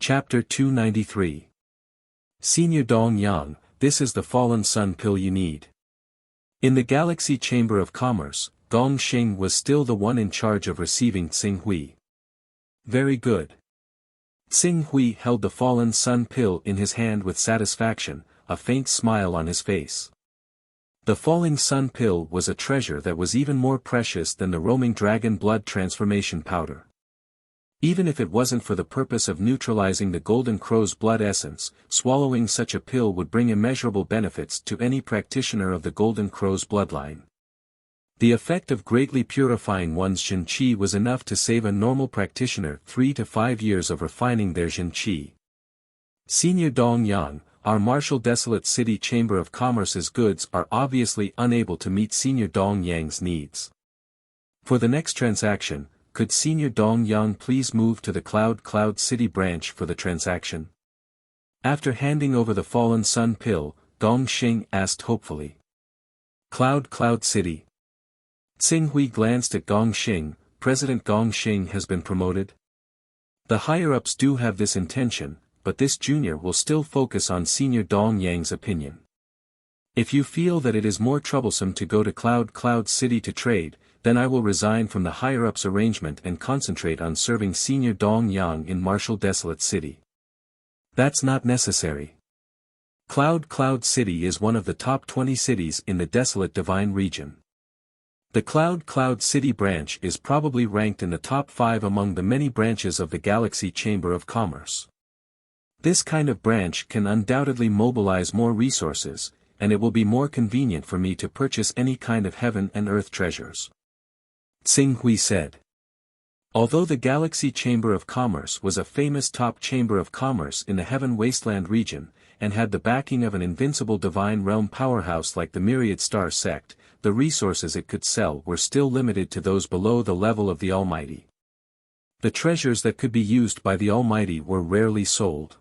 Chapter 293. Senior Dong Yang, this is the fallen sun pill you need. In the Galaxy Chamber of Commerce, Gong Xing was still the one in charge of receiving Tsing Hui. Very good. Tsing Hui held the fallen sun pill in his hand with satisfaction, a faint smile on his face. The falling sun pill was a treasure that was even more precious than the roaming dragon blood transformation powder. Even if it wasn't for the purpose of neutralizing the golden crow's blood essence, swallowing such a pill would bring immeasurable benefits to any practitioner of the golden crow's bloodline. The effect of greatly purifying one's Jin Qi was enough to save a normal practitioner 3 to 5 years of refining their Jin Qi. Senior Dong Yang, our Martial Desolate City Chamber of Commerce's goods are obviously unable to meet Senior Dong Yang's needs. For the next transaction, could Senior Dong Yang please move to the Cloud City branch for the transaction? After handing over the fallen sun pill, Gong Xing asked hopefully. Cloud City. Tsing Hui glanced at Gong Xing. President Gong Xing has been promoted? The higher-ups do have this intention, but this junior will still focus on Senior Dong Yang's opinion. If you feel that it is more troublesome to go to Cloud City to trade, then I will resign from the higher-ups arrangement and concentrate on serving Senior Dong Yang in Martial Desolate City. That's not necessary. Cloud City is one of the top 20 cities in the Desolate Divine region. The Cloud City branch is probably ranked in the top 5 among the many branches of the Galaxy Chamber of Commerce. This kind of branch can undoubtedly mobilize more resources, and it will be more convenient for me to purchase any kind of heaven and earth treasures. Tsing Hui said. Although the Galaxy Chamber of Commerce was a famous top chamber of commerce in the Heaven Wasteland region, and had the backing of an invincible divine realm powerhouse like the Myriad Star Sect, the resources it could sell were still limited to those below the level of the Almighty. The treasures that could be used by the Almighty were rarely sold.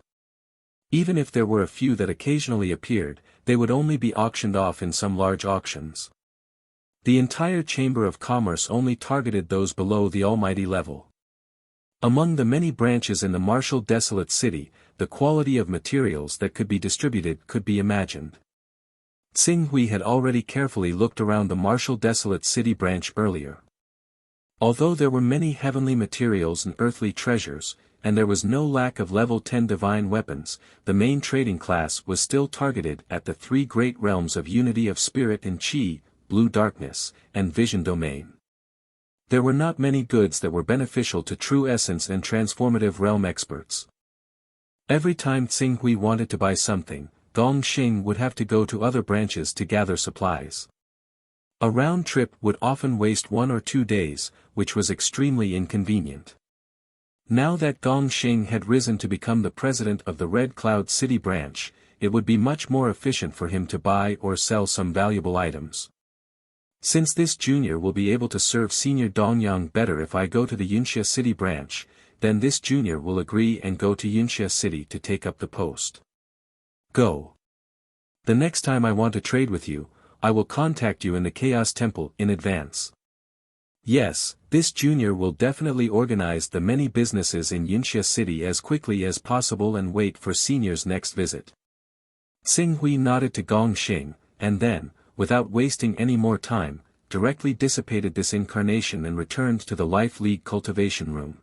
Even if there were a few that occasionally appeared, they would only be auctioned off in some large auctions. The entire Chamber of Commerce only targeted those below the Almighty level. Among the many branches in the Martial Desolate City, the quality of materials that could be distributed could be imagined. Tsing Hui had already carefully looked around the Martial Desolate City branch earlier. Although there were many heavenly materials and earthly treasures, and there was no lack of level 10 divine weapons, the main trading class was still targeted at the 3 great realms of unity of spirit and Qi, blue darkness, and vision domain. There were not many goods that were beneficial to true essence and transformative realm experts. Every time Tsing Hui wanted to buy something, Gong Xing would have to go to other branches to gather supplies. A round trip would often waste 1 or 2 days, which was extremely inconvenient. Now that Gong Xing had risen to become the president of the Red Cloud City branch, it would be much more efficient for him to buy or sell some valuable items. Since this junior will be able to serve Senior Dong Yang better if I go to the Wuxia City branch, then this junior will agree and go to Wuxia City to take up the post. Go. The next time I want to trade with you, I will contact you in the Chaos Temple in advance. Yes, this junior will definitely organize the many businesses in Wuxia City as quickly as possible and wait for Senior's next visit. Tsing Hui nodded to Gong Xing, and then, without wasting any more time, directly dissipated this incarnation and returned to the Life League cultivation room.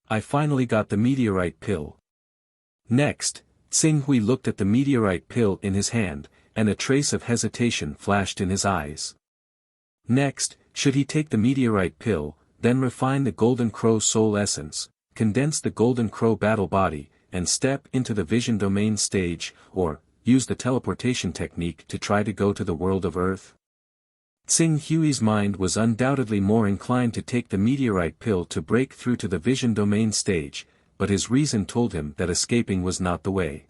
I finally got the meteorite pill. Next, Tsing Hui looked at the meteorite pill in his hand, and a trace of hesitation flashed in his eyes. Next, should he take the meteorite pill, then refine the Golden Crow soul essence, condense the Golden Crow battle body, and step into the vision domain stage, or use the teleportation technique to try to go to the world of Earth? Tsing Hui's mind was undoubtedly more inclined to take the meteorite pill to break through to the vision domain stage, but his reason told him that escaping was not the way.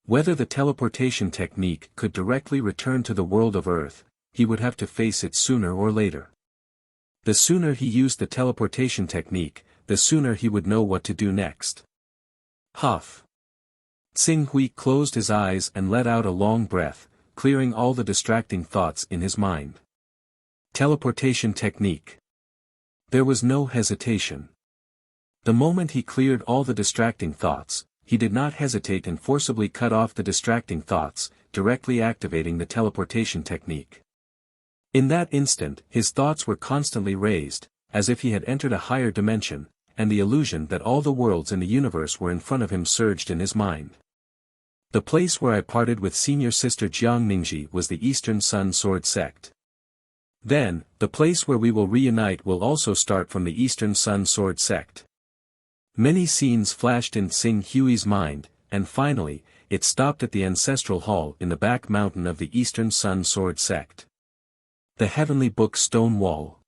Whether the teleportation technique could directly return to the world of Earth, he would have to face it sooner or later. The sooner he used the teleportation technique, the sooner he would know what to do next. Huff. Tsing Hui closed his eyes and let out a long breath, clearing all the distracting thoughts in his mind. Teleportation technique. There was no hesitation. The moment he cleared all the distracting thoughts, he did not hesitate and forcibly cut off the distracting thoughts, directly activating the teleportation technique. In that instant, his thoughts were constantly raised, as if he had entered a higher dimension, and the illusion that all the worlds in the universe were in front of him surged in his mind. The place where I parted with senior sister Jiang Ningji was the Eastern Sun Sword sect. Then, the place where we will reunite will also start from the Eastern Sun Sword sect. Many scenes flashed in Xing Hui's mind, and finally, it stopped at the ancestral hall in the back mountain of the Eastern Sun Sword sect. The Heavenly Book Stone Wall.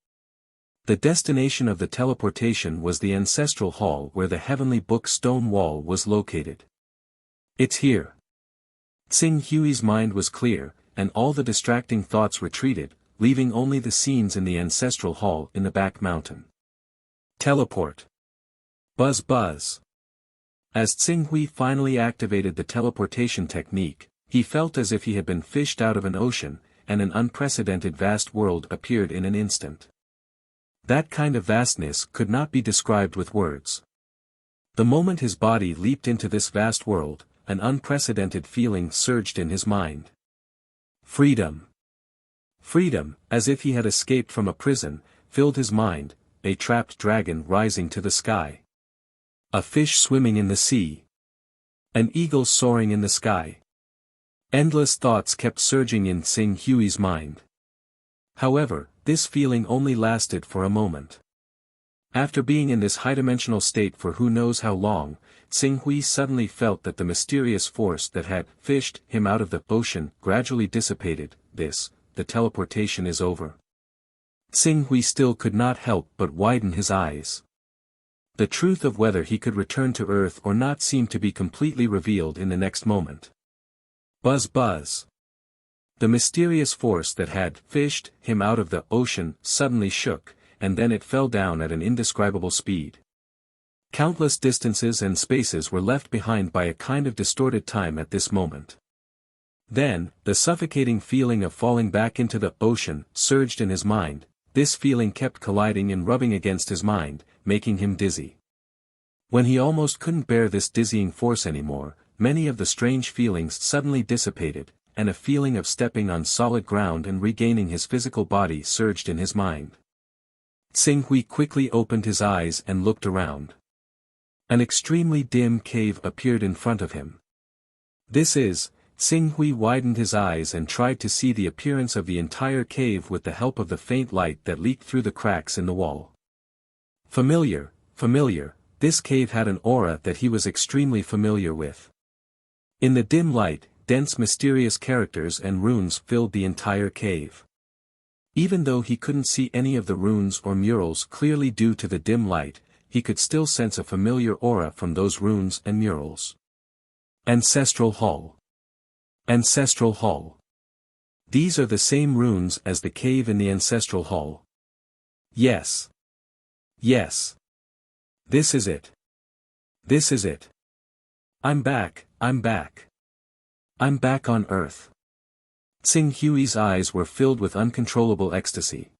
The destination of the teleportation was the ancestral hall where the Heavenly Book Stone Wall was located. It's here. Xing Hui's mind was clear, and all the distracting thoughts retreated, leaving only the scenes in the ancestral hall in the back mountain. Teleport. Buzz buzz. As Xing Hui finally activated the teleportation technique, he felt as if he had been fished out of an ocean, and an unprecedented vast world appeared in an instant. That kind of vastness could not be described with words. The moment his body leaped into this vast world, an unprecedented feeling surged in his mind. Freedom. Freedom, as if he had escaped from a prison, filled his mind, a trapped dragon rising to the sky. A fish swimming in the sea. An eagle soaring in the sky. Endless thoughts kept surging in Xing Hui's mind. However, this feeling only lasted for a moment. After being in this high-dimensional state for who knows how long, Xing Hui suddenly felt that the mysterious force that had fished him out of the ocean gradually dissipated. The teleportation is over. Xing Hui still could not help but widen his eyes. The truth of whether he could return to Earth or not seemed to be completely revealed in the next moment. Buzz buzz. The mysterious force that had fished him out of the ocean suddenly shook, and then it fell down at an indescribable speed. Countless distances and spaces were left behind by a kind of distorted time at this moment. Then, the suffocating feeling of falling back into the ocean surged in his mind. This feeling kept colliding and rubbing against his mind, making him dizzy. When he almost couldn't bear this dizzying force anymore, many of the strange feelings suddenly dissipated, and a feeling of stepping on solid ground and regaining his physical body surged in his mind. Xing Hui quickly opened his eyes and looked around. An extremely dim cave appeared in front of him. Xing Hui widened his eyes and tried to see the appearance of the entire cave with the help of the faint light that leaked through the cracks in the wall. Familiar, this cave had an aura that he was extremely familiar with. In the dim light, dense mysterious characters and runes filled the entire cave. Even though he couldn't see any of the runes or murals clearly due to the dim light, he could still sense a familiar aura from those runes and murals. Ancestral Hall. Ancestral Hall. These are the same runes as the cave in the Ancestral Hall. Yes. Yes. This is it. This is it. I'm back. I'm back on Earth. Xing Hui's eyes were filled with uncontrollable ecstasy.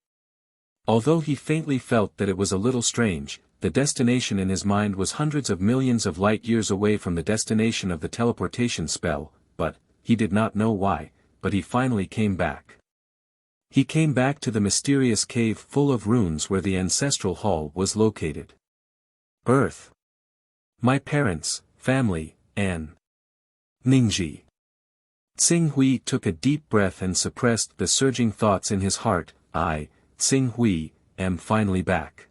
Although he faintly felt that it was a little strange, the destination in his mind was hundreds of millions of light years away from the destination of the teleportation spell, but, he did not know why, but he finally came back. He came back to the mysterious cave full of runes where the ancestral hall was located. Earth. My parents, family, and Ningji. Xing Hui took a deep breath and suppressed the surging thoughts in his heart. I, Xing Hui, am finally back.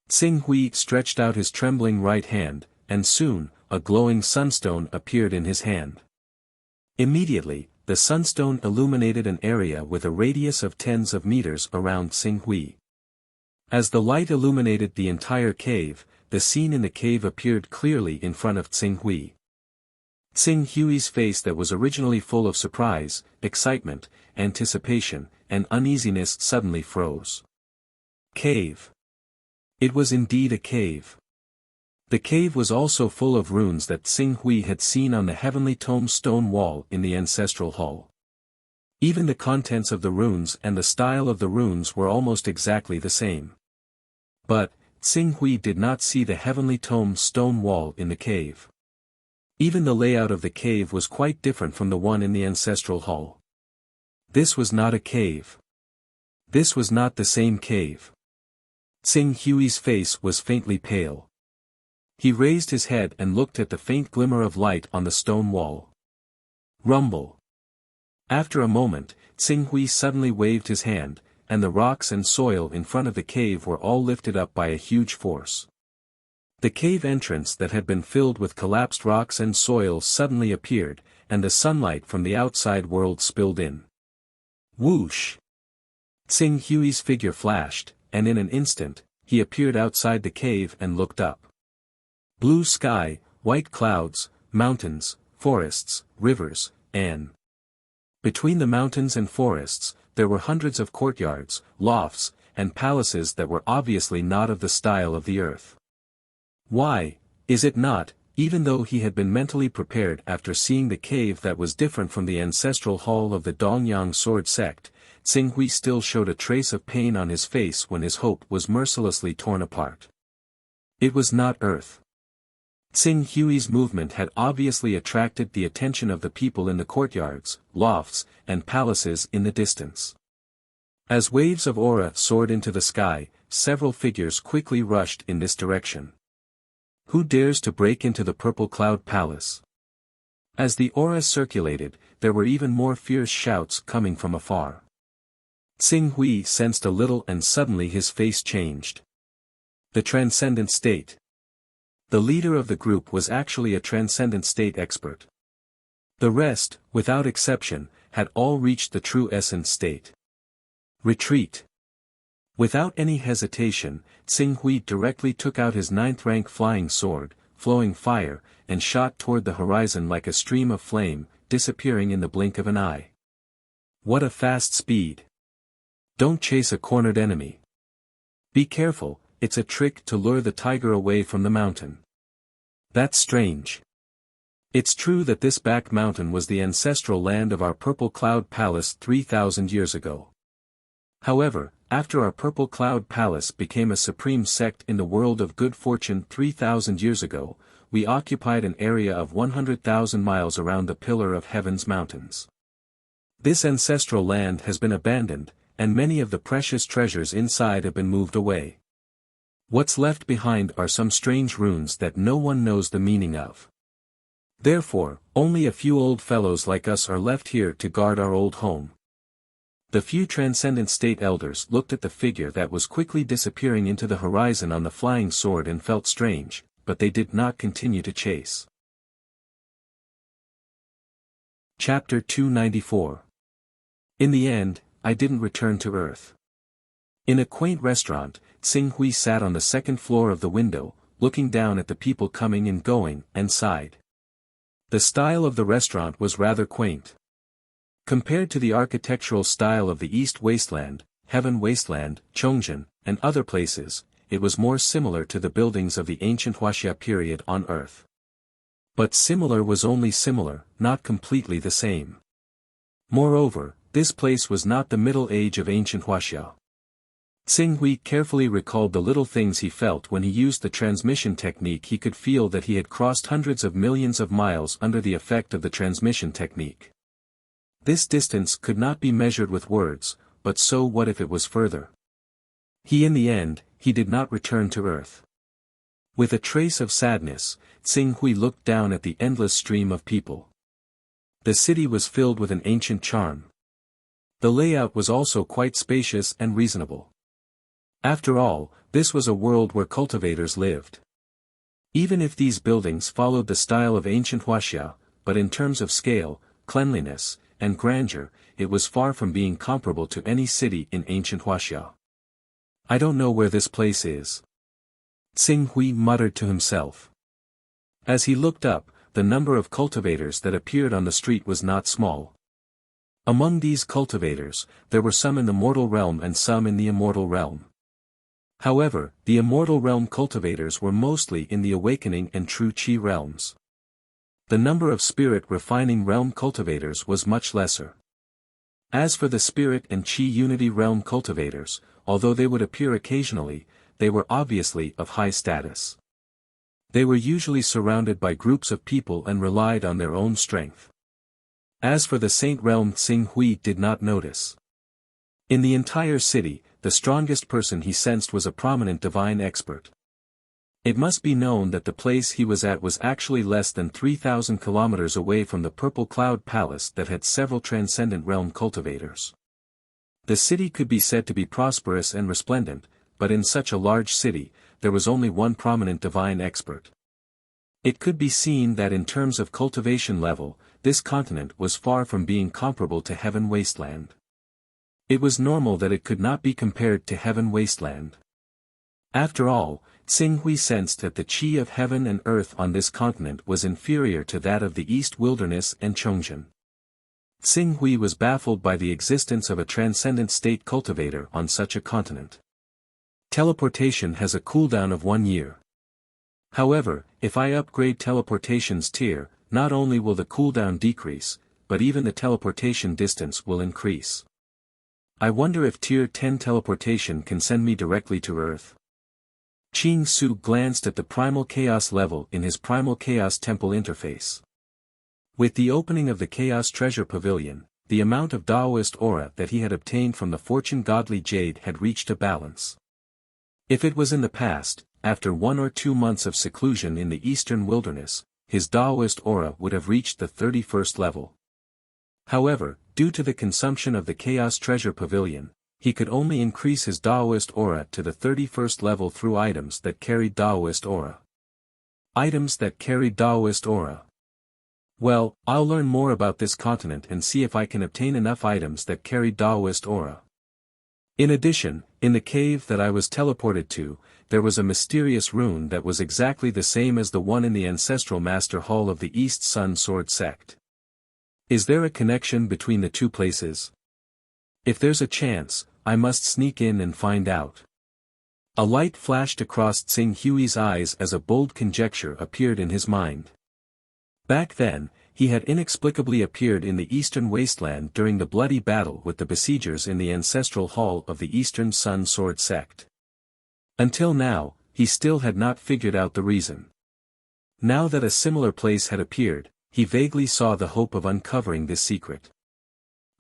Xing Hui stretched out his trembling right hand, and soon, a glowing sunstone appeared in his hand. Immediately, the sunstone illuminated an area with a radius of tens of meters around Xing Hui. As the light illuminated the entire cave, the scene in the cave appeared clearly in front of Xing Hui. Xing Hui's face that was originally full of surprise, excitement, anticipation, and uneasiness suddenly froze. Cave. It was indeed a cave. The cave was also full of runes that Xing Hui had seen on the heavenly tome stone wall in the ancestral hall. Even the contents of the runes and the style of the runes were almost exactly the same. But, Xing Hui did not see the heavenly tome stone wall in the cave. Even the layout of the cave was quite different from the one in the ancestral hall. This was not a cave. This was not the same cave. Xing Hui's face was faintly pale. He raised his head and looked at the faint glimmer of light on the stone wall. Rumble. After a moment, Xing Hui suddenly waved his hand, and the rocks and soil in front of the cave were all lifted up by a huge force. The cave entrance that had been filled with collapsed rocks and soil suddenly appeared, and the sunlight from the outside world spilled in. Whoosh! Xing Hui's figure flashed, and in an instant, he appeared outside the cave and looked up. Blue sky, white clouds, mountains, forests, rivers, and between the mountains and forests, there were hundreds of courtyards, lofts, and palaces that were obviously not of the style of the earth. Why, is it not, even though he had been mentally prepared after seeing the cave that was different from the ancestral hall of the Dongyang sword sect, Xing Hui still showed a trace of pain on his face when his hope was mercilessly torn apart. It was not earth. Xing Hui's movement had obviously attracted the attention of the people in the courtyards, lofts, and palaces in the distance. As waves of aura soared into the sky, several figures quickly rushed in this direction. Who dares to break into the Purple Cloud Palace? As the aura circulated, there were even more fierce shouts coming from afar. Xing Hui sensed a little and suddenly his face changed. The Transcendent State. The leader of the group was actually a Transcendent State expert. The rest, without exception, had all reached the true Essence State. Retreat. Without any hesitation, Xing Hui directly took out his 9th-rank flying sword, flowing fire, and shot toward the horizon like a stream of flame, disappearing in the blink of an eye. What a fast speed! Don't chase a cornered enemy. Be careful, it's a trick to lure the tiger away from the mountain. That's strange. It's true that this back mountain was the ancestral land of our Purple Cloud Palace 3,000 years ago. However, after our Purple Cloud Palace became a supreme sect in the world of good fortune 3,000 years ago, we occupied an area of 100,000 miles around the Pillar of Heaven's mountains. This ancestral land has been abandoned, and many of the precious treasures inside have been moved away. What's left behind are some strange runes that no one knows the meaning of. Therefore, only a few old fellows like us are left here to guard our old home. The few Transcendent State elders looked at the figure that was quickly disappearing into the horizon on the flying sword and felt strange, but they did not continue to chase. Chapter 294. In the end, I didn't return to Earth. In a quaint restaurant, Xing Hui sat on the second floor of the window, looking down at the people coming and going, and sighed. The style of the restaurant was rather quaint. Compared to the architectural style of the East Wasteland, Heaven Wasteland, Chongjian, and other places, it was more similar to the buildings of the ancient Wuxia period on Earth. But similar was only similar, not completely the same. Moreover, this place was not the Middle Age of ancient Wuxia. Xing Hui carefully recalled the little things he felt when he used the transmission technique. He could feel that he had crossed hundreds of millions of miles under the effect of the transmission technique. This distance could not be measured with words, but so what if it was further? In the end, he did not return to Earth. With a trace of sadness, Xing Hui looked down at the endless stream of people. The city was filled with an ancient charm. The layout was also quite spacious and reasonable. After all, this was a world where cultivators lived. Even if these buildings followed the style of ancient Wuxia, but in terms of scale, cleanliness, and grandeur, it was far from being comparable to any city in ancient Wuxia. I don't know where this place is. Xing Hui muttered to himself. As he looked up, the number of cultivators that appeared on the street was not small. Among these cultivators, there were some in the mortal realm and some in the immortal realm. However, the immortal realm cultivators were mostly in the awakening and true Qi realms. The number of spirit refining realm cultivators was much lesser. As for the spirit and Qi unity realm cultivators, although they would appear occasionally, they were obviously of high status. They were usually surrounded by groups of people and relied on their own strength. As for the Saint Realm, Xing Hui did not notice. In the entire city, the strongest person he sensed was a prominent divine expert. It must be known that the place he was at was actually less than 3,000 kilometers away from the Purple Cloud Palace that had several transcendent realm cultivators. The city could be said to be prosperous and resplendent, but in such a large city, there was only one prominent divine expert. It could be seen that in terms of cultivation level, this continent was far from being comparable to Heaven Wasteland. It was normal that it could not be compared to Heaven Wasteland. After all, Xing Hui sensed that the qi of heaven and earth on this continent was inferior to that of the East Wilderness and Chongzhen. Xing Hui was baffled by the existence of a transcendent state cultivator on such a continent. Teleportation has a cooldown of 1 year. However, if I upgrade teleportation's tier, not only will the cooldown decrease, but even the teleportation distance will increase. I wonder if tier 10 teleportation can send me directly to Earth. Qing Su glanced at the Primal Chaos level in his Primal Chaos Temple interface. With the opening of the Chaos Treasure Pavilion, the amount of Daoist aura that he had obtained from the Fortune Godly Jade had reached a balance. If it was in the past, after 1 or 2 months of seclusion in the Eastern Wilderness, his Daoist aura would have reached the 31st level. However, due to the consumption of the Chaos Treasure Pavilion, he could only increase his Daoist aura to the 31st level through items that carried Daoist aura. Items that carried Daoist aura. Well, I'll learn more about this continent and see if I can obtain enough items that carry Daoist aura. In addition, in the cave that I was teleported to, there was a mysterious rune that was exactly the same as the one in the Ancestral Master Hall of the East Sun Sword Sect. Is there a connection between the two places? If there's a chance, I must sneak in and find out. A light flashed across Xing Hui's eyes as a bold conjecture appeared in his mind. Back then, he had inexplicably appeared in the Eastern Wasteland during the bloody battle with the besiegers in the Ancestral Hall of the Eastern Sun Sword Sect. Until now, he still had not figured out the reason. Now that a similar place had appeared, he vaguely saw the hope of uncovering this secret.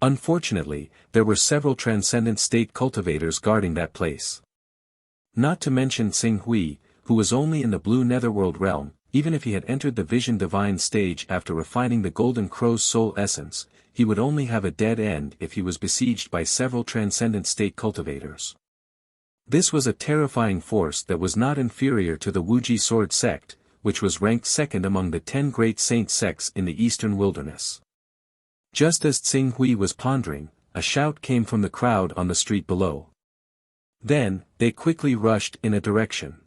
Unfortunately, there were several transcendent state cultivators guarding that place. Not to mention Xing Hui, who was only in the Blue Netherworld realm. Even if he had entered the Vision Divine stage after refining the Golden Crow's soul essence, he would only have a dead end if he was besieged by several transcendent state cultivators. This was a terrifying force that was not inferior to the Wuji Sword Sect, which was ranked second among the 10 great saint sects in the Eastern Wilderness. Just as Xing Hui was pondering, a shout came from the crowd on the street below. Then, they quickly rushed in a direction.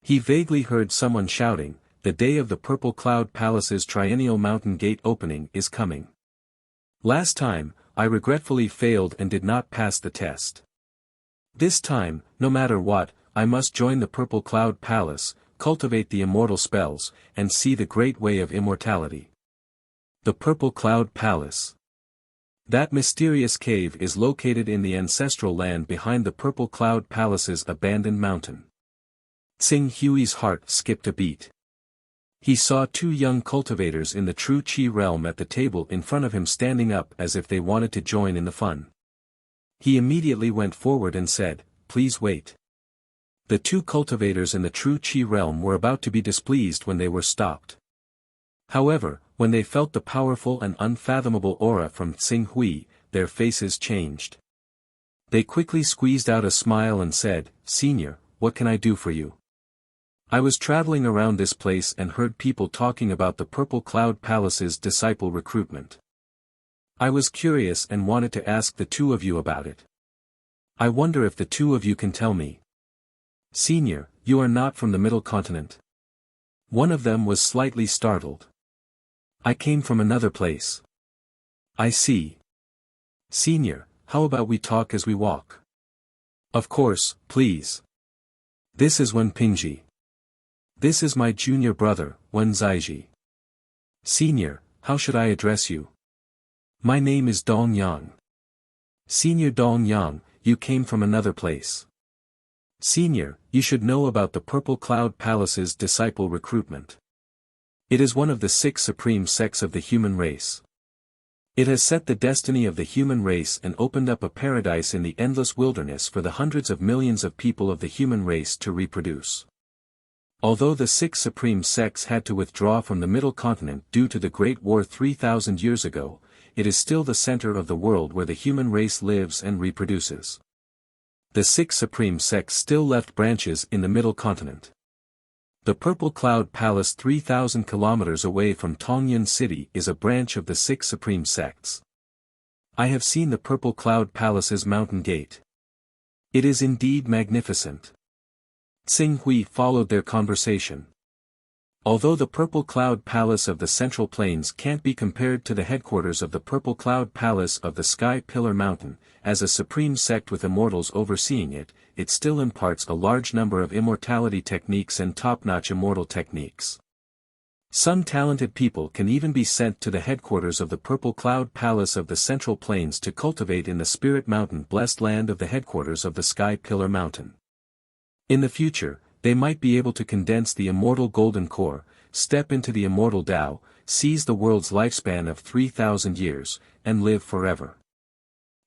He vaguely heard someone shouting, "The day of the Purple Cloud Palace's Triennial Mountain Gate opening is coming. Last time, I regretfully failed and did not pass the test. This time, no matter what, I must join the Purple Cloud Palace, cultivate the immortal spells, and see the great way of immortality." The Purple Cloud Palace. That mysterious cave is located in the ancestral land behind the Purple Cloud Palace's abandoned mountain. Xing Hui's heart skipped a beat. He saw 2 young cultivators in the true Qi realm at the table in front of him standing up as if they wanted to join in the fun. He immediately went forward and said, "Please wait." The 2 cultivators in the true Qi realm were about to be displeased when they were stopped. However, when they felt the powerful and unfathomable aura from Xing Hui, their faces changed. They quickly squeezed out a smile and said, "Senior, what can I do for you?" "I was traveling around this place and heard people talking about the Purple Cloud Palace's disciple recruitment. I was curious and wanted to ask the 2 of you about it. I wonder if the 2 of you can tell me." "Senior, you are not from the Middle Continent." One of them was slightly startled. "I came from another place." "I see. Senior, how about we talk as we walk?" "Of course, please. This is Wen Pingji. This is my junior brother, Wen Zaiji. Senior, how should I address you?" "My name is Dong Yang." "Senior Dong Yang, you came from another place." Senior, you should know about the Purple Cloud Palace's disciple recruitment. It is one of the 6 supreme sects of the human race. It has set the destiny of the human race and opened up a paradise in the endless wilderness for the hundreds of millions of people of the human race to reproduce. Although the 6 supreme sects had to withdraw from the Middle Continent due to the Great War 3,000 years ago, it is still the center of the world where the human race lives and reproduces. The 6 supreme sects still left branches in the Middle Continent. The Purple Cloud Palace 3,000 kilometers away from Hunyuan City is a branch of the 6 supreme sects. I have seen the Purple Cloud Palace's mountain gate. It is indeed magnificent. Xing Hui followed their conversation. Although the Purple Cloud Palace of the Central Plains can't be compared to the headquarters of the Purple Cloud Palace of the Sky Pillar Mountain, as a supreme sect with immortals overseeing it, it still imparts a large number of immortality techniques and top-notch immortal techniques. Some talented people can even be sent to the headquarters of the Purple Cloud Palace of the Central Plains to cultivate in the Spirit Mountain blessed land of the headquarters of the Sky Pillar Mountain. In the future, they might be able to condense the immortal golden core, step into the immortal Tao, seize the world's lifespan of 3,000 years, and live forever.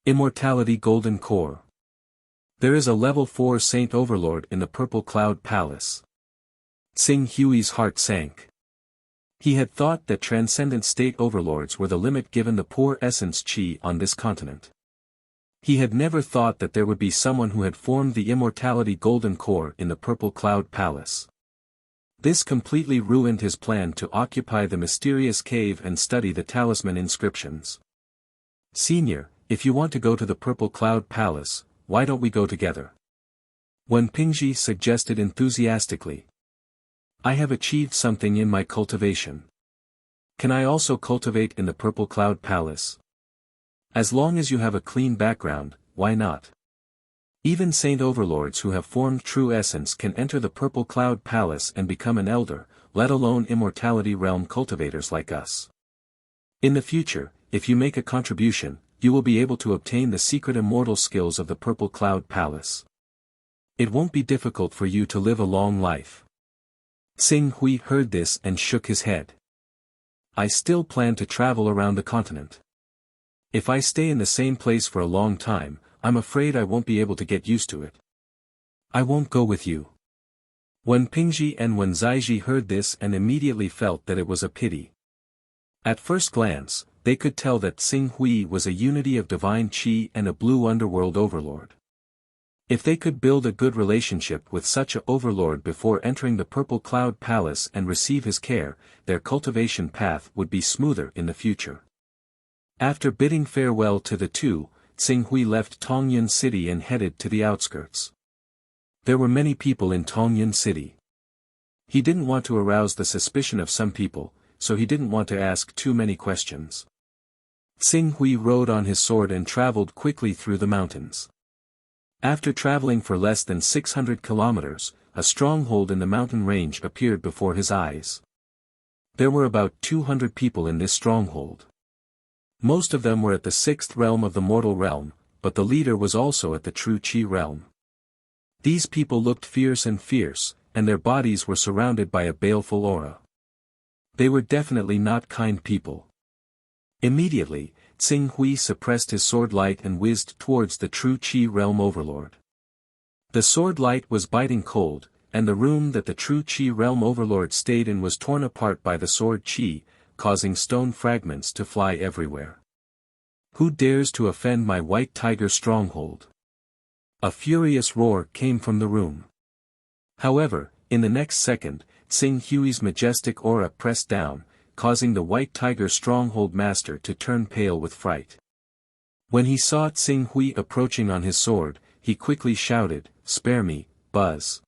Immortality Golden Core. There is a level 4 Saint Overlord in the Purple Cloud Palace. Xing Hui's heart sank. He had thought that transcendent state overlords were the limit given the poor essence Qi on this continent. He had never thought that there would be someone who had formed the immortality golden core in the Purple Cloud Palace. This completely ruined his plan to occupy the mysterious cave and study the talisman inscriptions. Senior, if you want to go to the Purple Cloud Palace, why don't we go together? Wen Pingji suggested enthusiastically. I have achieved something in my cultivation. Can I also cultivate in the Purple Cloud Palace? As long as you have a clean background, why not? Even saint overlords who have formed true essence can enter the Purple Cloud Palace and become an elder, let alone immortality realm cultivators like us. In the future, if you make a contribution, you will be able to obtain the secret immortal skills of the Purple Cloud Palace. It won't be difficult for you to live a long life. Xing Hui heard this and shook his head. I still plan to travel around the continent. If I stay in the same place for a long time, I'm afraid I won't be able to get used to it. I won't go with you. Wen Pingji and Wen Zaiji heard this and immediately felt that it was a pity. At first glance, they could tell that Xing Hui was a unity of divine qi and a blue underworld overlord. If they could build a good relationship with such a overlord before entering the Purple Cloud Palace and receive his care, their cultivation path would be smoother in the future. After bidding farewell to the two, Xing Hui left Hunyuan City and headed to the outskirts. There were many people in Hunyuan City. He didn't want to arouse the suspicion of some people, so he didn't want to ask too many questions. Xing Hui rode on his sword and traveled quickly through the mountains. After traveling for less than 600 kilometers, a stronghold in the mountain range appeared before his eyes. There were about 200 people in this stronghold. Most of them were at the 6th realm of the mortal realm, but the leader was also at the true Qi realm. These people looked fierce, and their bodies were surrounded by a baleful aura. They were definitely not kind people. Immediately, Xing Hui suppressed his sword light and whizzed towards the true Qi realm overlord. The sword light was biting cold, and the room that the true Qi realm overlord stayed in was torn apart by the sword Qi, causing stone fragments to fly everywhere. Who dares to offend my white tiger stronghold? A furious roar came from the room. However, in the next second, Xing Hui's majestic aura pressed down, causing the white tiger stronghold master to turn pale with fright. When he saw Xing Hui approaching on his sword, he quickly shouted, "Spare me, Buzz."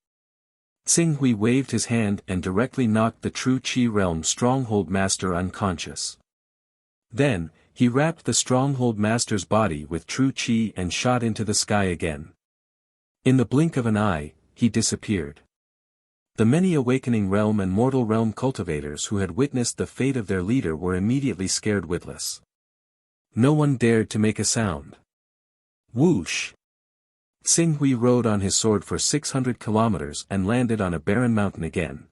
Xing Hui waved his hand and directly knocked the true Qi realm stronghold master unconscious. Then, he wrapped the stronghold master's body with true Qi and shot into the sky again. In the blink of an eye, he disappeared. The many awakening realm and mortal realm cultivators who had witnessed the fate of their leader were immediately scared witless. No one dared to make a sound. Whoosh! Tsing Hui rode on his sword for 600 kilometers and landed on a barren mountain again.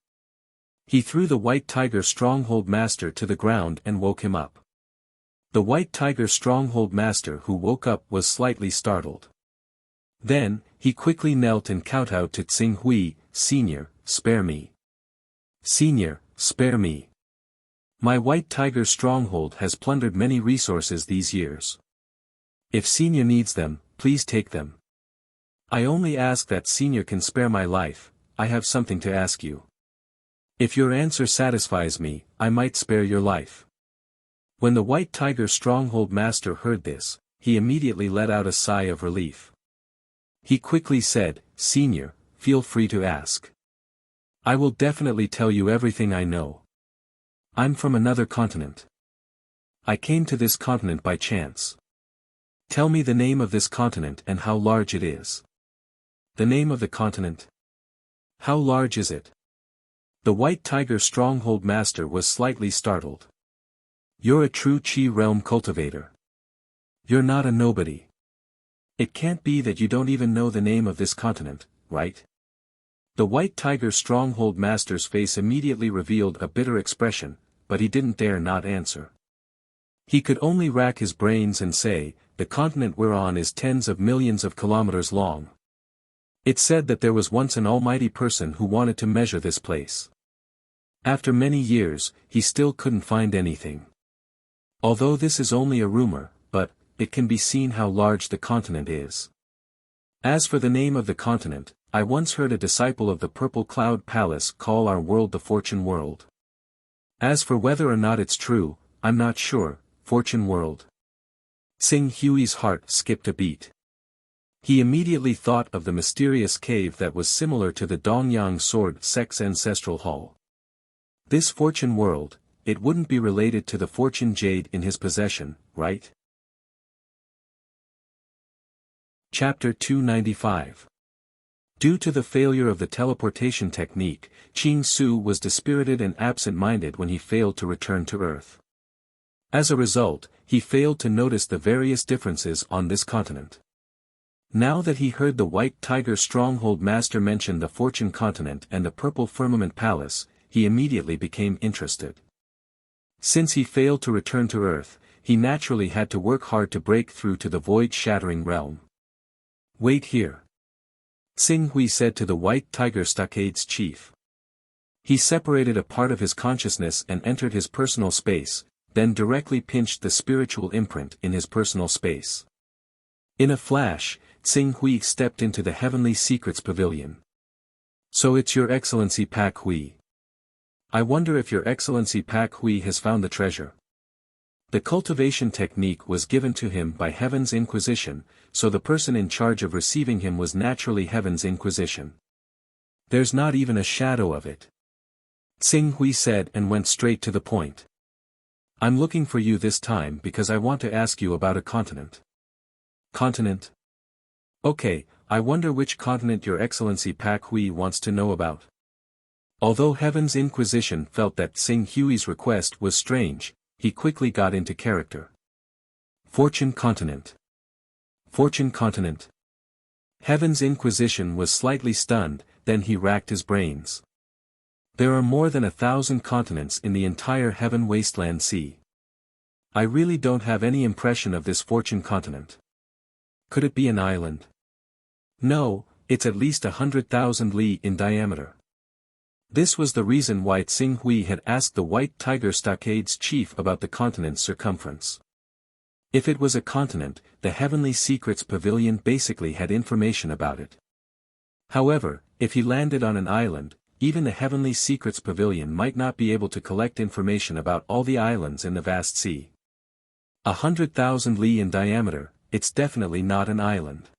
He threw the White Tiger Stronghold Master to the ground and woke him up. The White Tiger Stronghold Master who woke up was slightly startled. Then, he quickly knelt and kowtowed to Tsing Hui, "Senior, spare me. Senior, spare me. My White Tiger Stronghold has plundered many resources these years. If Senior needs them, please take them. I only ask that Senior can spare my life. I have something to ask you. If your answer satisfies me, I might spare your life." When the White Tiger Stronghold Master heard this, he immediately let out a sigh of relief. He quickly said, "Senior, feel free to ask. I will definitely tell you everything I know. I'm from another continent. I came to this continent by chance. Tell me the name of this continent and how large it is." "The name of the continent? How large is it?" The White Tiger Stronghold Master was slightly startled. "You're a true Qi realm cultivator. You're not a nobody. It can't be that you don't even know the name of this continent, right?" The White Tiger Stronghold Master's face immediately revealed a bitter expression, but he didn't dare not answer. He could only rack his brains and say, "The continent we're on is tens of millions of kilometers long. It's said that there was once an almighty person who wanted to measure this place. After many years, he still couldn't find anything. Although this is only a rumor, but it can be seen how large the continent is. As for the name of the continent, I once heard a disciple of the Purple Cloud Palace call our world the Fortune World. As for whether or not it's true, I'm not sure." Fortune World. Tsing Hui's heart skipped a beat. He immediately thought of the mysterious cave that was similar to the Dongyang Sword Sect's ancestral hall. This Fortune World, it wouldn't be related to the Fortune Jade in his possession, right? Chapter 295. Due to the failure of the teleportation technique, Qing Su was dispirited and absent-minded when he failed to return to Earth. As a result, he failed to notice the various differences on this continent. Now that he heard the White Tiger Stronghold Master mention the Fortune Continent and the Purple Firmament Palace, he immediately became interested. Since he failed to return to Earth, he naturally had to work hard to break through to the void-shattering realm. "Wait here," Tsing Hui said to the White Tiger Stockade's chief. He separated a part of his consciousness and entered his personal space, then directly pinched the spiritual imprint in his personal space. In a flash, Tsing Hui stepped into the Heavenly Secrets Pavilion. "So it's Your Excellency Pak Hui. I wonder if Your Excellency Pak Hui has found the treasure." The cultivation technique was given to him by Heaven's Inquisition, so the person in charge of receiving him was naturally Heaven's Inquisition. "There's not even a shadow of it," Tsing Hui said and went straight to the point. "I'm looking for you this time because I want to ask you about a continent." "Continent? Okay, I wonder which continent Your Excellency Pak Hui wants to know about." Although Heaven's Inquisition felt that Tsing Hui's request was strange, he quickly got into character. "Fortune Continent. Fortune Continent." Heaven's Inquisition was slightly stunned, then he racked his brains. "There are more than 1,000 continents in the entire Heaven Wasteland Sea. I really don't have any impression of this Fortune Continent. Could it be an island?" "No, it's at least 100,000 li in diameter." This was the reason why Tsing Hui had asked the White Tiger Stockade's chief about the continent's circumference. If it was a continent, the Heavenly Secrets Pavilion basically had information about it. However, if he landed on an island, even the Heavenly Secrets Pavilion might not be able to collect information about all the islands in the vast sea. 100,000 li in diameter, it's definitely not an island.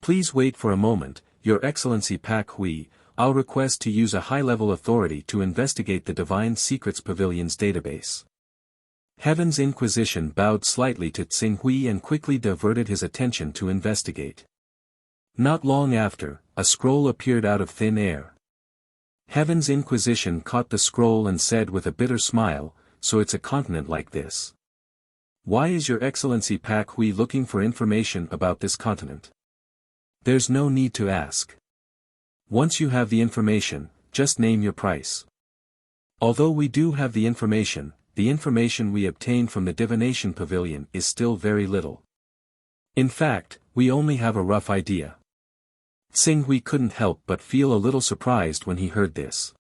"Please wait for a moment, Your Excellency Pak Hui, I'll request to use a high-level authority to investigate the Divine Secrets Pavilion's database." Heaven's Inquisition bowed slightly to Tsing Hui and quickly diverted his attention to investigate. Not long after, a scroll appeared out of thin air. Heaven's Inquisition caught the scroll and said with a bitter smile, "So it's a continent like this. Why is Your Excellency Pak Hui looking for information about this continent?" There's no need to ask. Once you have the information, just name your price. Although we do have the information we obtained from the divination pavilion is still very little. In fact, we only have a rough idea. Tsing couldn't help but feel a little surprised when he heard this.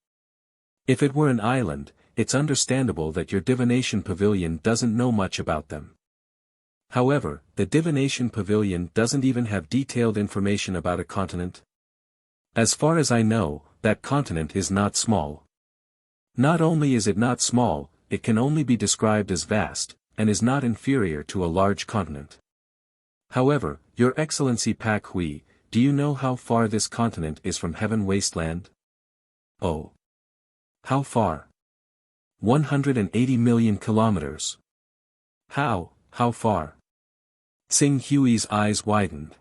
If it were an island, it's understandable that your divination pavilion doesn't know much about them. However, the divination pavilion doesn't even have detailed information about a continent. As far as I know, that continent is not small. Not only is it not small, it can only be described as vast, and is not inferior to a large continent. However, Your Excellency Pak Hui, do you know how far this continent is from Heaven Wasteland? Oh. How far? 180 million kilometers. How far? Tsing Hui's eyes widened.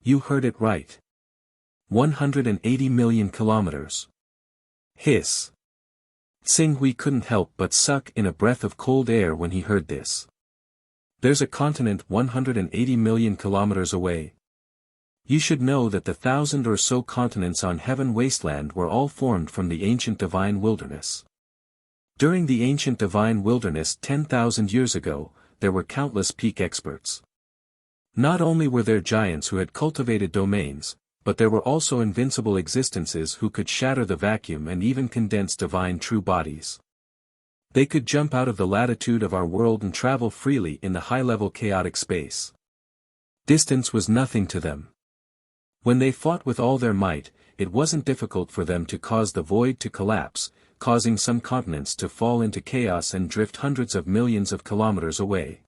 You heard it right. 180 million kilometers. Hiss. Tsing Hui couldn't help but suck in a breath of cold air when he heard this. There's a continent 180 million kilometers away. You should know that the 1,000 or so continents on Heaven Wasteland were all formed from the ancient divine wilderness. During the ancient divine wilderness 10,000 years ago, there were countless peak experts. Not only were there giants who had cultivated domains, but there were also invincible existences who could shatter the vacuum and even condense divine true bodies. They could jump out of the latitude of our world and travel freely in the high-level chaotic space. Distance was nothing to them. When they fought with all their might, it wasn't difficult for them to cause the void to collapse, causing some continents to fall into chaos and drift hundreds of millions of kilometers away.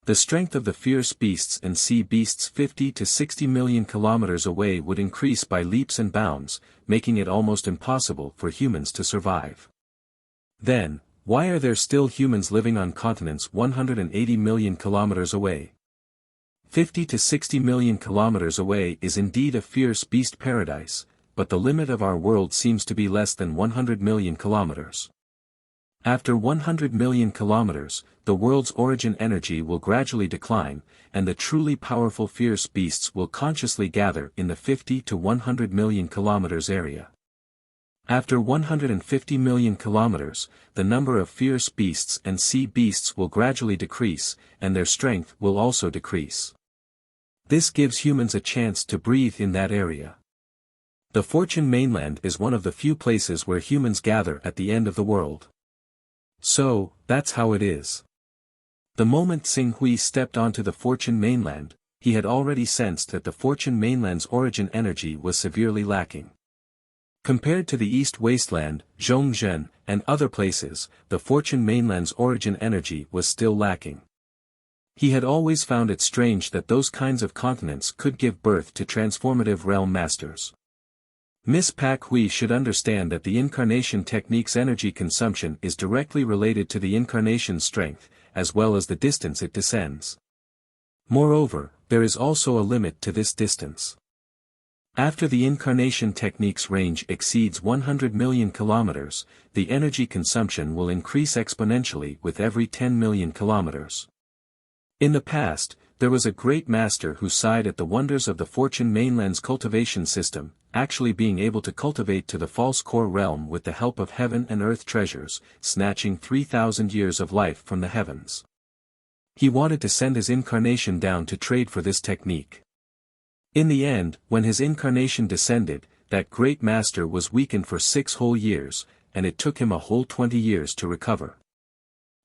The strength of the fierce beasts and sea beasts 50 to 60 million kilometers away would increase by leaps and bounds, making it almost impossible for humans to survive. Then, why are there still humans living on continents 180 million kilometers away? 50 to 60 million kilometers away is indeed a fierce beast paradise, but the limit of our world seems to be less than 100 million kilometers. After 100 million kilometers, the world's origin energy will gradually decline, and the truly powerful fierce beasts will consciously gather in the 50 to 100 million kilometers area. After 150 million kilometers, the number of fierce beasts and sea beasts will gradually decrease, and their strength will also decrease. This gives humans a chance to breathe in that area. The Fortune mainland is one of the few places where humans gather at the end of the world. So, that's how it is. The moment Tsing Hui stepped onto the Fortune mainland, he had already sensed that the Fortune mainland's origin energy was severely lacking. Compared to the East Wasteland, Zhongzhen, and other places, the Fortune mainland's origin energy was still lacking. He had always found it strange that those kinds of continents could give birth to transformative realm masters. Miss Pak Hui should understand that the incarnation technique's energy consumption is directly related to the incarnation's strength, as well as the distance it descends. Moreover, there is also a limit to this distance. After the incarnation technique's range exceeds 100 million kilometers, the energy consumption will increase exponentially with every 10 million kilometers. In the past, there was a great master who sighed at the wonders of the Fortune mainland's cultivation system, actually being able to cultivate to the false core realm with the help of heaven and earth treasures, snatching 3,000 years of life from the heavens. He wanted to send his incarnation down to trade for this technique. In the end, when his incarnation descended, that great master was weakened for 6 whole years, and it took him a whole 20 years to recover.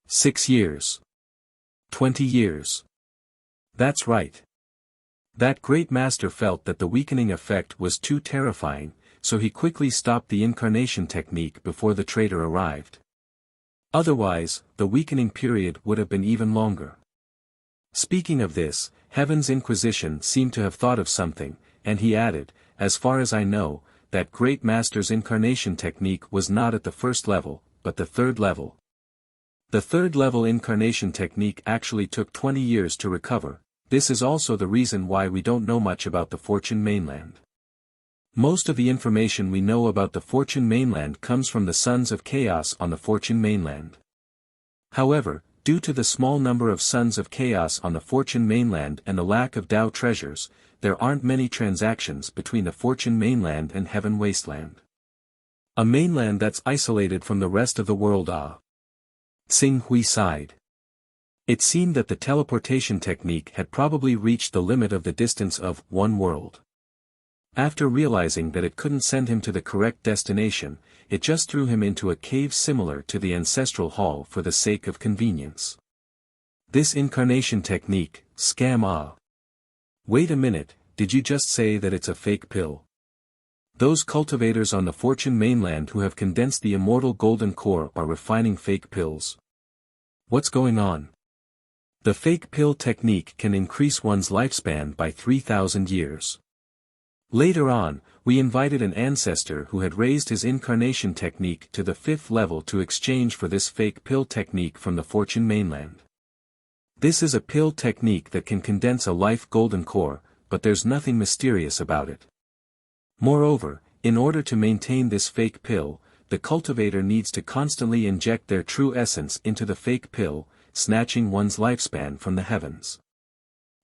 6 years. 20 years. That's right. That great master felt that the weakening effect was too terrifying, so he quickly stopped the incarnation technique before the trader arrived. Otherwise, the weakening period would have been even longer. Speaking of this, Heaven's Inquisition seemed to have thought of something, and he added, as far as I know, that great master's incarnation technique was not at the first level, but the 3rd level. The 3rd level incarnation technique actually took 20 years to recover. This is also the reason why we don't know much about the Fortune mainland. Most of the information we know about the Fortune mainland comes from the Sons of Chaos on the Fortune mainland. However, due to the small number of Sons of Chaos on the Fortune mainland and the lack of Tao treasures, there aren't many transactions between the Fortune mainland and Heaven wasteland. A mainland that's isolated from the rest of the world. Xing Hui sighed. It seemed that the teleportation technique had probably reached the limit of the distance of one world. After realizing that it couldn't send him to the correct destination, it just threw him into a cave similar to the ancestral hall for the sake of convenience. This incarnation technique, scam. Wait a minute, did you just say that it's a fake pill? Those cultivators on the Fortune mainland who have condensed the immortal golden core are refining fake pills. What's going on? The fake pill technique can increase one's lifespan by 3,000 years. Later on, we invited an ancestor who had raised his incarnation technique to the 5th level to exchange for this fake pill technique from the Fortune mainland. This is a pill technique that can condense a life golden core, but there's nothing mysterious about it. Moreover, in order to maintain this fake pill, the cultivator needs to constantly inject their true essence into the fake pill, snatching one's lifespan from the heavens.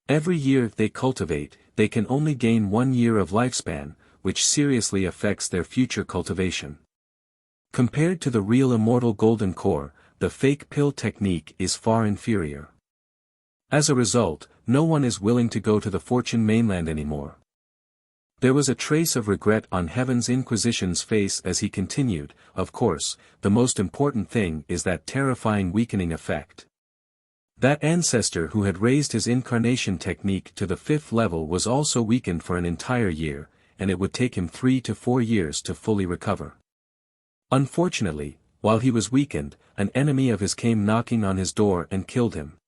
Every year they cultivate, they can only gain 1 year of lifespan, which seriously affects their future cultivation. Compared to the real immortal golden core, the fake pill technique is far inferior. As a result, no one is willing to go to the Fortune mainland anymore. There was a trace of regret on Heaven's Inquisition's face as he continued, of course, the most important thing is that terrifying weakening effect. That ancestor who had raised his incarnation technique to the 5th level was also weakened for an entire year, and it would take him 3 to 4 years to fully recover. Unfortunately, while he was weakened, an enemy of his came knocking on his door and killed him.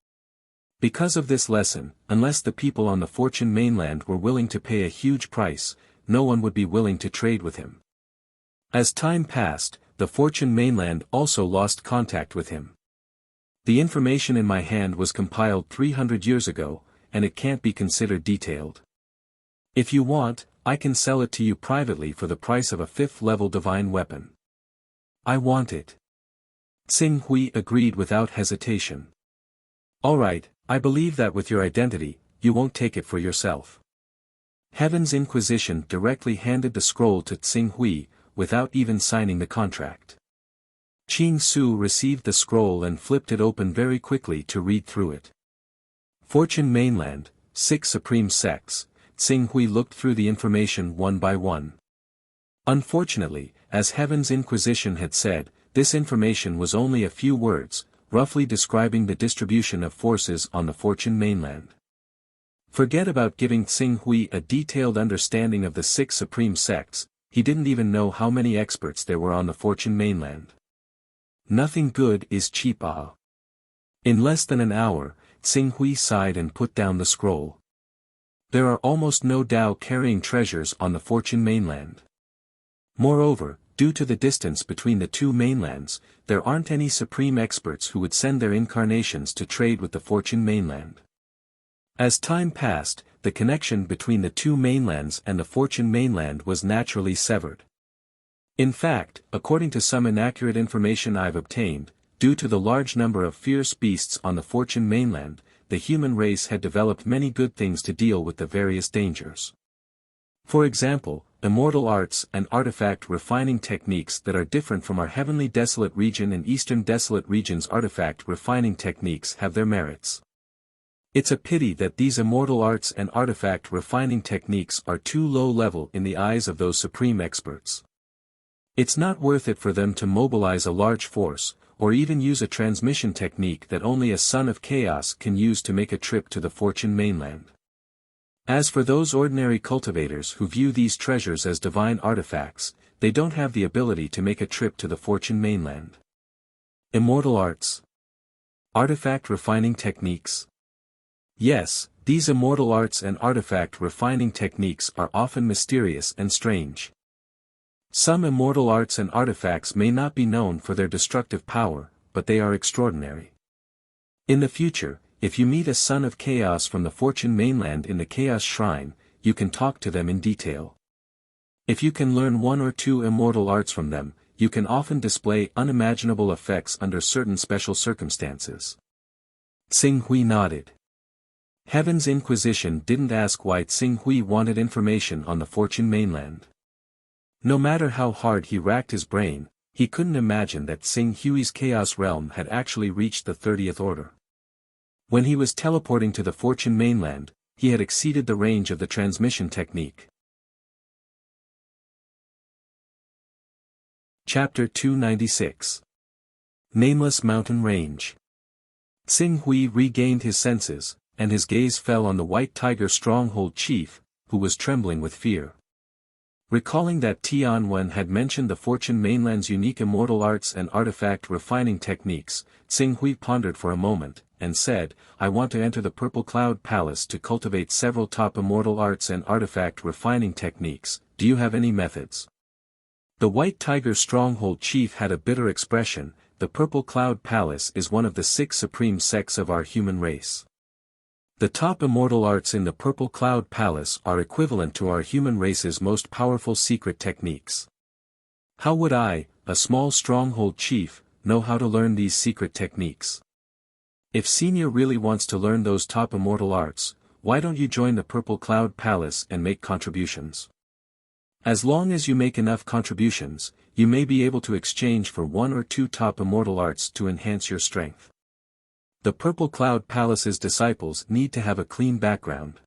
Because of this lesson, unless the people on the Fortune mainland were willing to pay a huge price, no one would be willing to trade with him. As time passed, the Fortune mainland also lost contact with him. The information in my hand was compiled 300 years ago, and it can't be considered detailed. If you want, I can sell it to you privately for the price of a 5th level divine weapon. I want it. Xing Hui agreed without hesitation. Alright, I believe that with your identity, you won't take it for yourself. Heaven's Inquisition directly handed the scroll to Xing Hui, without even signing the contract. Qing Su received the scroll and flipped it open very quickly to read through it. Fortune mainland, 6 supreme sects. Xing Hui looked through the information one by one. Unfortunately, as Heaven's Inquisition had said, this information was only a few words, roughly describing the distribution of forces on the Fortune mainland. Forget about giving Xing Hui a detailed understanding of the 6 supreme sects, he didn't even know how many experts there were on the Fortune mainland. Nothing good is cheap. In less than an hour, Xing Hui sighed and put down the scroll. There are almost no Dao carrying treasures on the Fortune mainland. Moreover, due to the distance between the two mainlands, there aren't any supreme experts who would send their incarnations to trade with the Fortune mainland. As time passed, the connection between the two mainlands and the Fortune mainland was naturally severed. In fact, according to some inaccurate information I've obtained, due to the large number of fierce beasts on the Fortune mainland, the human race had developed many good things to deal with the various dangers. For example, immortal arts and artifact refining techniques that are different from our heavenly desolate region and eastern desolate region's artifact refining techniques have their merits. It's a pity that these immortal arts and artifact refining techniques are too low level in the eyes of those supreme experts. It's not worth it for them to mobilize a large force, or even use a transmission technique that only a son of chaos can use to make a trip to the Fortune mainland. As for those ordinary cultivators who view these treasures as divine artifacts, they don't have the ability to make a trip to the Fortune mainland. Immortal arts. Artifact refining techniques. Yes, these immortal arts and artifact refining techniques are often mysterious and strange. Some immortal arts and artifacts may not be known for their destructive power, but they are extraordinary. In the future, if you meet a son of chaos from the Fortune mainland in the Chaos Shrine, you can talk to them in detail. If you can learn 1 or 2 immortal arts from them, you can often display unimaginable effects under certain special circumstances. Xing Hui nodded. Heaven's Inquisition didn't ask why Tsing Hui wanted information on the Fortune mainland. No matter how hard he racked his brain, he couldn't imagine that Tsing Hui's Chaos Realm had actually reached the 30th order. When he was teleporting to the Fortune mainland, he had exceeded the range of the transmission technique. Chapter 296. Nameless Mountain Range. Tsing Hui regained his senses, and his gaze fell on the White Tiger Stronghold chief, who was trembling with fear. Recalling that Tianwen had mentioned the Fortune mainland's unique immortal arts and artifact refining techniques, Tsing Hui pondered for a moment, and said, "I want to enter the Purple Cloud Palace to cultivate several top immortal arts and artifact refining techniques. Do you have any methods?" The White Tiger Stronghold chief had a bitter expression. The Purple Cloud Palace is one of the 6 supreme sects of our human race. The top immortal arts in the Purple Cloud Palace are equivalent to our human race's most powerful secret techniques. How would I, a small stronghold chief, know how to learn these secret techniques? If Senior really wants to learn those top immortal arts, why don't you join the Purple Cloud Palace and make contributions? As long as you make enough contributions, you may be able to exchange for 1 or 2 top immortal arts to enhance your strength. The Purple Cloud Palace's disciples need to have a clean background.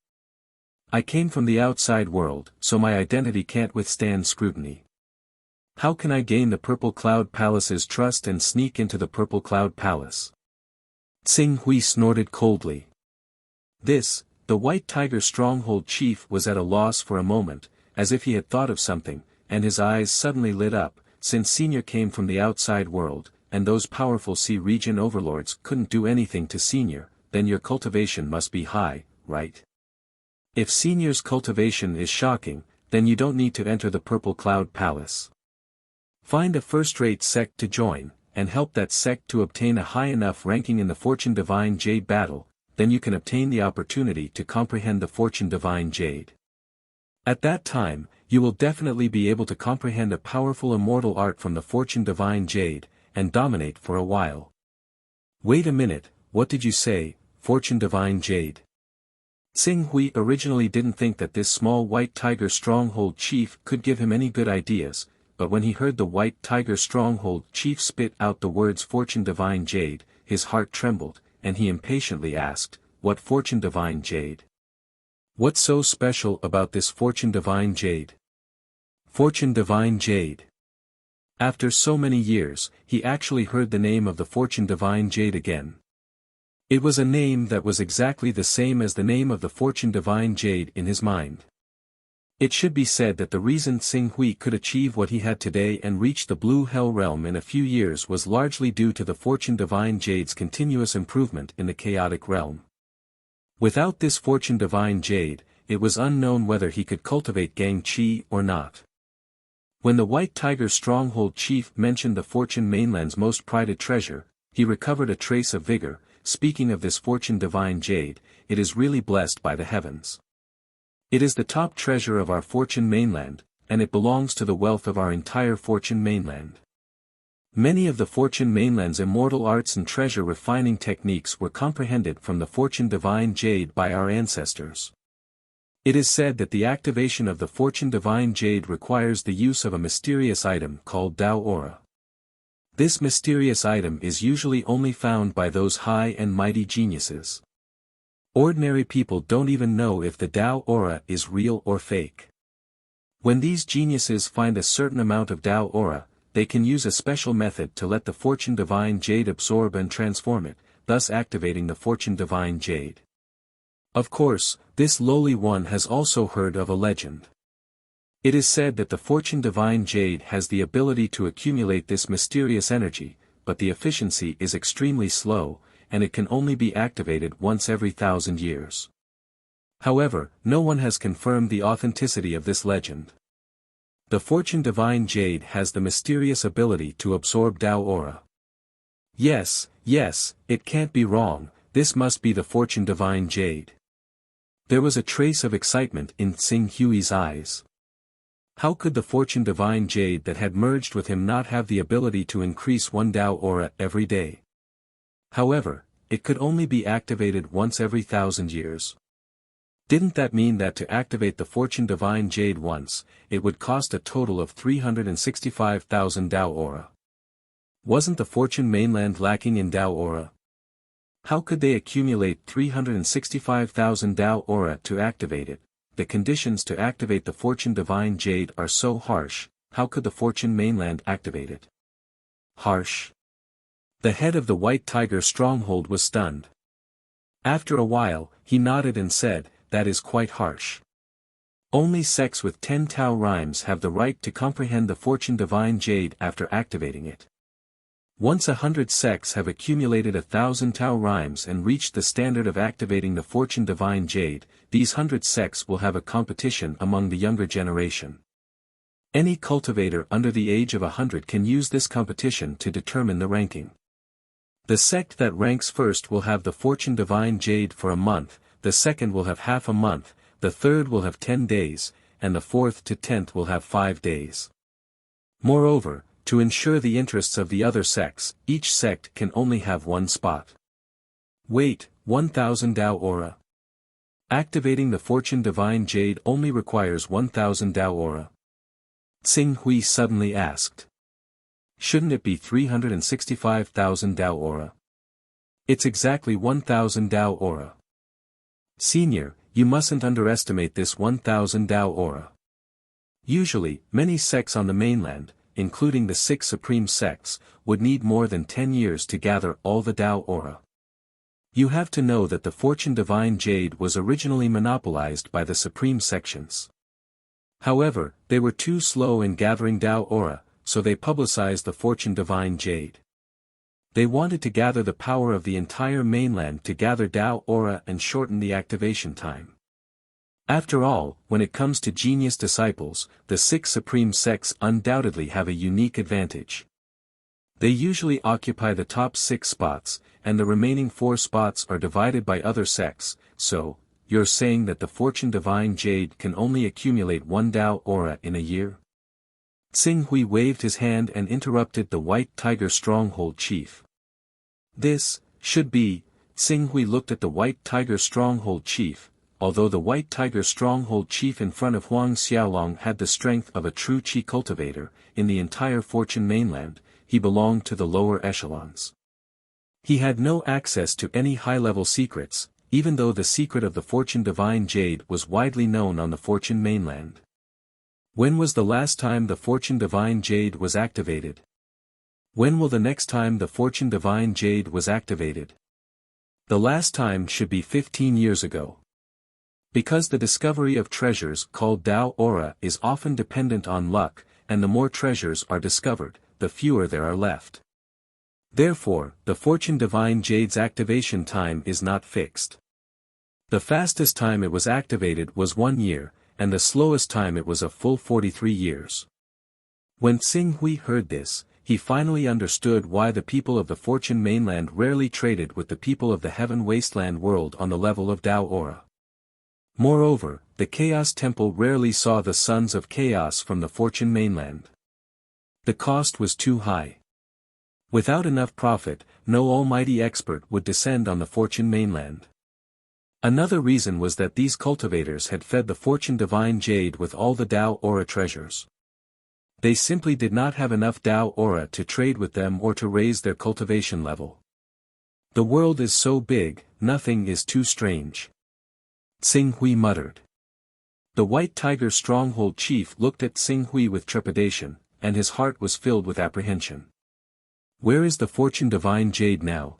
I came from the outside world, so my identity can't withstand scrutiny. How can I gain the Purple Cloud Palace's trust and sneak into the Purple Cloud Palace? Tsing Hui snorted coldly. The White Tiger Stronghold chief was at a loss for a moment, as if he had thought of something, and his eyes suddenly lit up. Since Senior came from the outside world, and those powerful sea region overlords couldn't do anything to Senior, then your cultivation must be high, right? If Senior's cultivation is shocking, then you don't need to enter the Purple Cloud Palace. Find a first-rate sect to join, and help that sect to obtain a high enough ranking in the Fortune Divine Jade battle, then you can obtain the opportunity to comprehend the Fortune Divine Jade. At that time, you will definitely be able to comprehend a powerful immortal art from the Fortune Divine Jade, and dominate for a while. Wait a minute, what did you say, Fortune Divine Jade? Tsing Hui originally didn't think that this small White Tiger Stronghold chief could give him any good ideas, but when he heard the White Tiger Stronghold chief spit out the words Fortune Divine Jade, his heart trembled, and he impatiently asked, "What Fortune Divine Jade? What's so special about this Fortune Divine Jade?" Fortune Divine Jade. After so many years, he actually heard the name of the Fortune Divine Jade again. It was a name that was exactly the same as the name of the Fortune Divine Jade in his mind. It should be said that the reason Tsing Hui could achieve what he had today and reach the Blue Hell Realm in a few years was largely due to the Fortune Divine Jade's continuous improvement in the chaotic realm. Without this Fortune Divine Jade, it was unknown whether he could cultivate Gang Qi or not. When the White Tiger Stronghold chief mentioned the Fortune mainland's most prized treasure, he recovered a trace of vigor. Speaking of this Fortune Divine Jade, it is really blessed by the heavens. It is the top treasure of our Fortune mainland, and it belongs to the wealth of our entire Fortune mainland. Many of the Fortune mainland's immortal arts and treasure refining techniques were comprehended from the Fortune Divine Jade by our ancestors. It is said that the activation of the Fortune Divine Jade requires the use of a mysterious item called Dao Aura. This mysterious item is usually only found by those high and mighty geniuses. Ordinary people don't even know if the Dao Aura is real or fake. When these geniuses find a certain amount of Dao Aura, they can use a special method to let the Fortune Divine Jade absorb and transform it, thus activating the Fortune Divine Jade. Of course, this lowly one has also heard of a legend. It is said that the Fortune Divine Jade has the ability to accumulate this mysterious energy, but the efficiency is extremely slow, and it can only be activated once every 1,000 years. However, no one has confirmed the authenticity of this legend. The Fortune Divine Jade has the mysterious ability to absorb Dao Aura. Yes, it can't be wrong, this must be the Fortune Divine Jade. There was a trace of excitement in Tsing Hui's eyes. How could the Fortune Divine Jade that had merged with him not have the ability to increase one Dao Aura every day? However, it could only be activated once every 1,000 years. Didn't that mean that to activate the Fortune Divine Jade once, it would cost a total of 365,000 Dao Aura? Wasn't the Fortune mainland lacking in Dao Aura? How could they accumulate 365,000 Dao Aura to activate it? The conditions to activate the Fortune Divine Jade are so harsh, how could the Fortune mainland activate it? Harsh? The head of the White Tiger stronghold was stunned. After a while, he nodded and said, "That is quite harsh. Only sects with 10 Tao rhymes have the right to comprehend the Fortune Divine Jade after activating it. Once 100 sects have accumulated 1,000 Tao rhymes and reached the standard of activating the Fortune Divine Jade, these 100 sects will have a competition among the younger generation. Any cultivator under the age of 100 can use this competition to determine the ranking. The sect that ranks first will have the Fortune Divine Jade for a month, the second will have half a month, the third will have 10 days, and the fourth to 10th will have 5 days. Moreover, to ensure the interests of the other sects, each sect can only have one spot. Wait, 1,000 Dao Aura. Activating the Fortune Divine Jade only requires 1,000 Dao Aura. Tsing Hui suddenly asked. Shouldn't it be 365,000 Dao Aura? It's exactly 1,000 Dao Aura. Senior, you mustn't underestimate this 1,000 Dao Aura. Usually, many sects on the mainland, including the 6 supreme sects, would need more than 10 years to gather all the Dao Aura. You have to know that the Fortune Divine Jade was originally monopolized by the supreme sections. However, they were too slow in gathering Dao Aura, so they publicized the Fortune Divine Jade. They wanted to gather the power of the entire mainland to gather Dao Aura and shorten the activation time. After all, when it comes to genius disciples, the 6 supreme sects undoubtedly have a unique advantage. They usually occupy the top 6 spots, and the remaining 4 spots are divided by other sects, so, you're saying that the Fortune Divine Jade can only accumulate 1 Dao Aura in a year? Tsing Hui waved his hand and interrupted the White Tiger stronghold chief. This, should be, Tsing Hui looked at the White Tiger stronghold chief. Although the White Tiger stronghold chief in front of Huang Xiaolong had the strength of a true Qi cultivator, in the entire Fortune mainland, he belonged to the lower echelons. He had no access to any high-level secrets, even though the secret of the Fortune Divine Jade was widely known on the Fortune mainland. When was the last time the Fortune Divine Jade was activated? When will the next time the Fortune Divine Jade was activated? The last time should be 15 years ago. Because the discovery of treasures called Dao Aura is often dependent on luck, and the more treasures are discovered, the fewer there are left. Therefore, the Fortune Divine Jade's activation time is not fixed. The fastest time it was activated was 1 year, and the slowest time it was a full 43 years. When Tsing Hui heard this, he finally understood why the people of the Fortune mainland rarely traded with the people of the Heaven Wasteland world on the level of Dao Aura. Moreover, the Chaos Temple rarely saw the sons of chaos from the Fortune mainland. The cost was too high. Without enough profit, no almighty expert would descend on the Fortune mainland. Another reason was that these cultivators had fed the Fortune Divine Jade with all the Dao Aura treasures. They simply did not have enough Dao Aura to trade with them or to raise their cultivation level. The world is so big, nothing is too strange. Tsing Hui muttered. The White Tiger stronghold chief looked at Tsing Hui with trepidation, and his heart was filled with apprehension. Where is the Fortune Divine Jade now?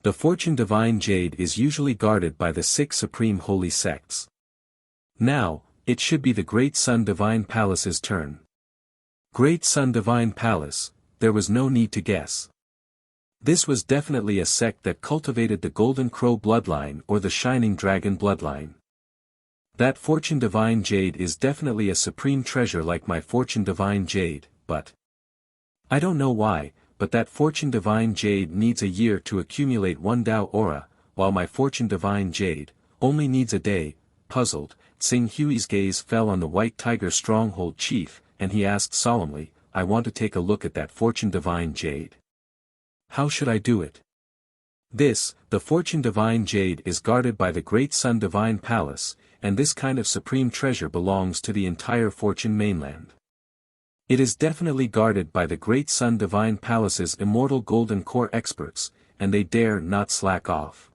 The Fortune Divine Jade is usually guarded by the 6 supreme holy sects. Now, it should be the Great Sun Divine Palace's turn. Great Sun Divine Palace, there was no need to guess. This was definitely a sect that cultivated the Golden Crow bloodline or the Shining Dragon bloodline. That Fortune Divine Jade is definitely a supreme treasure like my Fortune Divine Jade, but I don't know why, but that Fortune Divine Jade needs a year to accumulate 1 Dao Aura, while my Fortune Divine Jade only needs a day. Puzzled, Tsing Hui's gaze fell on the White Tiger stronghold chief, and he asked solemnly, I want to take a look at that Fortune Divine Jade. How should I do it? This, the Fortune Divine Jade, is guarded by the Great Sun Divine Palace, and this kind of supreme treasure belongs to the entire Fortune mainland. It is definitely guarded by the Great Sun Divine Palace's immortal golden core experts, and they dare not slack off.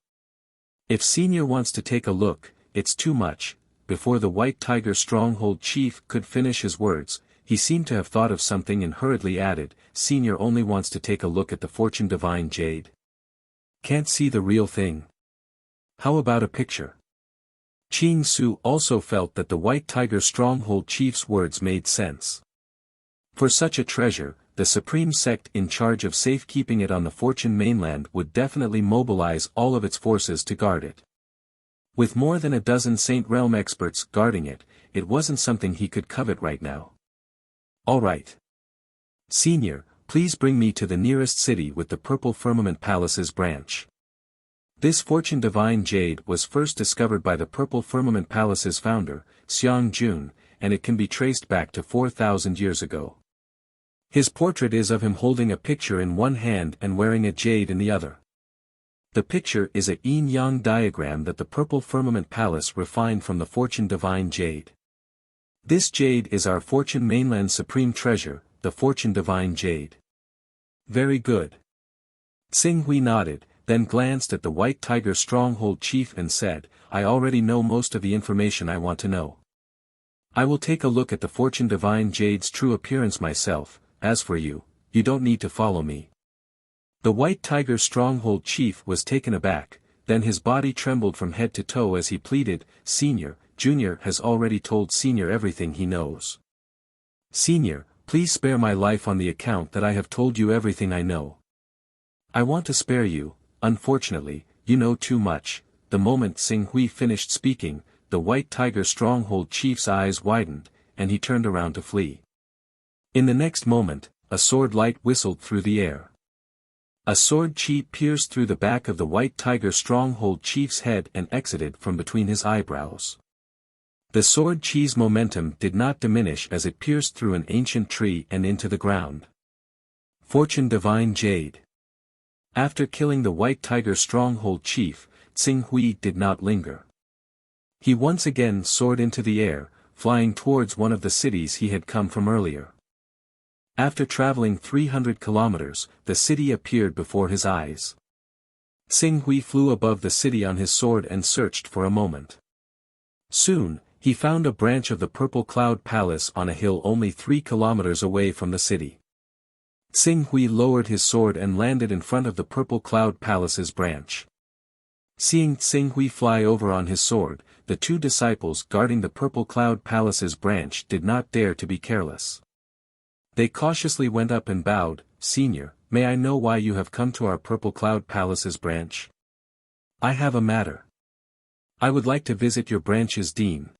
If Senior wants to take a look, it's too much. Before the White Tiger Stronghold chief could finish his words, he seemed to have thought of something and hurriedly added, Senior only wants to take a look at the Fortune Divine Jade. Can't see the real thing. How about a picture? Ching Su also felt that the White Tiger Stronghold chief's words made sense. For such a treasure, the supreme sect in charge of safekeeping it on the Fortune mainland would definitely mobilize all of its forces to guard it. With more than a dozen Saint Realm experts guarding it, it wasn't something he could covet right now. All right. Senior, please bring me to the nearest city with the Purple Firmament Palace's branch. This Fortune Divine Jade was first discovered by the Purple Firmament Palace's founder, Xiang Jun, and it can be traced back to 4,000 years ago. His portrait is of him holding a picture in one hand and wearing a jade in the other. The picture is a yin-yang diagram that the Purple Firmament Palace refined from the Fortune Divine Jade. This jade is our Fortune mainland supreme treasure, the Fortune Divine Jade. Very good. Xing Hui nodded, then glanced at the White Tiger Stronghold chief and said, I already know most of the information I want to know. I will take a look at the Fortune Divine Jade's true appearance myself. As for you, you don't need to follow me. The White Tiger Stronghold chief was taken aback, then his body trembled from head to toe as he pleaded, Senior, Junior has already told Senior everything he knows. Senior, please spare my life on the account that I have told you everything I know. I want to spare you, unfortunately, you know too much. The moment Xing Hui finished speaking, the White Tiger Stronghold chief's eyes widened, and he turned around to flee. In the next moment, a sword light whistled through the air. A sword chi pierced through the back of the White Tiger Stronghold chief's head and exited from between his eyebrows. The sword chi's momentum did not diminish as it pierced through an ancient tree and into the ground. Fortune Divine Jade. After killing the White Tiger Stronghold chief, Xing Hui did not linger. He once again soared into the air, flying towards one of the cities he had come from earlier. After traveling 300 kilometers, the city appeared before his eyes. Xing Hui flew above the city on his sword and searched for a moment. Soon, he found a branch of the Purple Cloud Palace on a hill only 3 kilometers away from the city. Xing Hui lowered his sword and landed in front of the Purple Cloud Palace's branch. Seeing Xing Hui fly over on his sword, the two disciples guarding the Purple Cloud Palace's branch did not dare to be careless. They cautiously went up and bowed, Senior, may I know why you have come to our Purple Cloud Palace's branch? I have a matter. I would like to visit your branch's dean.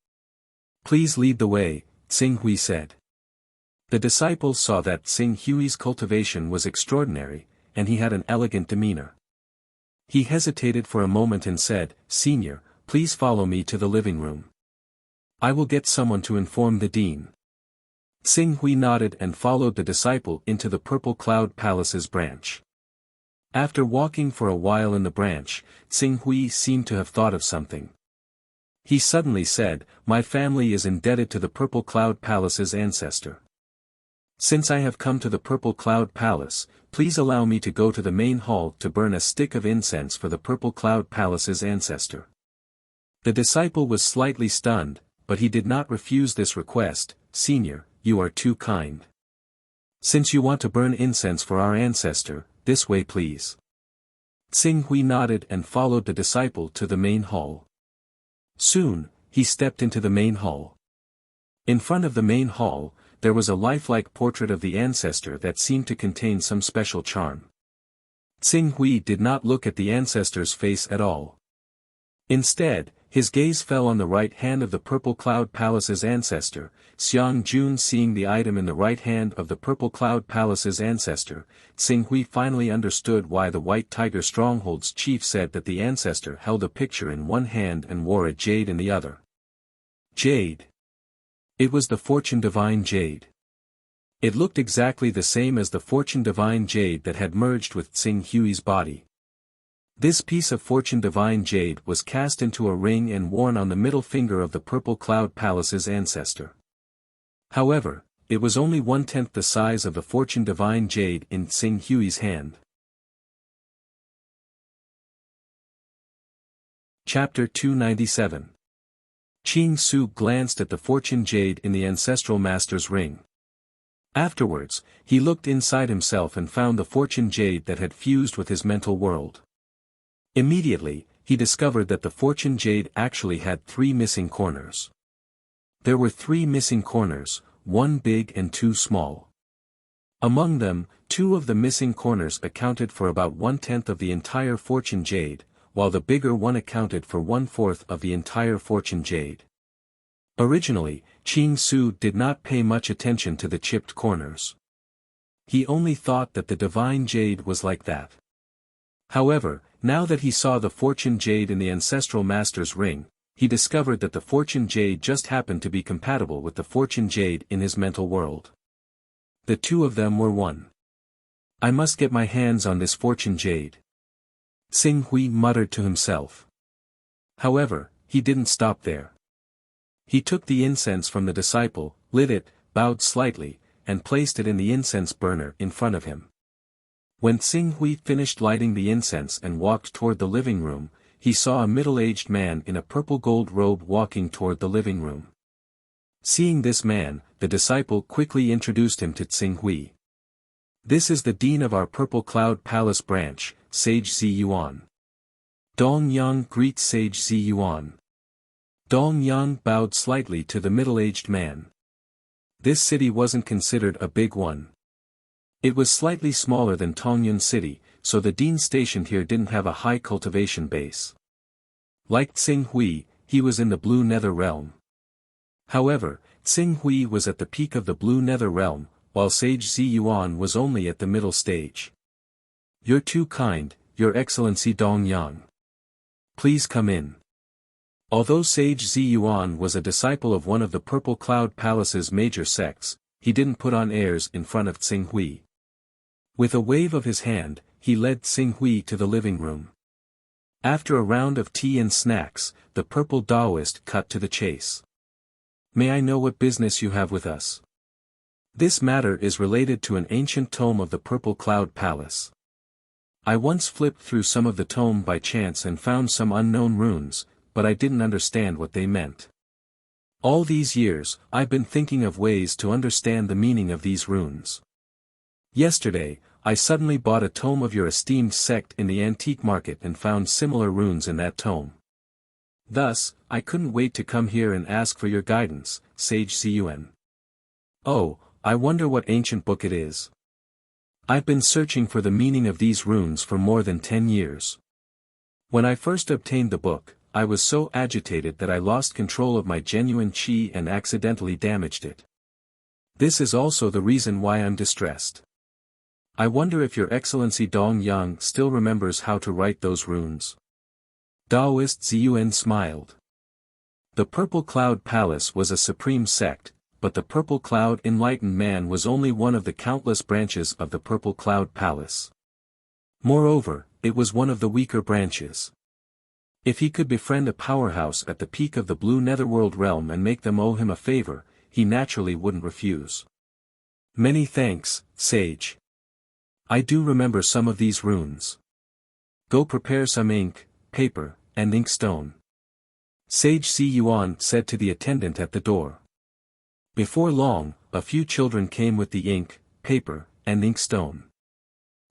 Please lead the way, Xing Hui said. The disciples saw that Xing Hui's cultivation was extraordinary, and he had an elegant demeanor. He hesitated for a moment and said, Senior, please follow me to the living room. I will get someone to inform the dean. Xing Hui nodded and followed the disciple into the Purple Cloud Palace's branch. After walking for a while in the branch, Xing Hui seemed to have thought of something. He suddenly said, My family is indebted to the Purple Cloud Palace's ancestor. Since I have come to the Purple Cloud Palace, please allow me to go to the main hall to burn a stick of incense for the Purple Cloud Palace's ancestor. The disciple was slightly stunned, but he did not refuse this request. Senior, you are too kind. Since you want to burn incense for our ancestor, this way please. Xing Hui nodded and followed the disciple to the main hall. Soon, he stepped into the main hall. In front of the main hall, there was a lifelike portrait of the ancestor that seemed to contain some special charm. Xing Hui did not look at the ancestor's face at all. Instead, his gaze fell on the right hand of the Purple Cloud Palace's ancestor. Xiang Jun seeing the item in the right hand of the Purple Cloud Palace's ancestor, Xing Hui finally understood why the White Tiger Stronghold's chief said that the ancestor held a picture in one hand and wore a jade in the other. Jade. It was the Fortune Divine Jade. It looked exactly the same as the Fortune Divine Jade that had merged with Xing Hui's body. This piece of fortune divine jade was cast into a ring and worn on the middle finger of the Purple Cloud Palace's ancestor. However, it was only 1/10 the size of the fortune divine jade in Tsing Hui's hand. Chapter 297. Qing Su glanced at the fortune jade in the ancestral master's ring. Afterwards, he looked inside himself and found the fortune jade that had fused with his mental world. Immediately, he discovered that the fortune jade actually had 3 missing corners. There were 3 missing corners, 1 big and 2 small. Among them, 2 of the missing corners accounted for about 1/10 of the entire fortune jade, while the bigger one accounted for 1/4 of the entire fortune jade. Originally, Qing Su did not pay much attention to the chipped corners. He only thought that the divine jade was like that. However, now that he saw the fortune jade in the ancestral master's ring, he discovered that the fortune jade just happened to be compatible with the fortune jade in his mental world. The 2 of them were one. I must get my hands on this fortune jade, Tsing Hui muttered to himself. However, he didn't stop there. He took the incense from the disciple, lit it, bowed slightly, and placed it in the incense burner in front of him. When Tsing Hui finished lighting the incense and walked toward the living room, he saw a middle-aged man in a purple gold robe walking toward the living room. Seeing this man, the disciple quickly introduced him to Tsing Hui. This is the dean of our Purple Cloud Palace branch, Sage Ziyuan. Dong Yang greets Sage Ziyuan. Dong Yang bowed slightly to the middle-aged man. This city wasn't considered a big one. It was slightly smaller than Tongyun City, so the dean stationed here didn't have a high cultivation base. Like Tsing Hui, he was in the Blue Nether Realm. However, Tsing Hui was at the peak of the Blue Nether Realm, while Sage Ziyuan was only at the middle stage. You're too kind, Your Excellency Dong Yang. Please come in. Although Sage Ziyuan was a disciple of one of the Purple Cloud Palace's major sects, he didn't put on airs in front of Tsing Hui. With a wave of his hand, he led Tsing Hui to the living room. After a round of tea and snacks, the purple Taoist cut to the chase. May I know what business you have with us? This matter is related to an ancient tome of the Purple Cloud Palace. I once flipped through some of the tome by chance and found some unknown runes, but I didn't understand what they meant. All these years, I've been thinking of ways to understand the meaning of these runes. Yesterday, I suddenly bought a tome of your esteemed sect in the antique market and found similar runes in that tome. Thus, I couldn't wait to come here and ask for your guidance, Sage Ziyuan. Oh, I wonder what ancient book it is. I've been searching for the meaning of these runes for more than 10 years. When I first obtained the book, I was so agitated that I lost control of my genuine qi and accidentally damaged it. This is also the reason why I'm distressed. I wonder if Your Excellency Dong Yang still remembers how to write those runes. Taoist Ziyuan smiled. The Purple Cloud Palace was a supreme sect, but the Purple Cloud Enlightened Man was only one of the countless branches of the Purple Cloud Palace. Moreover, it was one of the weaker branches. If he could befriend a powerhouse at the peak of the Blue Netherworld realm and make them owe him a favor, he naturally wouldn't refuse. Many thanks, Sage. I do remember some of these runes. Go prepare some ink, paper, and inkstone. Sage Ziyuan said to the attendant at the door. Before long, a few children came with the ink, paper, and inkstone.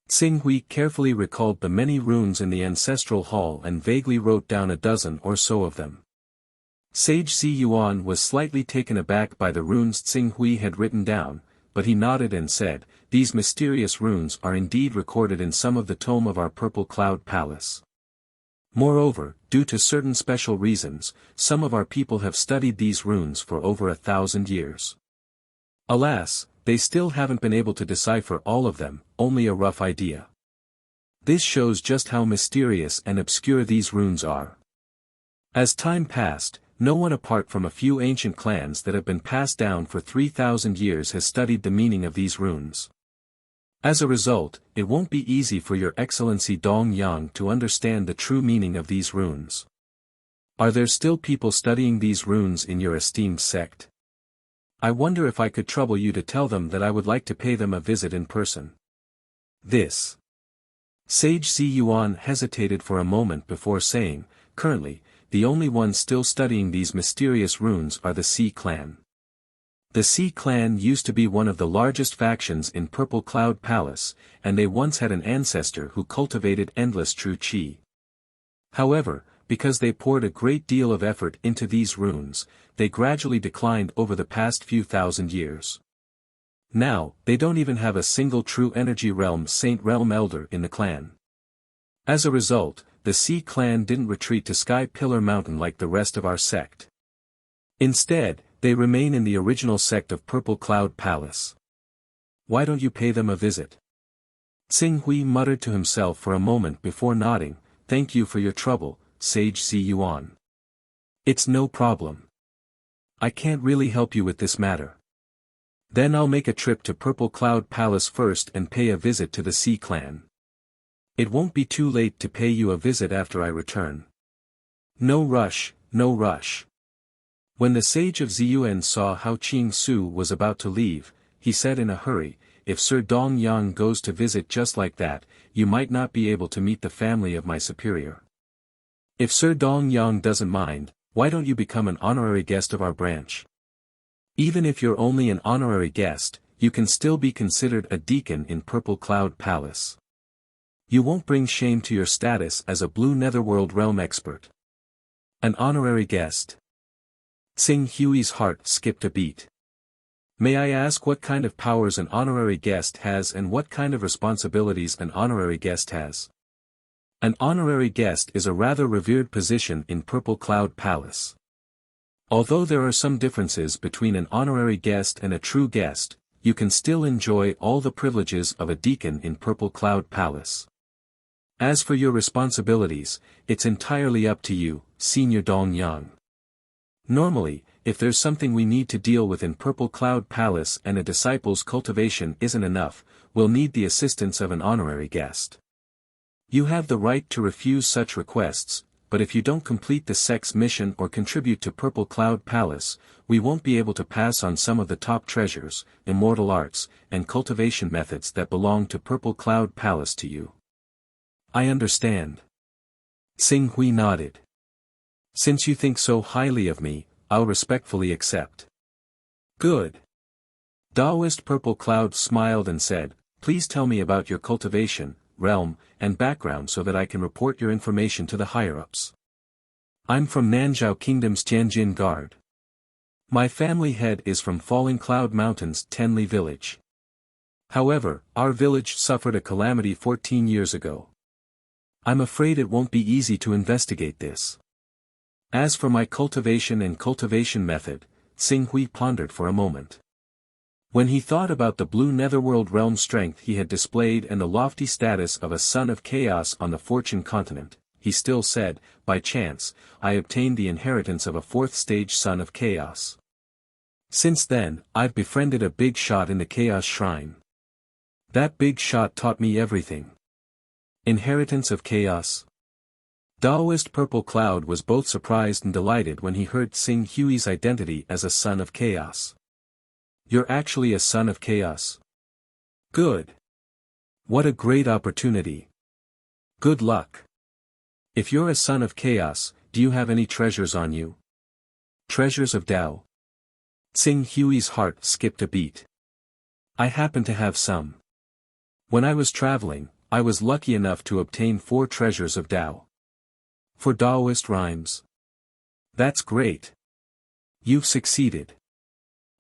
Tsing Hui carefully recalled the many runes in the ancestral hall and vaguely wrote down a dozen or so of them. Sage Ziyuan was slightly taken aback by the runes Tsing Hui had written down, but he nodded and said, "These mysterious runes are indeed recorded in some of the tome of our Purple Cloud Palace. Moreover, due to certain special reasons, some of our people have studied these runes for over 1,000 years. Alas, they still haven't been able to decipher all of them, only a rough idea. This shows just how mysterious and obscure these runes are." As time passed, no one apart from a few ancient clans that have been passed down for 3,000 years has studied the meaning of these runes. As a result, it won't be easy for your Excellency Dong Yang to understand the true meaning of these runes. Are there still people studying these runes in your esteemed sect? I wonder if I could trouble you to tell them that I would like to pay them a visit in person. This. Sage Hunyuan hesitated for a moment before saying, currently, the only ones still studying these mysterious runes are the Sea Clan. The Sea Clan used to be one of the largest factions in Purple Cloud Palace, and they once had an ancestor who cultivated endless true qi. However, because they poured a great deal of effort into these runes, they gradually declined over the past few thousand years. Now, they don't even have a single true energy realm Saint Realm Elder in the clan. As a result, the Sea Clan didn't retreat to Sky Pillar Mountain like the rest of our sect. Instead, they remain in the original sect of Purple Cloud Palace. Why don't you pay them a visit? Tsing Hui muttered to himself for a moment before nodding, "Thank you for your trouble, Sage Hunyuan. It's no problem. I can't really help you with this matter. Then I'll make a trip to Purple Cloud Palace first and pay a visit to the Sea Clan. It won't be too late to pay you a visit after I return." No rush, no rush. When the sage of Ziyuan saw how Qing Su was about to leave, he said in a hurry, "If Sir Dong Yang goes to visit just like that, you might not be able to meet the family of my superior. If Sir Dong Yang doesn't mind, why don't you become an honorary guest of our branch? Even if you're only an honorary guest, you can still be considered a deacon in Purple Cloud Palace. You won't bring shame to your status as a Blue Netherworld realm expert. An honorary guest." Tsing Hui's heart skipped a beat. "May I ask what kind of powers an honorary guest has and what kind of responsibilities an honorary guest has?" An honorary guest is a rather revered position in Purple Cloud Palace. Although there are some differences between an honorary guest and a true guest, you can still enjoy all the privileges of a deacon in Purple Cloud Palace. As for your responsibilities, it's entirely up to you, Senior Dong Yang. Normally, if there's something we need to deal with in Purple Cloud Palace and a disciple's cultivation isn't enough, we'll need the assistance of an honorary guest. You have the right to refuse such requests, but if you don't complete the sect's mission or contribute to Purple Cloud Palace, we won't be able to pass on some of the top treasures, immortal arts, and cultivation methods that belong to Purple Cloud Palace to you. I understand. Tsing Hui nodded. Since you think so highly of me, I'll respectfully accept. Good. Taoist Purple Cloud smiled and said, "Please tell me about your cultivation, realm, and background so that I can report your information to the higher-ups. I'm from Nanzhao Kingdom's Tianjin Guard. My family head is from Falling Cloud Mountain's Tenli village. However, our village suffered a calamity 14 years ago. I'm afraid it won't be easy to investigate this. As for my cultivation and cultivation method," Tsing Hui pondered for a moment. When he thought about the Blue Netherworld realm strength he had displayed and the lofty status of a son of chaos on the Fortune continent, he still said, "By chance, I obtained the inheritance of a fourth-stage son of chaos. Since then, I've befriended a big shot in the Chaos Shrine. That big shot taught me everything." Inheritance of chaos? Taoist Purple Cloud was both surprised and delighted when he heard Tsing Hui's identity as a son of chaos. You're actually a son of chaos? Good. What a great opportunity. Good luck. If you're a son of chaos, do you have any treasures on you? Treasures of Tao? Tsing Hui's heart skipped a beat. I happen to have some. When I was traveling, I was lucky enough to obtain 4 treasures of Tao. For Taoist rhymes. That's great. You've succeeded.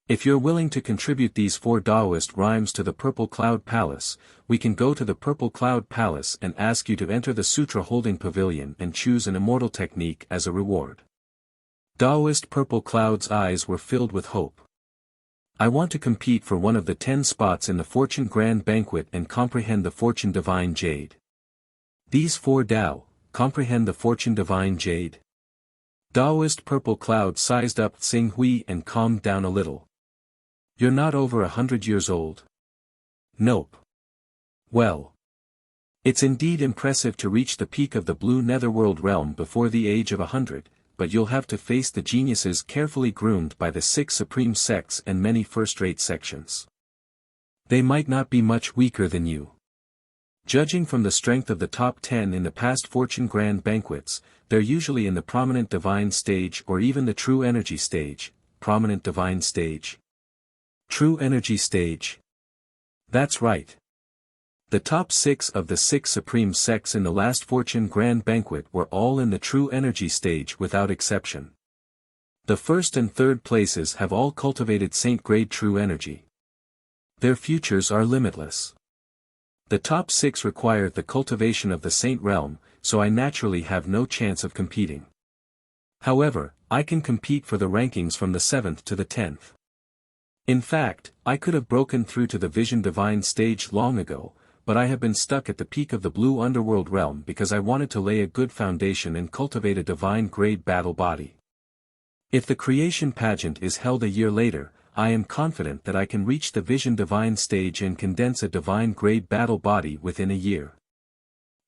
If you're willing to contribute these 4 Taoist rhymes to the Purple Cloud Palace, we can go to the Purple Cloud Palace and ask you to enter the Sutra Holding Pavilion and choose an immortal technique as a reward. Taoist Purple Cloud's eyes were filled with hope. I want to compete for one of the 10 spots in the Fortune Grand Banquet and comprehend the Fortune Divine Jade. These 4 Tao, comprehend the Fortune Divine Jade? Taoist Purple Cloud sized up Tsing Hui and calmed down a little. You're not over 100 years old? Nope. Well. It's indeed impressive to reach the peak of the blue netherworld realm before the age of 100, but you'll have to face the geniuses carefully groomed by the 6 supreme sects and many first-rate sections. They might not be much weaker than you. Judging from the strength of the top 10 in the past fortune grand banquets, they're usually in the prominent divine stage or even the true energy stage. Prominent divine stage. True energy stage. That's right. The top 6 of the 6 supreme sects in the last fortune grand banquet were all in the true energy stage without exception. The first and third places have all cultivated saint-grade true energy. Their futures are limitless. The top 6 require the cultivation of the saint realm, so I naturally have no chance of competing. However, I can compete for the rankings from the 7th to the 10th. In fact, I could have broken through to the vision divine stage long ago, but I have been stuck at the peak of the blue underworld realm because I wanted to lay a good foundation and cultivate a divine grade battle body. If the creation pageant is held a year later, I am confident that I can reach the vision divine stage and condense a divine grade battle body within a year.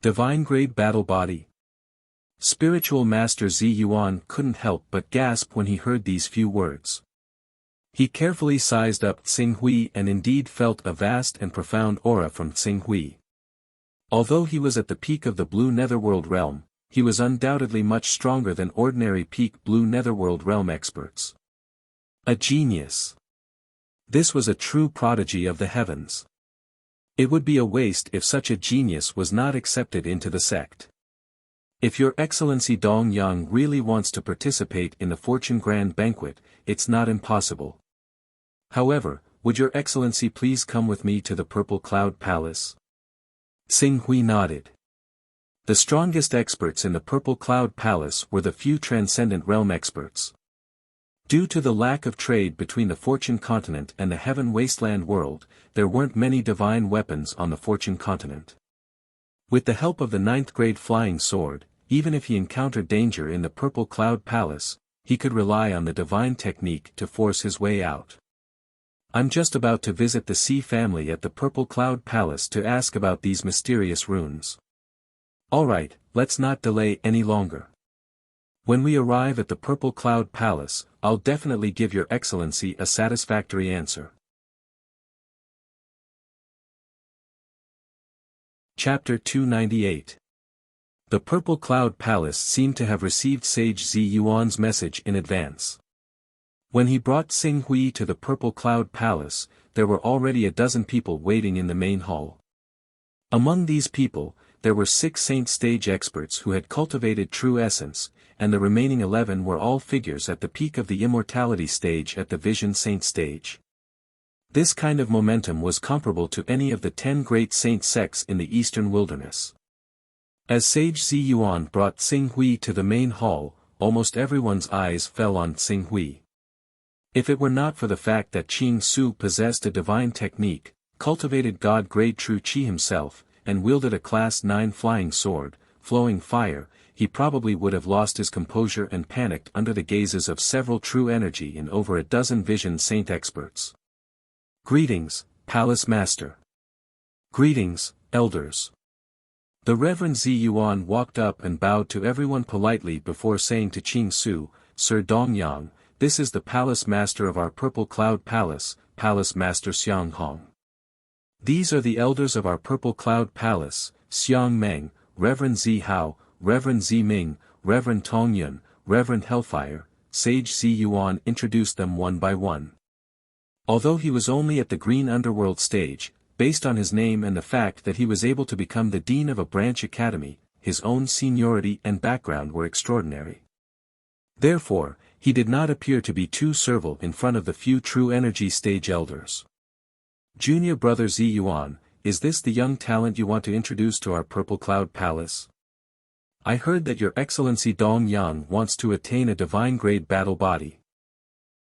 Divine grade battle body? Spiritual Master Ziyuan couldn't help but gasp when he heard these few words. He carefully sized up Tsinghui and indeed felt a vast and profound aura from Tsinghui. Although he was at the peak of the blue netherworld realm, he was undoubtedly much stronger than ordinary peak blue netherworld realm experts. A genius. This was a true prodigy of the heavens. It would be a waste if such a genius was not accepted into the sect. If Your Excellency Dong Yang really wants to participate in the Fortune Grand Banquet, it's not impossible. However, would Your Excellency please come with me to the Purple Cloud Palace? Tsinghui nodded. The strongest experts in the Purple Cloud Palace were the few Transcendent Realm experts. Due to the lack of trade between the Fortune Continent and the Heaven Wasteland world, there weren't many divine weapons on the Fortune Continent. With the help of the 9th grade flying sword, even if he encountered danger in the Purple Cloud Palace, he could rely on the divine technique to force his way out. I'm just about to visit the Sea family at the Purple Cloud Palace to ask about these mysterious runes. Alright, let's not delay any longer. When we arrive at the Purple Cloud Palace, I'll definitely give Your Excellency a satisfactory answer. Chapter 298. The Purple Cloud Palace seemed to have received Sage Ziyuan's message in advance. When he brought Tsinghui to the Purple Cloud Palace, there were already a dozen people waiting in the main hall. Among these people, there were 6 saint stage experts who had cultivated true essence, and the remaining 11 were all figures at the peak of the immortality stage at the vision saint stage. This kind of momentum was comparable to any of the 10 great saint sects in the eastern wilderness. As Sage Ziyuan brought Tsinghui to the main hall, almost everyone's eyes fell on Tsinghui. If it were not for the fact that Qing Su possessed a divine technique, cultivated God-grade true Qi himself, and wielded a Class 9 flying sword, flowing fire, he probably would have lost his composure and panicked under the gazes of several true energy and over a dozen vision saint experts. Greetings, Palace Master. Greetings, Elders. The Reverend Ziyuan walked up and bowed to everyone politely before saying to Qing Su, Sir Dongyang, this is the Palace Master of our Purple Cloud Palace, Palace Master Xiang Hong. These are the elders of our Purple Cloud Palace, Xiang Meng, Reverend Zi Hao, Reverend Zi Ming, Reverend Tong Yun, Reverend Hellfire. Sage Ziyuan introduced them one by one. Although he was only at the Green Underworld stage, based on his name and the fact that he was able to become the dean of a branch academy, his own seniority and background were extraordinary. Therefore, he did not appear to be too servile in front of the few true energy stage elders. Junior Brother Ziyuan, is this the young talent you want to introduce to our Purple Cloud Palace? I heard that Your Excellency Dong Yang wants to attain a divine grade battle body.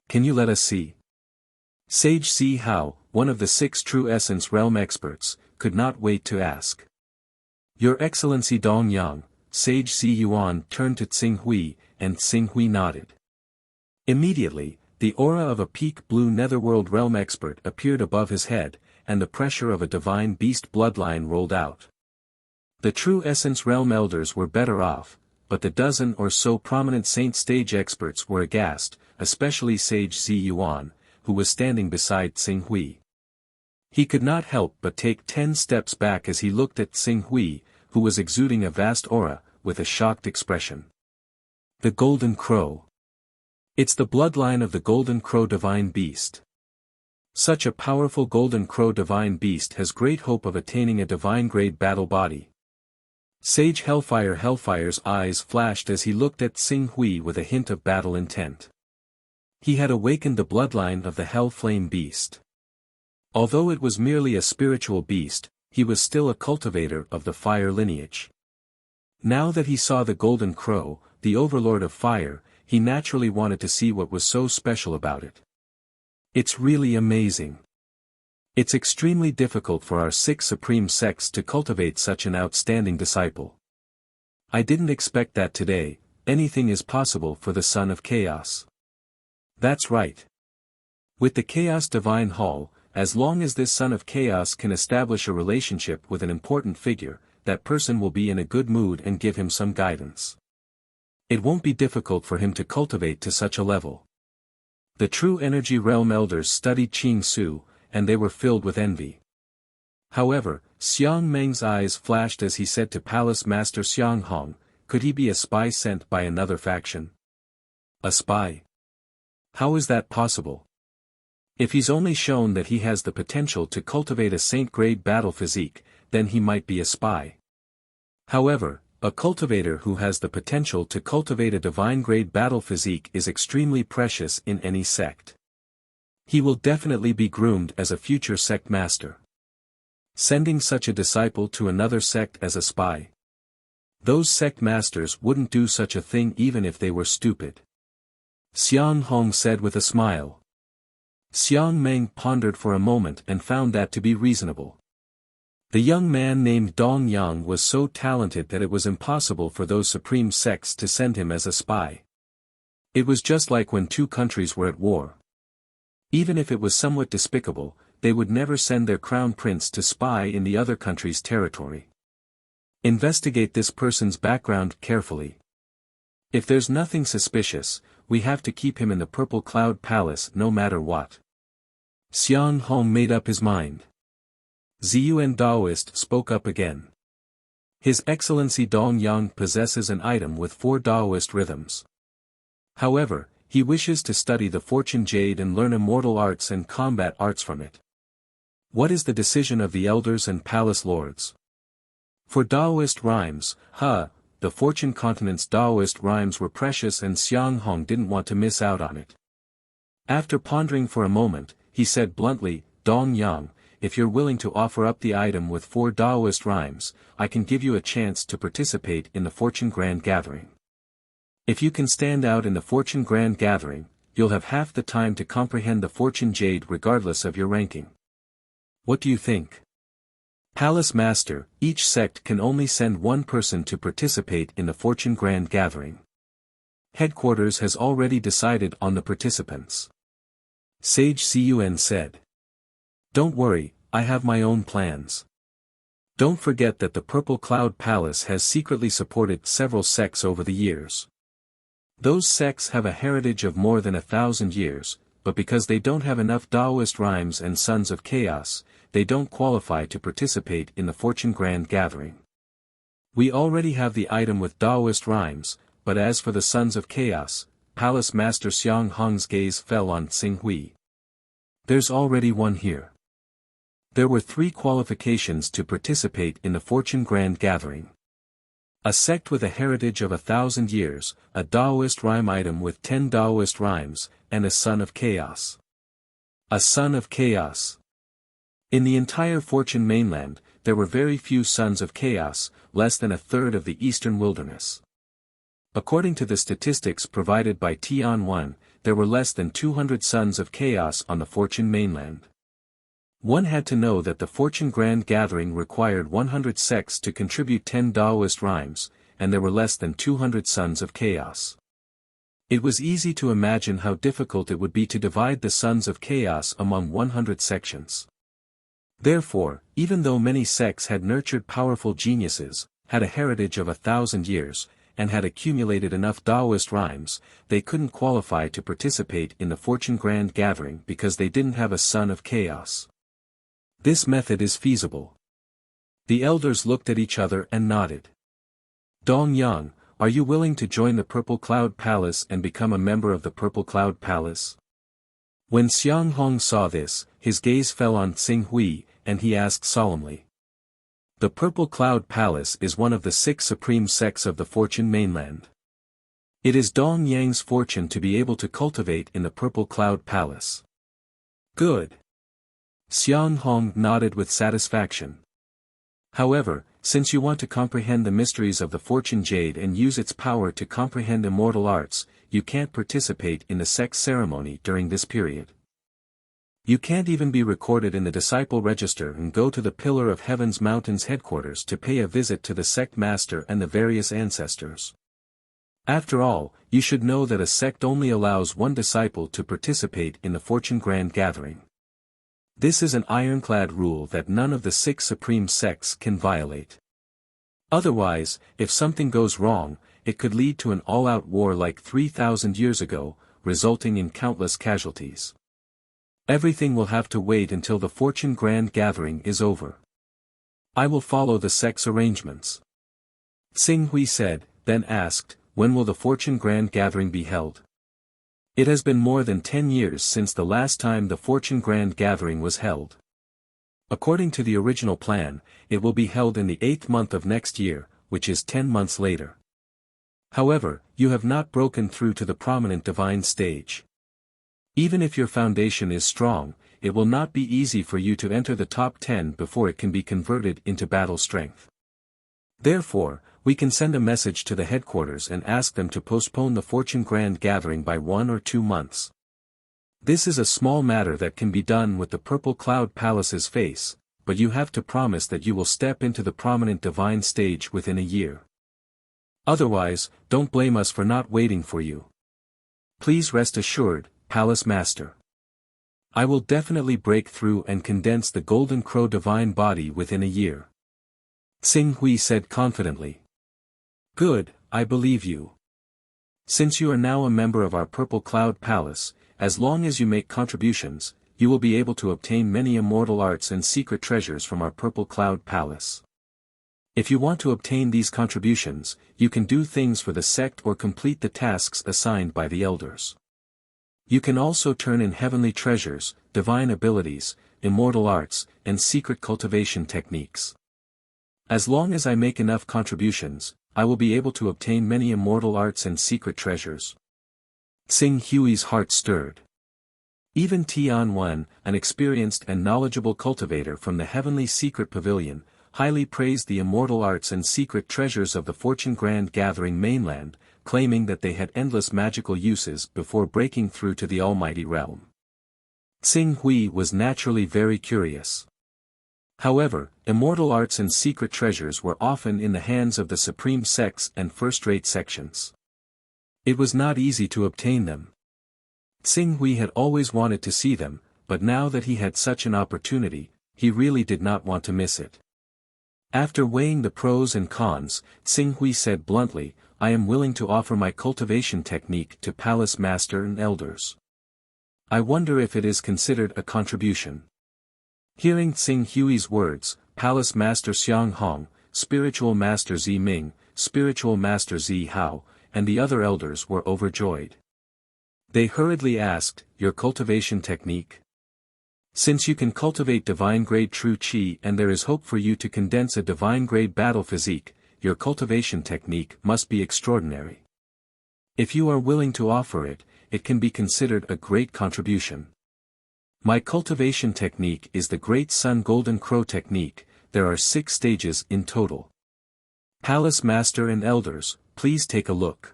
Can you let us see? Sage Si Hao, one of the 6 true essence realm experts, could not wait to ask. Your Excellency Dong Yang, Sage Ziyuan turned to Tsinghui, and Tsinghui nodded. Immediately, the aura of a peak blue netherworld realm expert appeared above his head, and the pressure of a divine beast bloodline rolled out. The true Essence Realm elders were better off, but the dozen or so prominent saint stage experts were aghast, especially Sage Ziyuan, who was standing beside Xing Hui. He could not help but take 10 steps back as he looked at Xing Hui, who was exuding a vast aura, with a shocked expression. The Golden Crow. It's the bloodline of the Golden Crow Divine Beast. Such a powerful Golden Crow Divine Beast has great hope of attaining a divine-grade battle body. Sage Hellfire's eyes flashed as he looked at Xing Hui with a hint of battle intent. He had awakened the bloodline of the Hell Flame Beast. Although it was merely a spiritual beast, he was still a cultivator of the fire lineage. Now that he saw the Golden Crow, the overlord of fire, he naturally wanted to see what was so special about it. It's really amazing. It's extremely difficult for our 6 supreme sects to cultivate such an outstanding disciple. I didn't expect that today. Anything is possible for the Son of Chaos. That's right. With the Chaos Divine Hall, as long as this Son of Chaos can establish a relationship with an important figure, that person will be in a good mood and give him some guidance. It won't be difficult for him to cultivate to such a level. The true Energy Realm elders studied Qing Su, and they were filled with envy. However, Xiang Meng's eyes flashed as he said to Palace Master Xiang Hong, could he be a spy sent by another faction? A spy? How is that possible? If he's only shown that he has the potential to cultivate a saint-grade battle physique, then he might be a spy. However, a cultivator who has the potential to cultivate a divine-grade battle physique is extremely precious in any sect. He will definitely be groomed as a future sect master. Sending such a disciple to another sect as a spy. Those sect masters wouldn't do such a thing even if they were stupid. Xiang Hong said with a smile. Xiang Meng pondered for a moment and found that to be reasonable. The young man named Dong Yang was so talented that it was impossible for those supreme sects to send him as a spy. It was just like when 2 countries were at war. Even if it was somewhat despicable, they would never send their crown prince to spy in the other country's territory. Investigate this person's background carefully. If there's nothing suspicious, we have to keep him in the Purple Cloud Palace no matter what. Xiang Hong made up his mind. Ziyuan Daoist spoke up again. His Excellency Dong Yang possesses an item with 4 Daoist rhythms. However, he wishes to study the Fortune Jade and learn immortal arts and combat arts from it. What is the decision of the elders and palace lords? For Daoist rhymes, the Fortune Continent's Daoist rhymes were precious and Xiang Hong didn't want to miss out on it. After pondering for a moment, he said bluntly, Dong Yang, if you're willing to offer up the item with 4 Daoist rhymes, I can give you a chance to participate in the Fortune Grand Gathering. If you can stand out in the Fortune Grand Gathering, you'll have half the time to comprehend the Fortune Jade regardless of your ranking. What do you think? Palace Master, each sect can only send 1 person to participate in the Fortune Grand Gathering. Headquarters has already decided on the participants. Sage Ziyuan said. Don't worry, I have my own plans. Don't forget that the Purple Cloud Palace has secretly supported several sects over the years. Those sects have a heritage of more than 1,000 years, but because they don't have enough Daoist rhymes and Sons of Chaos, they don't qualify to participate in the Fortune Grand Gathering. We already have the item with Daoist rhymes, but as for the Sons of Chaos, Palace Master Xiang Hong's gaze fell on Xing Hui. There's already one here. There were 3 qualifications to participate in the Fortune Grand Gathering. A sect with a heritage of 1,000 years, a Daoist rhyme item with 10 Daoist rhymes, and a Son of Chaos. A Son of Chaos. In the entire Fortune mainland, there were very few Sons of Chaos, less than 1/3 of the eastern wilderness. According to the statistics provided by Tian, there were less than 200 Sons of Chaos on the Fortune mainland. One had to know that the Fortune Grand Gathering required 100 sects to contribute 10 Daoist rhymes, and there were less than 200 Sons of Chaos. It was easy to imagine how difficult it would be to divide the Sons of Chaos among 100 sections. Therefore, even though many sects had nurtured powerful geniuses, had a heritage of 1,000 years, and had accumulated enough Taoist rhymes, they couldn't qualify to participate in the Fortune Grand Gathering because they didn't have a son of chaos. This method is feasible. The elders looked at each other and nodded. Dong Yang, are you willing to join the Purple Cloud Palace and become a member of the Purple Cloud Palace? When Xiang Hong saw this, his gaze fell on Xing Hui, and he asked solemnly. The Purple Cloud Palace is one of the 6 supreme sects of the Fortune mainland. It is Dong Yang's fortune to be able to cultivate in the Purple Cloud Palace. Good. Xiang Hong nodded with satisfaction. However, since you want to comprehend the mysteries of the Fortune Jade and use its power to comprehend immortal arts, you can't participate in the sect ceremony during this period. You can't even be recorded in the disciple register and go to the Pillar of Heaven's Mountain's headquarters to pay a visit to the sect master and the various ancestors. After all, you should know that a sect only allows one disciple to participate in the Fortune Grand Gathering. This is an ironclad rule that none of the 6 supreme sects can violate. Otherwise, if something goes wrong, it could lead to an all-out war like 3,000 years ago, resulting in countless casualties. Everything will have to wait until the Fortune Grand Gathering is over. I will follow the sect's arrangements. Xing Hui said, then asked, when will the Fortune Grand Gathering be held? It has been more than 10 years since the last time the Fortune Grand Gathering was held. According to the original plan, it will be held in the 8th month of next year, which is 10 months later. However, you have not broken through to the prominent divine stage. Even if your foundation is strong, it will not be easy for you to enter the top 10 before it can be converted into battle strength. Therefore, we can send a message to the headquarters and ask them to postpone the Fortune Grand Gathering by 1 or 2 months. This is a small matter that can be done with the Purple Cloud Palace's face, but you have to promise that you will step into the prominent divine stage within a year. Otherwise, don't blame us for not waiting for you. Please rest assured, Palace Master. I will definitely break through and condense the Golden Crow divine body within a year. Xing Hui said confidently. Good, I believe you. Since you are now a member of our Purple Cloud Palace, as long as you make contributions, you will be able to obtain many immortal arts and secret treasures from our Purple Cloud Palace. If you want to obtain these contributions, you can do things for the sect or complete the tasks assigned by the elders. You can also turn in heavenly treasures, divine abilities, immortal arts, and secret cultivation techniques. As long as I make enough contributions, I will be able to obtain many immortal arts and secret treasures. Xing Hui's heart stirred. Even Tian Wen, an experienced and knowledgeable cultivator from the Heavenly Secret Pavilion, highly praised the immortal arts and secret treasures of the Fortune Grand Gathering mainland, claiming that they had endless magical uses before breaking through to the Almighty Realm. Xing Hui was naturally very curious. However, immortal arts and secret treasures were often in the hands of the supreme sects and first-rate sections. It was not easy to obtain them. Xing Hui had always wanted to see them, but now that he had such an opportunity, he really did not want to miss it. After weighing the pros and cons, Xing Hui said bluntly, I am willing to offer my cultivation technique to Palace Master and Elders. I wonder if it is considered a contribution. Hearing Xing Hui's words, Palace Master Xiang Hong, Spiritual Master Zi Ming, Spiritual Master Zi Hao, and the other elders were overjoyed. They hurriedly asked, your cultivation technique? Since you can cultivate divine-grade true qi and there is hope for you to condense a divine-grade battle physique, your cultivation technique must be extraordinary. If you are willing to offer it, it can be considered a great contribution. My cultivation technique is the Great Sun Golden Crow technique. There are 6 stages in total. Palace Master and Elders, please take a look.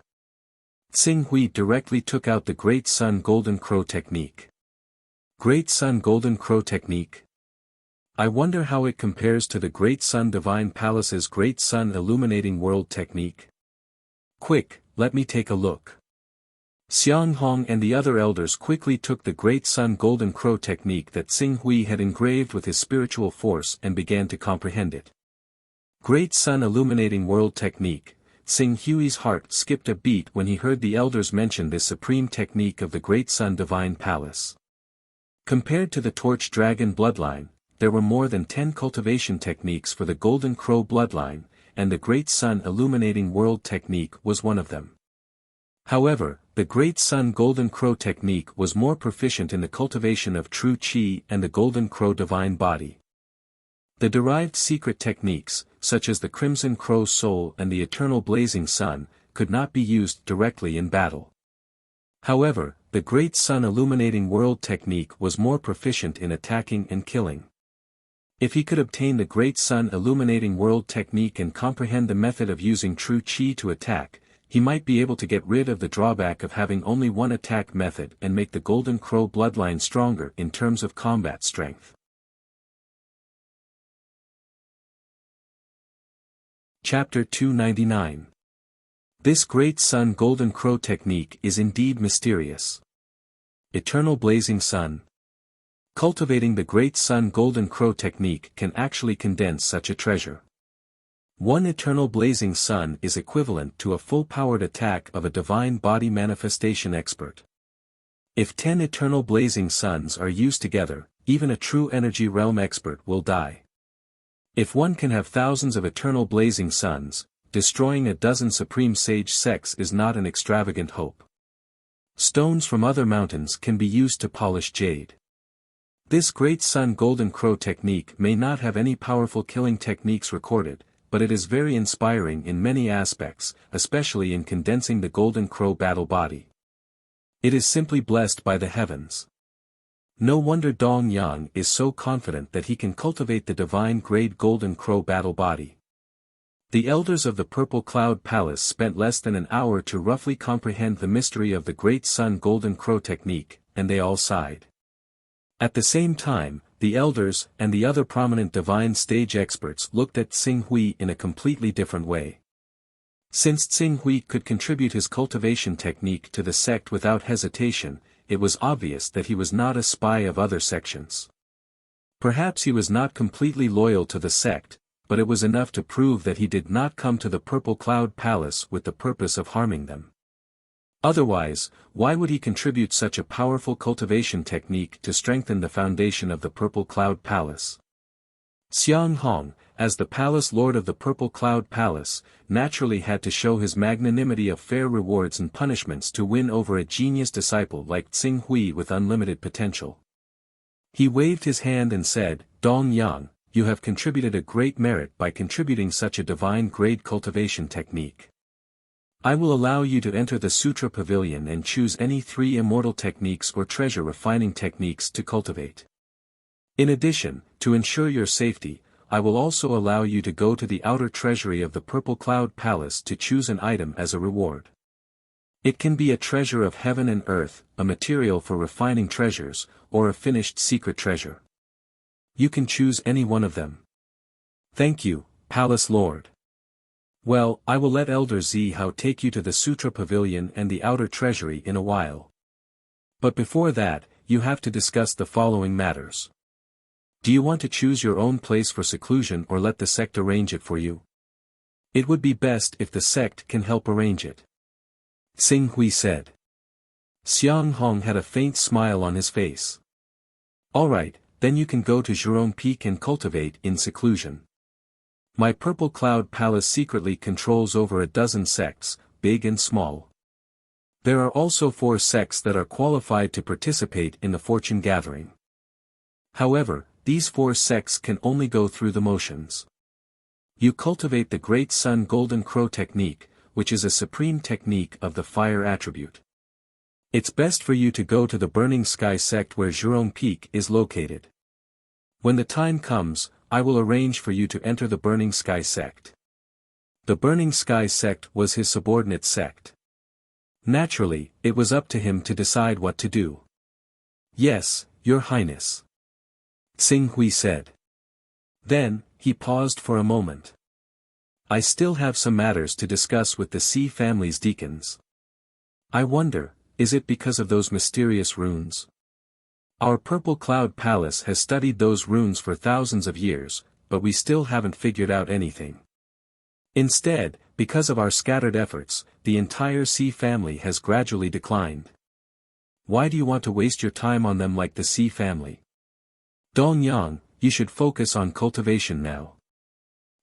Xing Hui directly took out the Great Sun Golden Crow technique. Great Sun Golden Crow technique? I wonder how it compares to the Great Sun Divine Palace's Great Sun Illuminating World technique. Quick, let me take a look. Xiang Hong and the other elders quickly took the Great Sun Golden Crow technique that Xing Hui had engraved with his spiritual force and began to comprehend it. Great Sun Illuminating World Technique. Xing Hui's heart skipped a beat when he heard the elders mention this supreme technique of the Great Sun Divine Palace. Compared to the Torch Dragon bloodline, there were more than 10 cultivation techniques for the Golden Crow bloodline, and the Great Sun Illuminating World Technique was one of them. However, the Great Sun Golden Crow technique was more proficient in the cultivation of true Qi and the Golden Crow Divine Body. The derived secret techniques, such as the Crimson Crow Soul and the Eternal Blazing Sun, could not be used directly in battle. However, the Great Sun Illuminating World technique was more proficient in attacking and killing. If he could obtain the Great Sun Illuminating World technique and comprehend the method of using true Qi to attack, he might be able to get rid of the drawback of having only one attack method and make the Golden Crow bloodline stronger in terms of combat strength. Chapter 299. This Great Sun Golden Crow technique is indeed mysterious. Eternal Blazing Sun. Cultivating the Great Sun Golden Crow technique can actually condense such a treasure. One Eternal Blazing Sun is equivalent to a full-powered attack of a Divine Body Manifestation expert. If 10 Eternal Blazing Suns are used together, even a true Energy Realm expert will die. If one can have thousands of Eternal Blazing Suns, destroying a dozen Supreme Sage sects is not an extravagant hope. Stones from other mountains can be used to polish jade. This Great Sun Golden Crow technique may not have any powerful killing techniques recorded, but it is very inspiring in many aspects, especially in condensing the Golden Crow battle body. It is simply blessed by the heavens. No wonder Dong Yang is so confident that he can cultivate the divine-grade Golden Crow battle body. The elders of the Purple Cloud Palace spent less than an hour to roughly comprehend the mystery of the Great Sun Golden Crow technique, and they all sighed. At the same time, the elders and the other prominent divine stage experts looked at Xing Hui in a completely different way. Since Xing Hui could contribute his cultivation technique to the sect without hesitation, it was obvious that he was not a spy of other sections. Perhaps he was not completely loyal to the sect, but it was enough to prove that he did not come to the Purple Cloud Palace with the purpose of harming them. Otherwise, why would he contribute such a powerful cultivation technique to strengthen the foundation of the Purple Cloud Palace? Xiang Hong, as the Palace Lord of the Purple Cloud Palace, naturally had to show his magnanimity of fair rewards and punishments to win over a genius disciple like Xing Hui with unlimited potential. He waved his hand and said, "Dong Yang, you have contributed a great merit by contributing such a divine-grade cultivation technique. I will allow you to enter the Sutra Pavilion and choose any 3 immortal techniques or treasure refining techniques to cultivate. In addition, to ensure your safety, I will also allow you to go to the outer treasury of the Purple Cloud Palace to choose an item as a reward. It can be a treasure of heaven and earth, a material for refining treasures, or a finished secret treasure. You can choose any one of them." "Thank you, Palace Lord. Well, I will let Elder Zhao take you to the Sutra Pavilion and the outer treasury in a while. But before that, you have to discuss the following matters. Do you want to choose your own place for seclusion or let the sect arrange it for you? It would be best if the sect can help arrange it," Xing Hui said. Xiang Hong had a faint smile on his face. "Alright, then you can go to Zhurong Peak and cultivate in seclusion. My Purple Cloud Palace secretly controls over a dozen sects, big and small. There are also 4 sects that are qualified to participate in the fortune gathering. However, these 4 sects can only go through the motions. You cultivate the Great Sun Golden Crow technique, which is a supreme technique of the fire attribute. It's best for you to go to the Burning Sky sect where Zhurong Peak is located. When the time comes, I will arrange for you to enter the Burning Sky sect." The Burning Sky sect was his subordinate sect. Naturally, it was up to him to decide what to do. "Yes, Your Highness," Xing Hui said. Then, he paused for a moment. "I still have some matters to discuss with the Xi family's deacons. I wonder, is it because of those mysterious runes? Our Purple Cloud Palace has studied those runes for thousands of years, but we still haven't figured out anything. Instead, because of our scattered efforts, the entire Sea family has gradually declined. Why do you want to waste your time on them like the Sea family? Dong Yang, you should focus on cultivation now.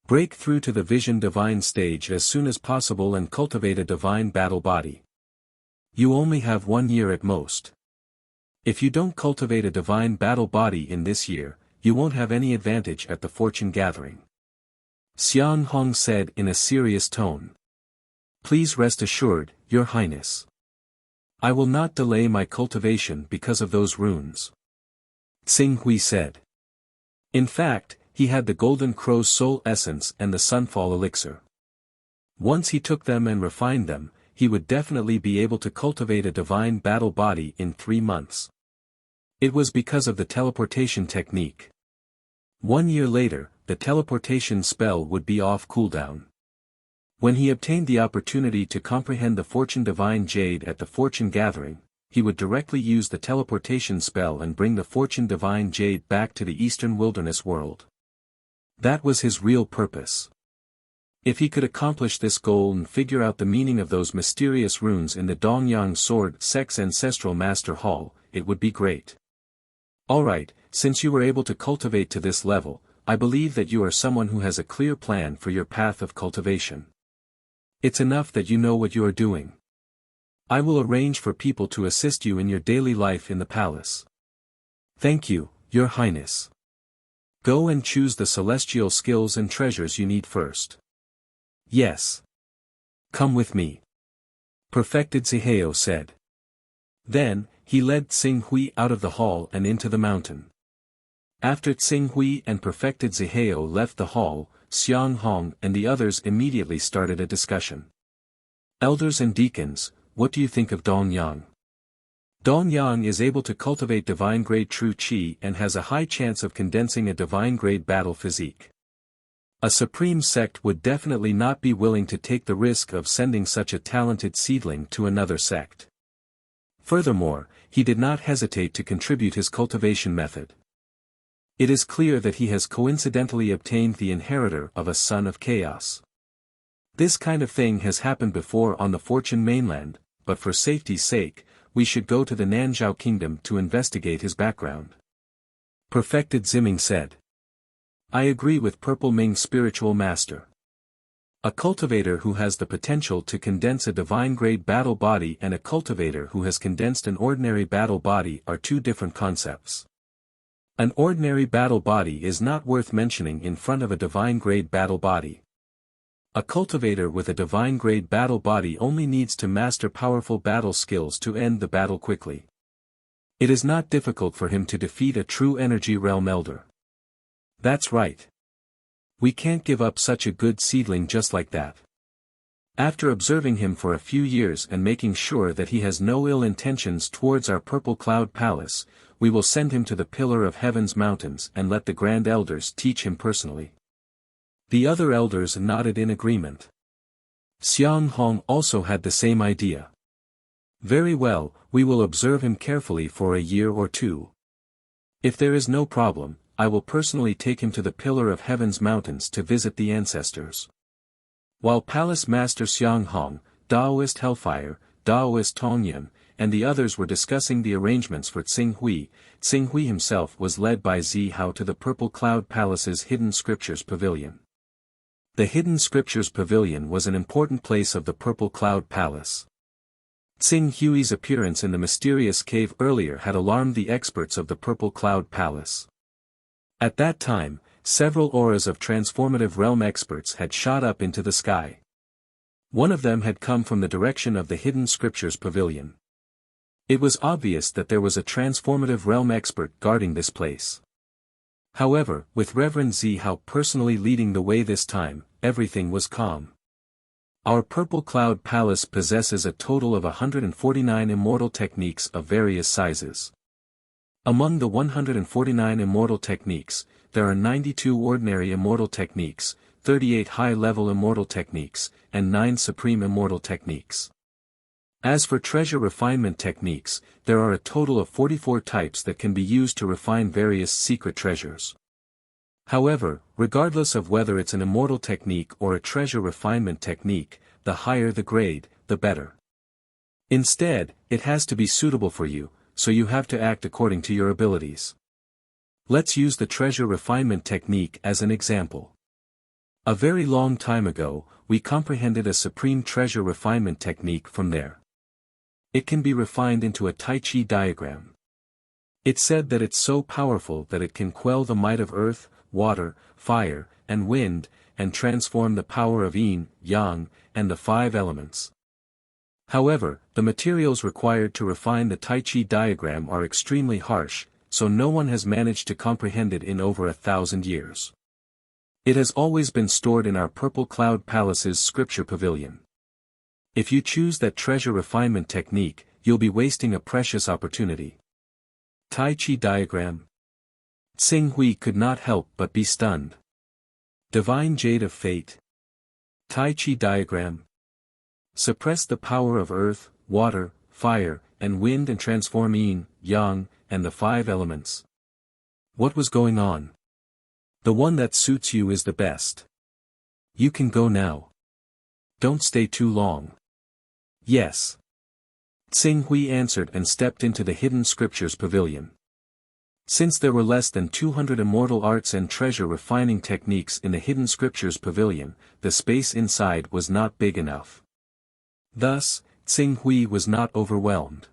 Break through to the Vision Divine stage as soon as possible and cultivate a divine battle body. You only have 1 year at most. If you don't cultivate a divine battle body in this year, you won't have any advantage at the fortune gathering. Xiang Hong said in a serious tone. Please rest assured, Your Highness. I will not delay my cultivation because of those runes. Tsing Hui said. In fact, he had the Golden Crow's soul essence and the Sunfall elixir. Once he took them and refined them, he would definitely be able to cultivate a divine battle body in 3 months. It was because of the teleportation technique. 1 year later, the teleportation spell would be off cooldown. When he obtained the opportunity to comprehend the Fortune Divine Jade at the fortune gathering, he would directly use the teleportation spell and bring the Fortune Divine Jade back to the Eastern Wilderness world. That was his real purpose. If he could accomplish this goal and figure out the meaning of those mysterious runes in the Dongyang Sword Sex Ancestral Master Hall, it would be great. Alright, since you were able to cultivate to this level, I believe that you are someone who has a clear plan for your path of cultivation. It's enough that you know what you are doing. I will arrange for people to assist you in your daily life in the palace. Thank you, Your Highness. Go and choose the celestial skills and treasures you need first. Yes. Come with me. Perfected Zihao said. Then, he led Tsing Hui out of the hall and into the mountain. After Tsing Hui and Perfected Zihao left the hall, Xiang Hong and the others immediately started a discussion. Elders and deacons, what do you think of Dong Yang? Dong Yang is able to cultivate divine-grade true qi and has a high chance of condensing a divine-grade battle physique. A supreme sect would definitely not be willing to take the risk of sending such a talented seedling to another sect. Furthermore, he did not hesitate to contribute his cultivation method. It is clear that he has coincidentally obtained the inheritor of a son of chaos. This kind of thing has happened before on the Fortune mainland, but for safety's sake, we should go to the Nanzhao kingdom to investigate his background. Perfected Ziming said. I agree with Purple Ming's spiritual master. A cultivator who has the potential to condense a divine-grade battle body and a cultivator who has condensed an ordinary battle body are two different concepts. An ordinary battle body is not worth mentioning in front of a divine-grade battle body. A cultivator with a divine-grade battle body only needs to master powerful battle skills to end the battle quickly. It is not difficult for him to defeat a true energy realm elder. That's right. We can't give up such a good seedling just like that. After observing him for a few years and making sure that he has no ill intentions towards our Purple Cloud Palace, we will send him to the Pillar of Heaven's mountains and let the Grand Elders teach him personally. The other elders nodded in agreement. Xiang Hong also had the same idea. Very well, we will observe him carefully for a year or 2. If there is no problem, I will personally take him to the Pillar of Heaven's mountains to visit the ancestors. While Palace Master Xiang Hong, Daoist Hellfire, Daoist Tongyuan, and the others were discussing the arrangements for Tsing Hui himself was led by Zihao to the Purple Cloud Palace's Hidden Scriptures Pavilion. The Hidden Scriptures Pavilion was an important place of the Purple Cloud Palace. Tsing Hui's appearance in the mysterious cave earlier had alarmed the experts of the Purple Cloud Palace. At that time, several auras of transformative realm experts had shot up into the sky. One of them had come from the direction of the Hidden Scriptures Pavilion. It was obvious that there was a transformative realm expert guarding this place. However, with Reverend Zihao personally leading the way this time, everything was calm. Our Purple Cloud Palace possesses a total of 149 immortal techniques of various sizes. Among the 149 immortal techniques, there are 92 ordinary immortal techniques, 38 high-level immortal techniques, and 9 supreme immortal techniques. As for treasure refinement techniques, there are a total of 44 types that can be used to refine various secret treasures. However, regardless of whether it's an immortal technique or a treasure refinement technique, the higher the grade, the better. Instead, it has to be suitable for you, so you have to act according to your abilities. Let's use the treasure refinement technique as an example. A very long time ago, we comprehended a supreme treasure refinement technique from there. It can be refined into a Tai Chi diagram. It said that it's so powerful that it can quell the might of earth, water, fire, and wind, and transform the power of yin, yang, and the 5 elements. However, the materials required to refine the Tai Chi diagram are extremely harsh, so no one has managed to comprehend it in over 1,000 years. It has always been stored in our Purple Cloud Palace's scripture pavilion. If you choose that treasure refinement technique, you'll be wasting a precious opportunity. Tai Chi diagram. Tsing Hui could not help but be stunned. Divine Jade of Fate. Tai Chi diagram. Suppress the power of earth, water, fire, and wind and transform yin, yang, and the 5 elements. What was going on? The one that suits you is the best. You can go now. Don't stay too long. Yes. Tsing Hui answered and stepped into the hidden scriptures pavilion. Since there were less than 200 immortal arts and treasure refining techniques in the hidden scriptures pavilion, the space inside was not big enough. Thus, Tsing Hui was not overwhelmed.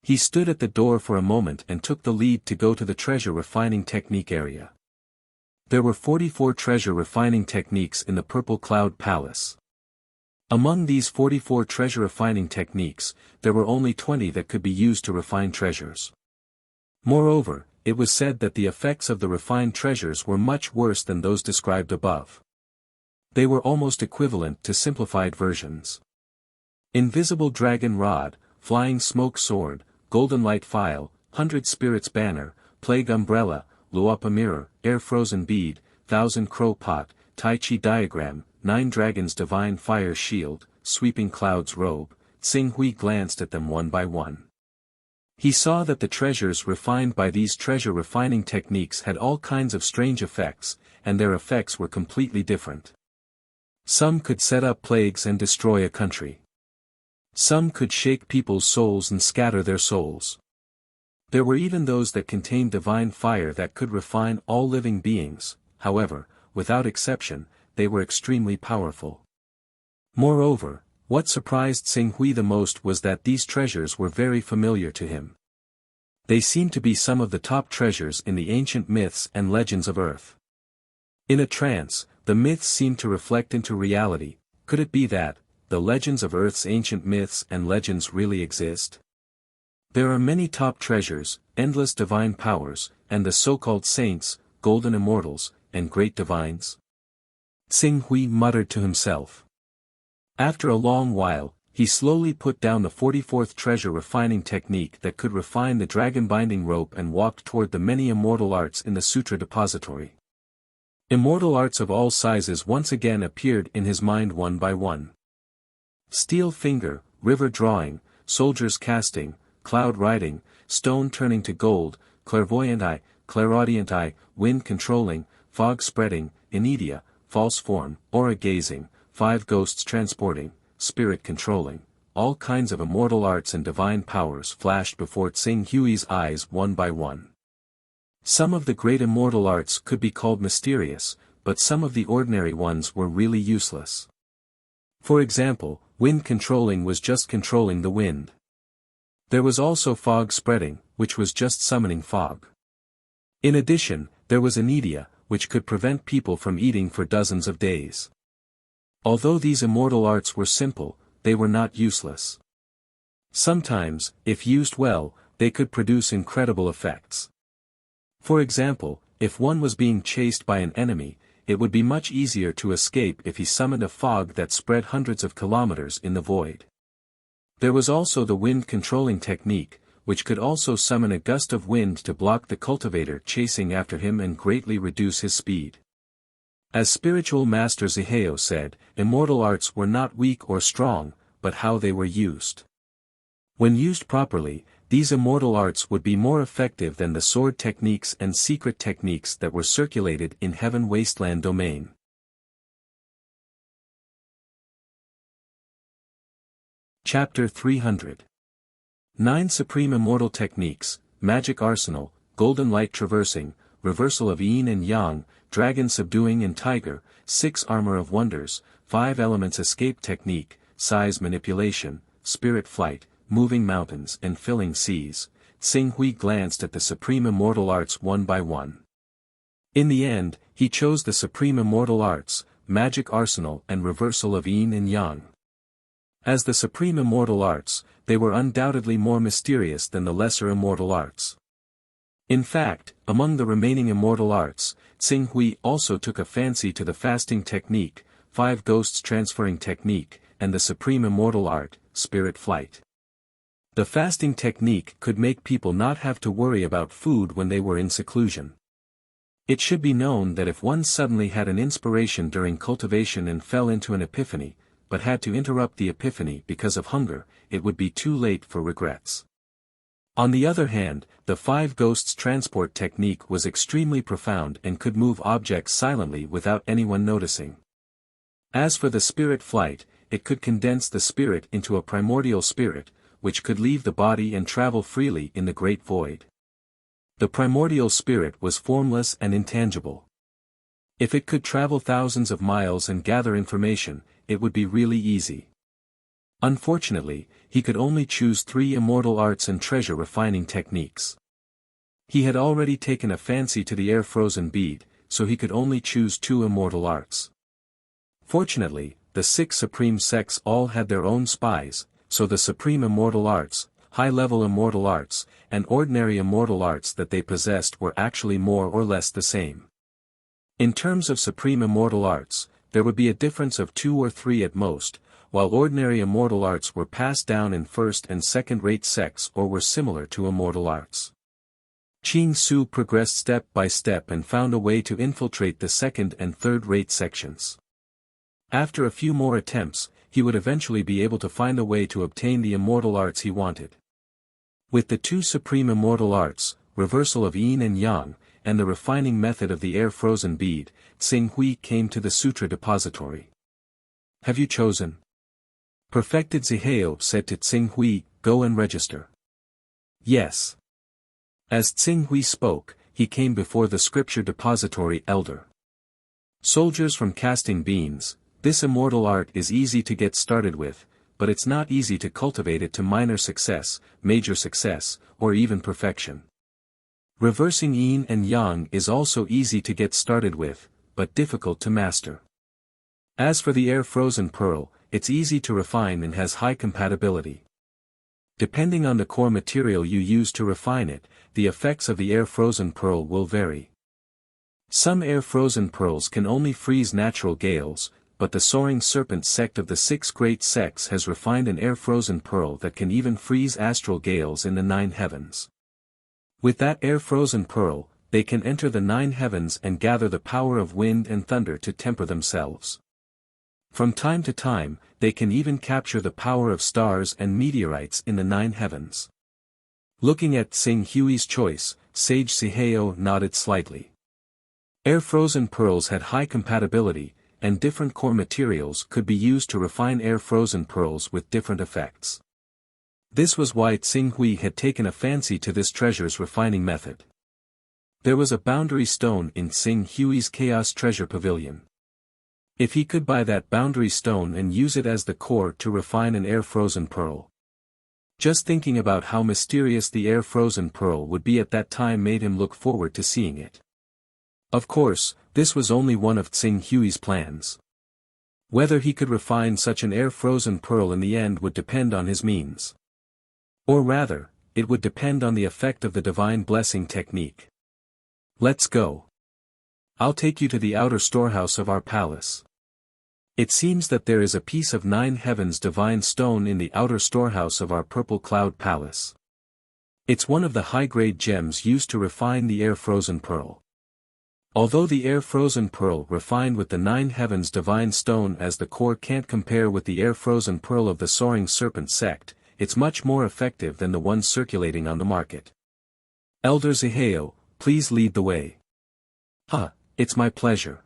He stood at the door for a moment and took the lead to go to the treasure refining technique area. There were 44 treasure refining techniques in the Purple Cloud Palace. Among these 44 treasure refining techniques, there were only 20 that could be used to refine treasures. Moreover, it was said that the effects of the refined treasures were much worse than those described above. They were almost equivalent to simplified versions. Invisible Dragon Rod, Flying Smoke Sword, Golden Light File, 100 Spirits Banner, Plague Umbrella, Luapa Mirror, Air Frozen Bead, 1,000 Crow Pot, Tai Chi Diagram, 9 Dragons Divine Fire Shield, Sweeping Clouds Robe. Tsing Hui glanced at them one by one. He saw that the treasures refined by these treasure refining techniques had all kinds of strange effects, and their effects were completely different. Some could set up plagues and destroy a country. Some could shake people's souls and scatter their souls. There were even those that contained divine fire that could refine all living beings. However, without exception, they were extremely powerful. Moreover, what surprised Tsing Hui the most was that these treasures were very familiar to him. They seemed to be some of the top treasures in the ancient myths and legends of Earth. In a trance, the myths seemed to reflect into reality. Could it be that the legends of Earth's ancient myths and legends really exist? There are many top treasures, endless divine powers, and the so-called saints, golden immortals, and great divines. Tsing Hui muttered to himself. After a long while, he slowly put down the 44th treasure refining technique that could refine the dragon binding rope and walked toward the many immortal arts in the sutra depository. Immortal arts of all sizes once again appeared in his mind one by one. Steel finger, river drawing, soldier's casting, cloud riding, stone turning to gold, clairvoyant eye, clairaudient eye, wind controlling, fog spreading, inedia, false form, aura gazing, 5 ghosts transporting, spirit controlling. All kinds of immortal arts and divine powers flashed before Tsing Hui's eyes one by one. Some of the great immortal arts could be called mysterious, but some of the ordinary ones were really useless. For example, wind controlling was just controlling the wind. There was also fog spreading, which was just summoning fog. In addition, there was inedia, which could prevent people from eating for dozens of days. Although these immortal arts were simple, they were not useless. Sometimes, if used well, they could produce incredible effects. For example, if one was being chased by an enemy, it would be much easier to escape if he summoned a fog that spread hundreds of kilometers in the void. There was also the wind controlling technique, which could also summon a gust of wind to block the cultivator chasing after him and greatly reduce his speed. As spiritual master Zihao said, immortal arts were not weak or strong, but how they were used. When used properly, these immortal arts would be more effective than the sword techniques and secret techniques that were circulated in Heaven Wasteland domain. Chapter 300. 9 Supreme Immortal Techniques, Magic Arsenal, Golden Light Traversing, Reversal of Yin and Yang, Dragon Subduing and Tiger, 6 Armor of Wonders, 5 Elements Escape Technique, Size Manipulation, Spirit Flight, Moving Mountains and Filling Seas. Tsing Hui glanced at the Supreme Immortal Arts one by one. In the end, he chose the Supreme Immortal Arts, Magic Arsenal and Reversal of Yin and Yang. As the Supreme Immortal Arts, they were undoubtedly more mysterious than the lesser immortal arts. In fact, among the remaining immortal arts, Tsing Hui also took a fancy to the Fasting Technique, 5 Ghosts Transferring Technique, and the Supreme Immortal Art, Spirit Flight. The fasting technique could make people not have to worry about food when they were in seclusion. It should be known that if one suddenly had an inspiration during cultivation and fell into an epiphany, but had to interrupt the epiphany because of hunger, it would be too late for regrets. On the other hand, the 5 Ghosts Transport technique was extremely profound and could move objects silently without anyone noticing. As for the Spirit Flight, it could condense the spirit into a primordial spirit, which could leave the body and travel freely in the great void. The primordial spirit was formless and intangible. If it could travel thousands of miles and gather information, it would be really easy. Unfortunately, he could only choose 3 immortal arts and treasure refining techniques. He had already taken a fancy to the air-frozen bead, so he could only choose 2 immortal arts. Fortunately, the 6 supreme sects all had their own spies, so the supreme immortal arts, high-level immortal arts, and ordinary immortal arts that they possessed were actually more or less the same. In terms of supreme immortal arts, there would be a difference of 2 or 3 at most, while ordinary immortal arts were passed down in first and second-rate sects or were similar to immortal arts. Qing Su progressed step by step and found a way to infiltrate the second and third-rate sections. After a few more attempts, he would eventually be able to find a way to obtain the immortal arts he wanted. With the 2 supreme immortal arts, Reversal of Yin and Yang, and the refining method of the air-frozen bead, Tsing Hui came to the Sutra Depository. Have you chosen? Perfected Zihao said to Tsing Hui, go and register. Yes. As Tsing Hui spoke, he came before the Scripture Depository elder. Soldiers from casting beans. This immortal art is easy to get started with, but it's not easy to cultivate it to minor success, major success, or even perfection. Reversing Yin and Yang is also easy to get started with, but difficult to master. As for the air-frozen pearl, it's easy to refine and has high compatibility. Depending on the core material you use to refine it, the effects of the air-frozen pearl will vary. Some air-frozen pearls can only freeze natural gales, but the Soaring Serpent sect of the 6 great sects has refined an air-frozen pearl that can even freeze astral gales in the 9 heavens. With that air-frozen pearl, they can enter the 9 heavens and gather the power of wind and thunder to temper themselves. From time to time, they can even capture the power of stars and meteorites in the 9 heavens. Looking at Tsing Hui's choice, Sage Zihao nodded slightly. Air-frozen pearls had high compatibility, and different core materials could be used to refine air-frozen pearls with different effects. This was why Tsing Hui had taken a fancy to this treasure's refining method. There was a boundary stone in Tsing Hui's Chaos Treasure Pavilion. If he could buy that boundary stone and use it as the core to refine an air-frozen pearl. Just thinking about how mysterious the air-frozen pearl would be at that time made him look forward to seeing it. Of course, this was only one of Tsing Hui's plans. Whether he could refine such an air-frozen pearl in the end would depend on his means. Or rather, it would depend on the effect of the divine blessing technique. Let's go. I'll take you to the outer storehouse of our palace. It seems that there is a piece of 9 heavens divine stone in the outer storehouse of our Purple Cloud Palace. It's one of the high-grade gems used to refine the air-frozen pearl. Although the air-frozen pearl refined with the 9 heavens divine stone as the core can't compare with the air-frozen pearl of the Soaring Serpent sect, it's much more effective than the ones circulating on the market. Elder Zihao, please lead the way. It's my pleasure.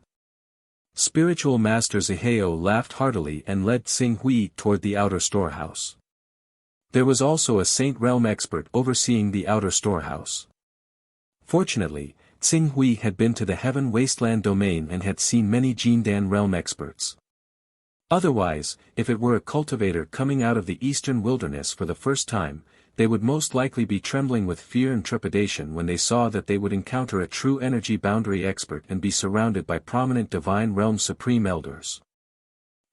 Spiritual Master Zihao laughed heartily and led Xing Hui toward the outer storehouse. There was also a Saint Realm expert overseeing the outer storehouse. Fortunately, Xing Hui had been to the Heaven Wasteland domain and had seen many Jindan Realm experts. Otherwise, if it were a cultivator coming out of the eastern wilderness for the first time, they would most likely be trembling with fear and trepidation when they saw that they would encounter a true energy boundary expert and be surrounded by prominent Divine Realm Supreme Elders.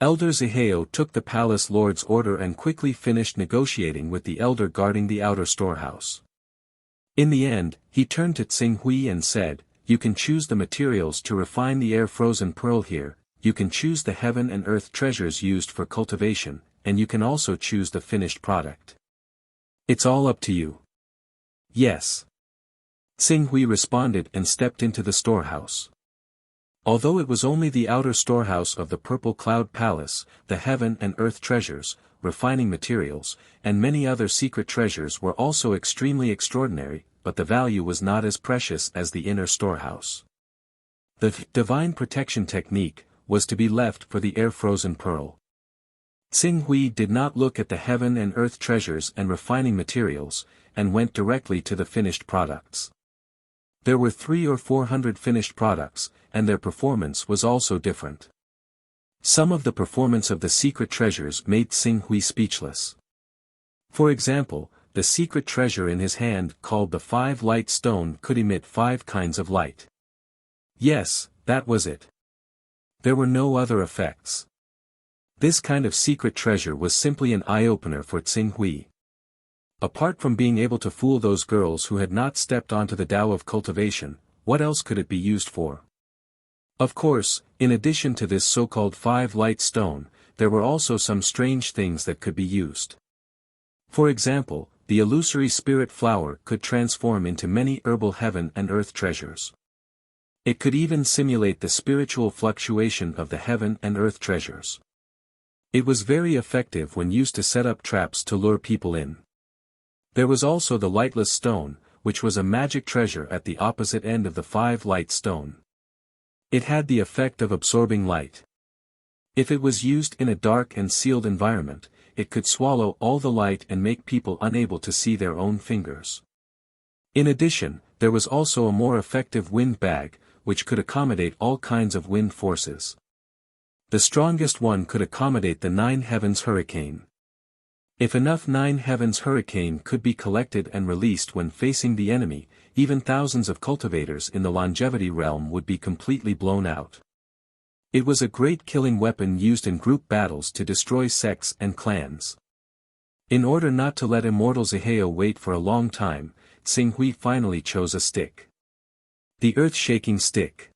Elder Zihao took the Palace Lord's order and quickly finished negotiating with the elder guarding the outer storehouse. In the end, he turned to Xing Hui and said, "You can choose the materials to refine the air-frozen pearl here, you can choose the heaven and earth treasures used for cultivation, and you can also choose the finished product. It's all up to you." "Yes." Xing Hui responded and stepped into the storehouse. Although it was only the outer storehouse of the Purple Cloud Palace, the heaven and earth treasures, refining materials, and many other secret treasures were also extremely extraordinary, but the value was not as precious as the inner storehouse. The divine protection technique was to be left for the air-frozen pearl. Xing Hui did not look at the heaven and earth treasures and refining materials, and went directly to the finished products. There were 300 or 400 finished products, and their performance was also different. Some of the performance of the secret treasures made Xing Hui speechless. For example, the secret treasure in his hand called the 5-light stone could emit 5 kinds of light. Yes, that was it. There were no other effects. This kind of secret treasure was simply an eye-opener for Xing Hui. Apart from being able to fool those girls who had not stepped onto the Tao of cultivation, what else could it be used for? Of course, in addition to this so-called 5-light stone, there were also some strange things that could be used. For example, the illusory spirit flower could transform into many herbal heaven and earth treasures. It could even simulate the spiritual fluctuation of the heaven and earth treasures. It was very effective when used to set up traps to lure people in. There was also the lightless stone, which was a magic treasure at the opposite end of the 5-light stone. It had the effect of absorbing light. If it was used in a dark and sealed environment, it could swallow all the light and make people unable to see their own fingers. In addition, there was also a more effective wind bag, which could accommodate all kinds of wind forces. The strongest one could accommodate the 9 heavens hurricane. If enough 9 heavens hurricane could be collected and released when facing the enemy, even thousands of cultivators in the longevity realm would be completely blown out. It was a great killing weapon used in group battles to destroy sects and clans. In order not to let Immortal Zihao wait for a long time, Xing Hui finally chose a stick. The earth-shaking stick.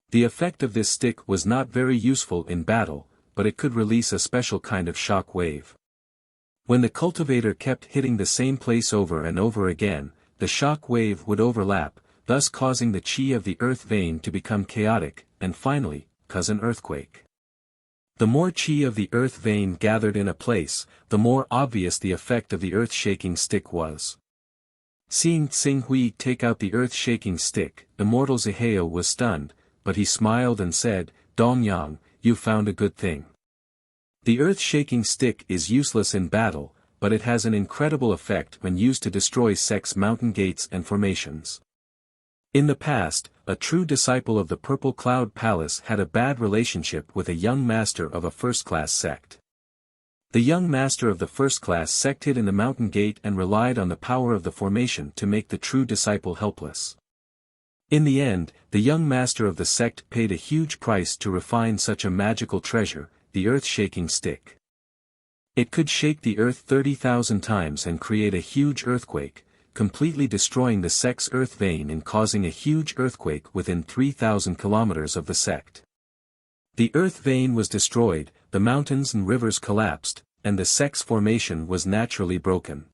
The effect of this stick was not very useful in battle, but it could release a special kind of shock wave. When the cultivator kept hitting the same place over and over again, the shock wave would overlap, thus causing the chi of the earth vein to become chaotic, and finally, cause an earthquake. The more chi of the earth vein gathered in a place, the more obvious the effect of the earth-shaking stick was. Seeing Xing Hui take out the earth-shaking stick, Immortal Zihao was stunned, but he smiled and said, "Dongyang, you found a good thing. The earth-shaking stick is useless in battle, but it has an incredible effect when used to destroy sects' mountain gates and formations." In the past, a true disciple of the Purple Cloud Palace had a bad relationship with a young master of a first-class sect. The young master of the first-class sect hid in the mountain gate and relied on the power of the formation to make the true disciple helpless. In the end, the young master of the sect paid a huge price to refine such a magical treasure, the earth-shaking stick. It could shake the earth 30,000 times and create a huge earthquake, completely destroying the sect's earth vein and causing a huge earthquake within 3,000 kilometers of the sect. The earth vein was destroyed, the mountains and rivers collapsed, and the sect's formation was naturally broken.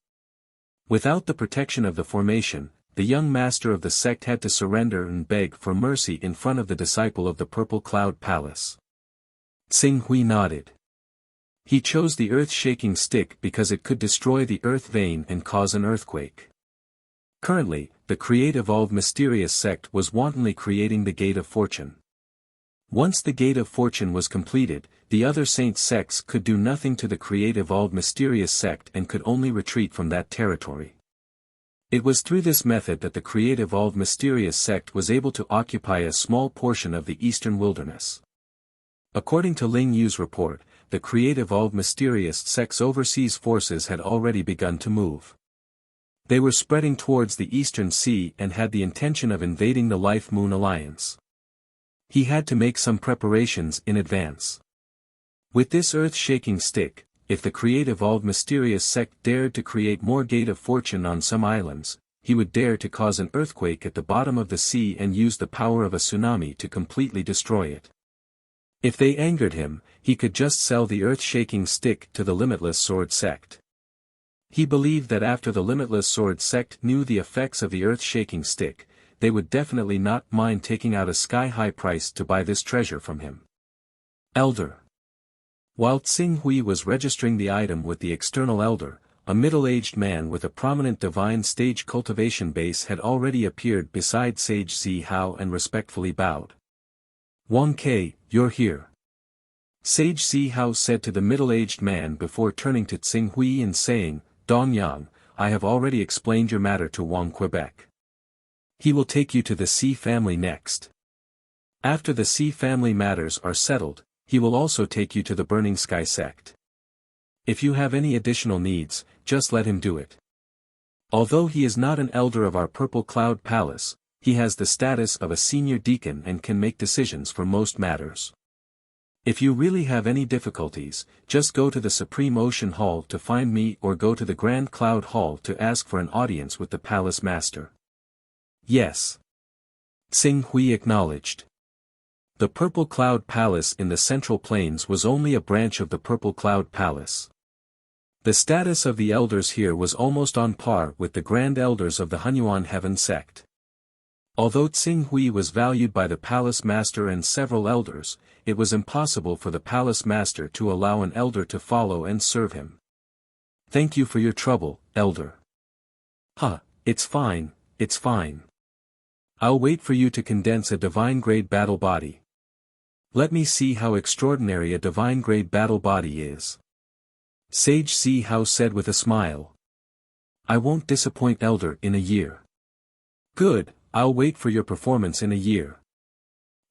Without the protection of the formation, the young master of the sect had to surrender and beg for mercy in front of the disciple of the Purple Cloud Palace. Xing Hui nodded. He chose the earth-shaking stick because it could destroy the earth vein and cause an earthquake. Currently, the create-evolved mysterious sect was wantonly creating the Gate of Fortune. Once the Gate of Fortune was completed, the other saint sects could do nothing to the create-evolved mysterious sect and could only retreat from that territory. It was through this method that the create-evolved mysterious sect was able to occupy a small portion of the eastern wilderness. According to Ling Yu's report, the create-evolved mysterious sect's overseas forces had already begun to move. They were spreading towards the Eastern Sea and had the intention of invading the Life Moon Alliance. He had to make some preparations in advance. With this earth-shaking stick, if the create-evolved mysterious sect dared to create more Gate of Fortune on some islands, he would dare to cause an earthquake at the bottom of the sea and use the power of a tsunami to completely destroy it. If they angered him, he could just sell the earth-shaking stick to the Limitless Sword sect. He believed that after the Limitless Sword sect knew the effects of the earth-shaking stick, they would definitely not mind taking out a sky-high price to buy this treasure from him. Elder. While Tsing Hui was registering the item with the external elder, a middle-aged man with a prominent divine stage cultivation base had already appeared beside Sage Zi Hao and respectfully bowed. Wang Ke, you're here. Sage Zi Hao said to the middle-aged man before turning to Tsing Hui and saying, Dong Yang, I have already explained your matter to Wang Quebec. He will take you to the Xi family next. After the Xi family matters are settled, he will also take you to the Burning Sky sect. If you have any additional needs, just let him do it. Although he is not an elder of our Purple Cloud Palace, he has the status of a senior deacon and can make decisions for most matters. If you really have any difficulties, just go to the Supreme Ocean Hall to find me or go to the Grand Cloud Hall to ask for an audience with the Palace Master. Yes. Tsing Hui acknowledged. The Purple Cloud Palace in the Central Plains was only a branch of the Purple Cloud Palace. The status of the elders here was almost on par with the Grand Elders of the Hunyuan Heaven sect. Although Tsing Hui was valued by the Palace Master and several elders, it was impossible for the Palace Master to allow an elder to follow and serve him. Thank you for your trouble, elder. It's fine, it's fine. I'll wait for you to condense a divine-grade battle body. Let me see how extraordinary a divine-grade battle body is. Sage Zi Hao said with a smile. I won't disappoint elder in a year. Good, I'll wait for your performance in a year.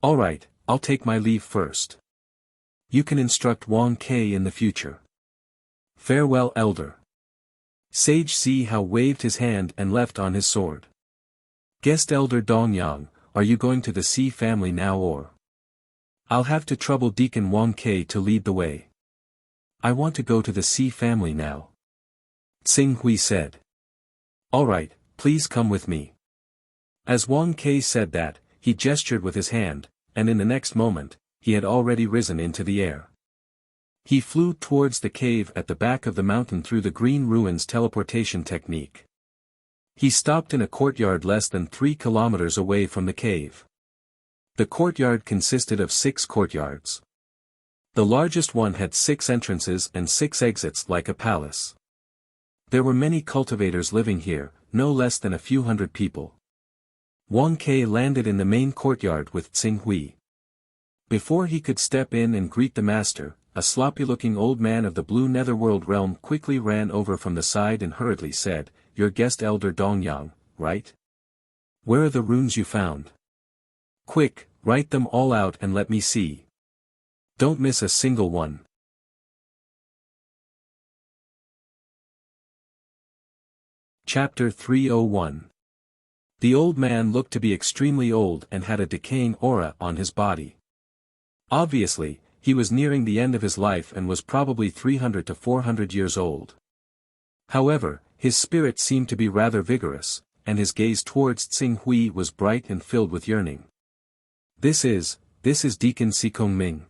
Alright, I'll take my leave first. You can instruct Wang Ke in the future. Farewell elder. Sage Zi Hao waved his hand and left on his sword. Guest elder Dong Yang, are you going to the Xi family now or? I'll have to trouble Deacon Wang Ke to lead the way. I want to go to the Xi family now. Tsing Hui said. Alright, please come with me. As Wang Ke said that, he gestured with his hand, and in the next moment, he had already risen into the air. He flew towards the cave at the back of the mountain through the green ruins teleportation technique. He stopped in a courtyard less than 3 kilometers away from the cave. The courtyard consisted of 6 courtyards. The largest one had 6 entrances and 6 exits like a palace. There were many cultivators living here, no less than a few hundred people. Wang Ke landed in the main courtyard with Tsing Hui. Before he could step in and greet the master, a sloppy-looking old man of the blue netherworld realm quickly ran over from the side and hurriedly said, Your guest elder Dong Yang, right? Where are the runes you found? Quick, write them all out and let me see. Don't miss a single one. Chapter 301. The old man looked to be extremely old and had a decaying aura on his body. Obviously, he was nearing the end of his life and was probably 300 to 400 years old. However, his spirit seemed to be rather vigorous, and his gaze towards Tsing Hui was bright and filled with yearning. This is Deacon Sikong Ming.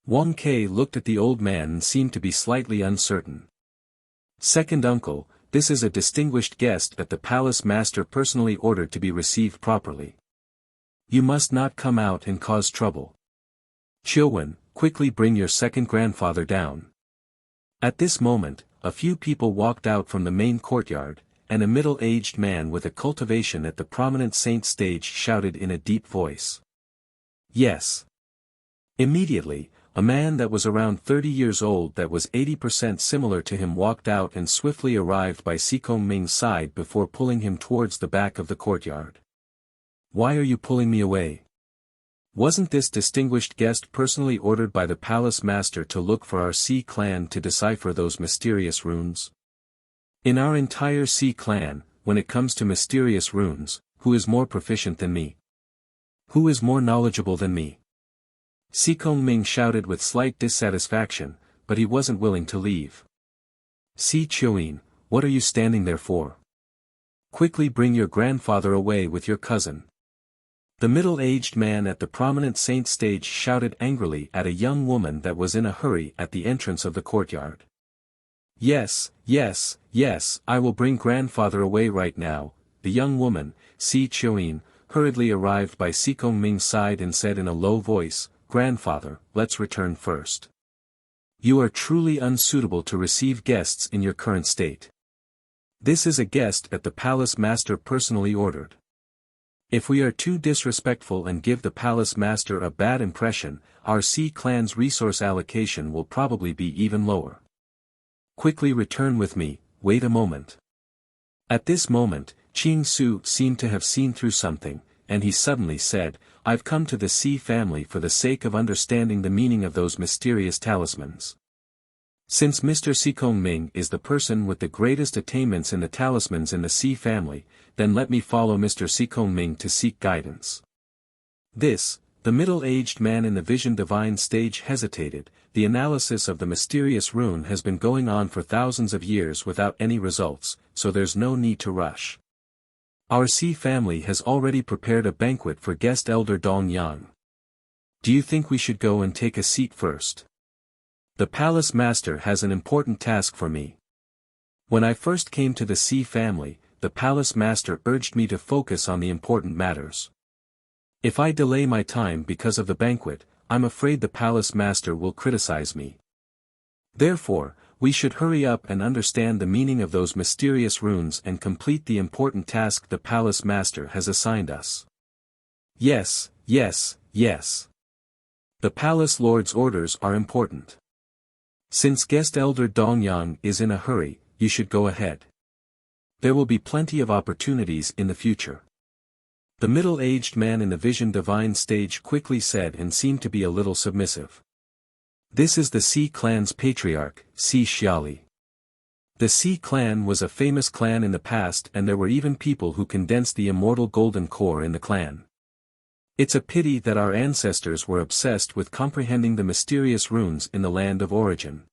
Wang Ke looked at the old man and seemed to be slightly uncertain. Second uncle, this is a distinguished guest that the palace master personally ordered to be received properly. You must not come out and cause trouble. Chilwen, quickly bring your second grandfather down. At this moment, a few people walked out from the main courtyard, and a middle-aged man with a cultivation at the prominent saint stage shouted in a deep voice. Yes. Immediately, a man that was around 30 years old that was 80% similar to him walked out and swiftly arrived by Si Kongming's side before pulling him towards the back of the courtyard. Why are you pulling me away? Wasn't this distinguished guest personally ordered by the palace master to look for our Si clan to decipher those mysterious runes? In our entire Si clan, when it comes to mysterious runes, who is more proficient than me? Who is more knowledgeable than me? Si Kongming shouted with slight dissatisfaction, but he wasn't willing to leave. Si Chuin, what are you standing there for? Quickly bring your grandfather away with your cousin. The middle-aged man at the prominent saint stage shouted angrily at a young woman that was in a hurry at the entrance of the courtyard. Yes, yes, yes, I will bring grandfather away right now. The young woman, Si Chuin, hurriedly arrived by Si Kongming's side and said in a low voice, Grandfather, let's return first. You are truly unsuitable to receive guests in your current state. This is a guest that the palace master personally ordered. If we are too disrespectful and give the palace master a bad impression, our Si clan's resource allocation will probably be even lower. Quickly return with me, wait a moment. At this moment, Qing Su seemed to have seen through something, and he suddenly said, I've come to the Si family for the sake of understanding the meaning of those mysterious talismans. Since Mr. Si Kongming is the person with the greatest attainments in the talismans in the Si family, then let me follow Mr. Si Kongming to seek guidance. This, the middle-aged man in the Vision Divine stage hesitated. The analysis of the mysterious rune has been going on for thousands of years without any results, so there's no need to rush. Our Si family has already prepared a banquet for guest elder Dong Yang. Do you think we should go and take a seat first? The palace master has an important task for me. When I first came to the Si family, the palace master urged me to focus on the important matters. If I delay my time because of the banquet, I'm afraid the palace master will criticize me. Therefore, we should hurry up and understand the meaning of those mysterious runes and complete the important task the palace master has assigned us. Yes, yes, yes. The palace lord's orders are important. Since guest elder Dongyang is in a hurry, you should go ahead. There will be plenty of opportunities in the future. The middle-aged man in the Vision Divine stage quickly said and seemed to be a little submissive. This is the Si clan's patriarch, Si Xiali. The Si clan was a famous clan in the past, and there were even people who condensed the immortal golden core in the clan. It's a pity that our ancestors were obsessed with comprehending the mysterious runes in the land of origin.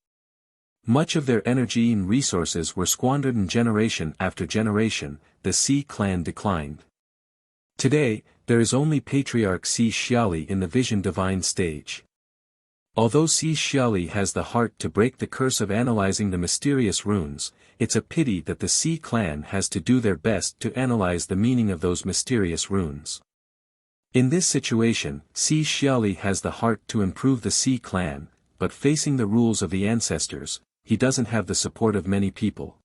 Much of their energy and resources were squandered, and generation after generation, the Si clan declined. Today, there is only Patriarch Si Xiali in the Vision Divine stage. Although Si Xiali has the heart to break the curse of analyzing the mysterious runes, it's a pity that the Si clan has to do their best to analyze the meaning of those mysterious runes. In this situation, Si Xiali has the heart to improve the Si clan, but facing the rules of the ancestors, he doesn't have the support of many people.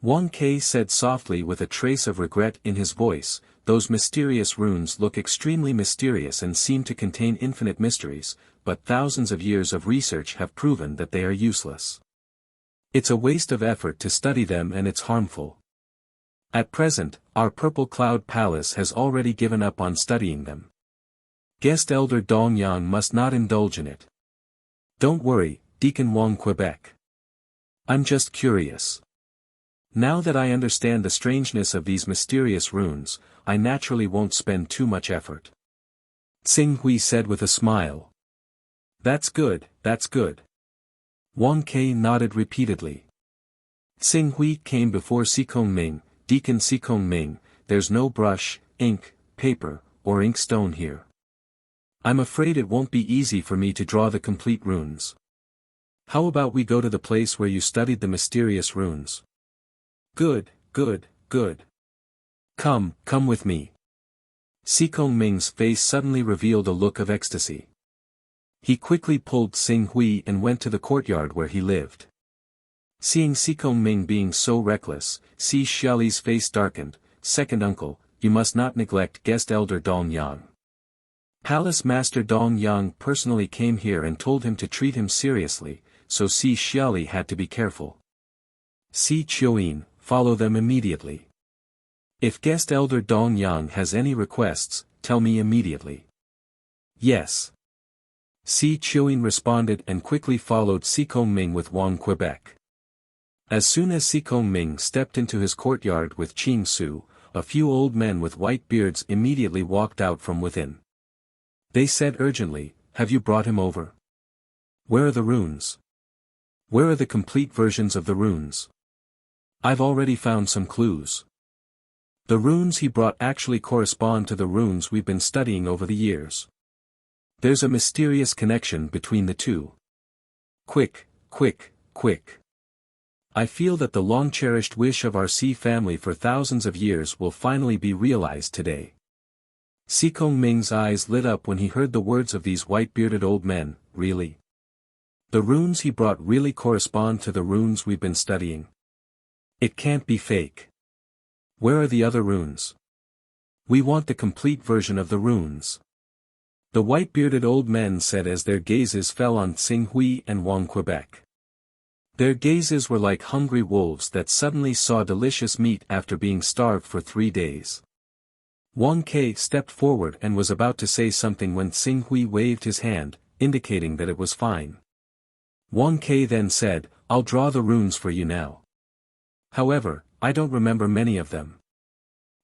Wang Ke said softly with a trace of regret in his voice, those mysterious runes look extremely mysterious and seem to contain infinite mysteries, but thousands of years of research have proven that they are useless. It's a waste of effort to study them, and it's harmful. At present, our Purple Cloud Palace has already given up on studying them. Guest Elder Dongyang must not indulge in it. Don't worry, Deacon Wang Quebec. I'm just curious. Now that I understand the strangeness of these mysterious runes, I naturally won't spend too much effort. Tsing Hui said with a smile. That's good, that's good. Wang Ke nodded repeatedly. Tsing Hui came before Si Kongming. Deacon Si Kongming, there's no brush, ink, paper, or inkstone here. I'm afraid it won't be easy for me to draw the complete runes. How about we go to the place where you studied the mysterious runes? Good, good, good. Come with me. Si Kongming's face suddenly revealed a look of ecstasy. He quickly pulled Tsing Hui and went to the courtyard where he lived. Seeing Sikong Ming being so reckless, Si Xiaoli's face darkened. Second uncle, you must not neglect guest elder Dong Yang. Palace Master Dong Yang personally came here and told him to treat him seriously, so Si Xiaoli had to be careful. Si Chioin, follow them immediately. If guest elder Dong Yang has any requests, tell me immediately. Yes. Si Chioin responded and quickly followed Sikong Ming with Wang Quebec. As soon as Sikong Ming stepped into his courtyard with Ching Su, a few old men with white beards immediately walked out from within. They said urgently, have you brought him over? Where are the runes? Where are the complete versions of the runes? I've already found some clues. The runes he brought actually correspond to the runes we've been studying over the years. There's a mysterious connection between the two. Quick, quick, quick. I feel that the long-cherished wish of our Si family for thousands of years will finally be realized today. Sikong Ming's eyes lit up when he heard the words of these white-bearded old men. Really? The runes he brought really correspond to the runes we've been studying. It can't be fake. Where are the other runes? We want the complete version of the runes. The white-bearded old men said as their gazes fell on Tsing Hui and Wang Quebec. Their gazes were like hungry wolves that suddenly saw delicious meat after being starved for 3 days. Wang Ke stepped forward and was about to say something when Tsing Hui waved his hand, indicating that it was fine. Wang Ke then said, I'll draw the runes for you now. However, I don't remember many of them.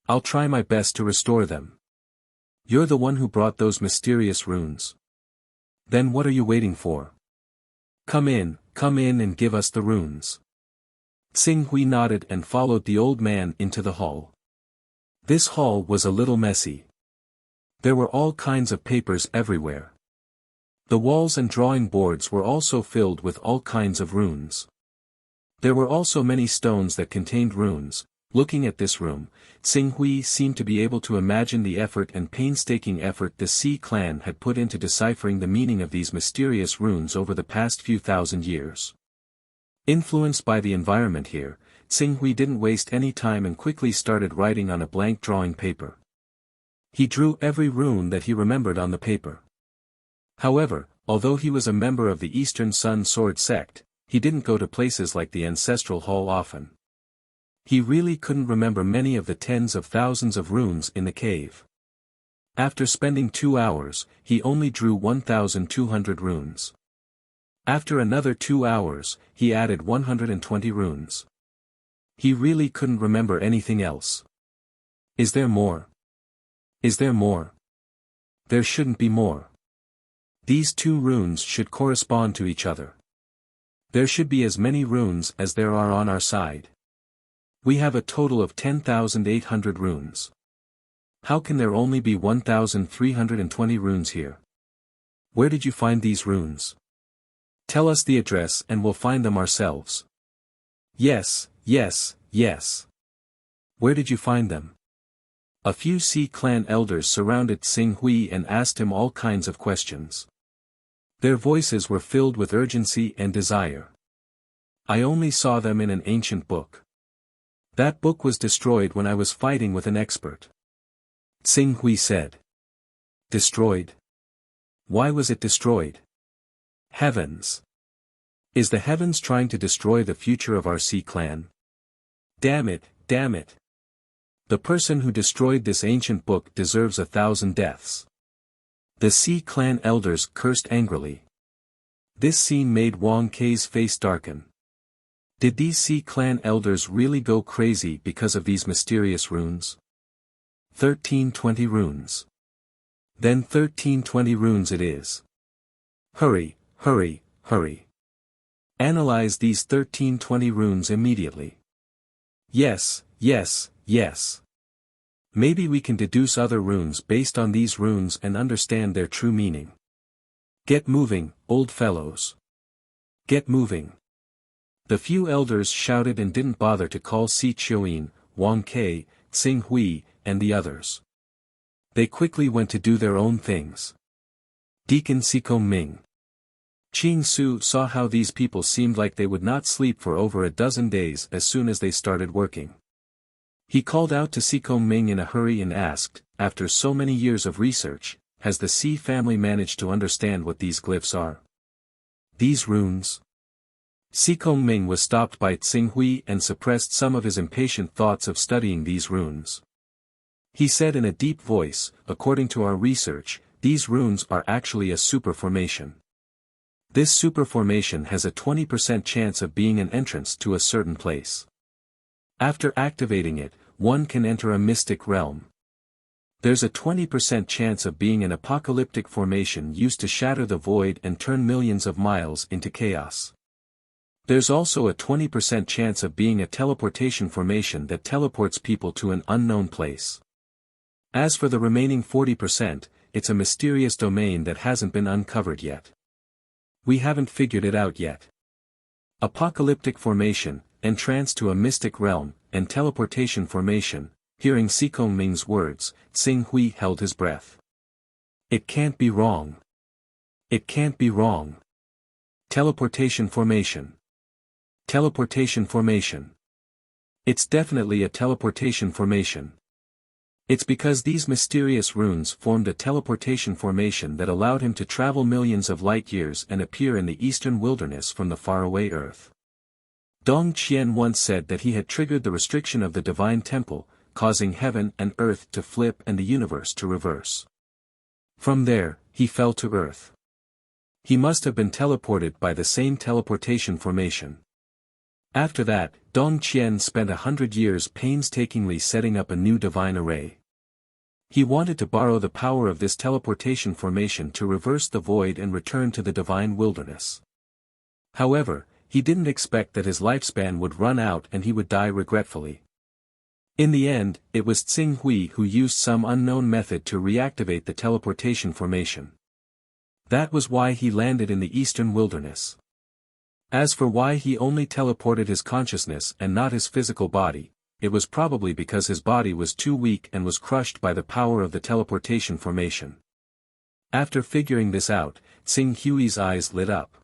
I'll try my best to restore them. You're the one who brought those mysterious runes. Then what are you waiting for? Come in and give us the runes. Tsing Hui nodded and followed the old man into the hall. This hall was a little messy. There were all kinds of papers everywhere. The walls and drawing boards were also filled with all kinds of runes. There were also many stones that contained runes. Looking at this room, Tsing Hui seemed to be able to imagine the effort and painstaking effort the Si clan had put into deciphering the meaning of these mysterious runes over the past few thousand years. Influenced by the environment here, Tsing Hui didn't waste any time and quickly started writing on a blank drawing paper. He drew every rune that he remembered on the paper. However, although he was a member of the Eastern Sun Sword sect, he didn't go to places like the Ancestral Hall often. He really couldn't remember many of the tens of thousands of runes in the cave. After spending 2 hours, he only drew 1,200 runes. After another 2 hours, he added 120 runes. He really couldn't remember anything else. Is there more? Is there more? There shouldn't be more. These 2 runes should correspond to each other. There should be as many runes as there are on our side. We have a total of 10,800 runes. How can there only be 1,320 runes here? Where did you find these runes? Tell us the address and we'll find them ourselves. Yes, yes, yes. Where did you find them? A few Si clan elders surrounded Tsing Hui and asked him all kinds of questions. Their voices were filled with urgency and desire. I only saw them in an ancient book. That book was destroyed when I was fighting with an expert. Tsing Hui said. Destroyed? Why was it destroyed? Heavens! Is the heavens trying to destroy the future of our Si clan? Damn it, damn it! The person who destroyed this ancient book deserves 1,000 deaths. The Si clan elders cursed angrily. This scene made Wang Ke's face darken. Did these Si clan elders really go crazy because of these mysterious runes? 1320 runes. Then 1320 runes it is. Hurry, hurry, hurry. Analyze these 1320 runes immediately. Yes, yes, yes. Maybe we can deduce other runes based on these runes and understand their true meaning. Get moving, old fellows. Get moving. The few elders shouted and didn't bother to call Si Chioin, Wang Ke, Tsing Hui, and the others. They quickly went to do their own things. Deacon Sikong Ming. Qing Su saw how these people seemed like they would not sleep for over a dozen days as soon as they started working. He called out to Sikong Ming in a hurry and asked, after so many years of research, has the Si family managed to understand what these glyphs are? These runes? Sikong Ming was stopped by Tsing Hui and suppressed some of his impatient thoughts of studying these runes. He said in a deep voice, according to our research, these runes are actually a superformation. This superformation has a 20% chance of being an entrance to a certain place. After activating it, one can enter a mystic realm. There's a 20% chance of being an apocalyptic formation used to shatter the void and turn millions of miles into chaos. There's also a 20% chance of being a teleportation formation that teleports people to an unknown place. As for the remaining 40%, it's a mysterious domain that hasn't been uncovered yet. We haven't figured it out yet. Apocalyptic formation, entrance to a mystic realm, and teleportation formation. Hearing Sikong Ming's words, Tsing Hui held his breath. It can't be wrong. It can't be wrong. Teleportation formation. Teleportation formation. It's definitely a teleportation formation. It's because these mysterious runes formed a teleportation formation that allowed him to travel millions of light years and appear in the eastern wilderness from the faraway earth. Dong Qian once said that he had triggered the restriction of the divine temple, causing heaven and earth to flip and the universe to reverse. From there, he fell to earth. He must have been teleported by the same teleportation formation. After that, Dong Qian spent 100 years painstakingly setting up a new divine array. He wanted to borrow the power of this teleportation formation to reverse the void and return to the divine wilderness. However, he didn't expect that his lifespan would run out and he would die regretfully. In the end, it was Tsing Hui who used some unknown method to reactivate the teleportation formation. That was why he landed in the eastern wilderness. As for why he only teleported his consciousness and not his physical body, it was probably because his body was too weak and was crushed by the power of the teleportation formation. After figuring this out, Tsing Hui's eyes lit up.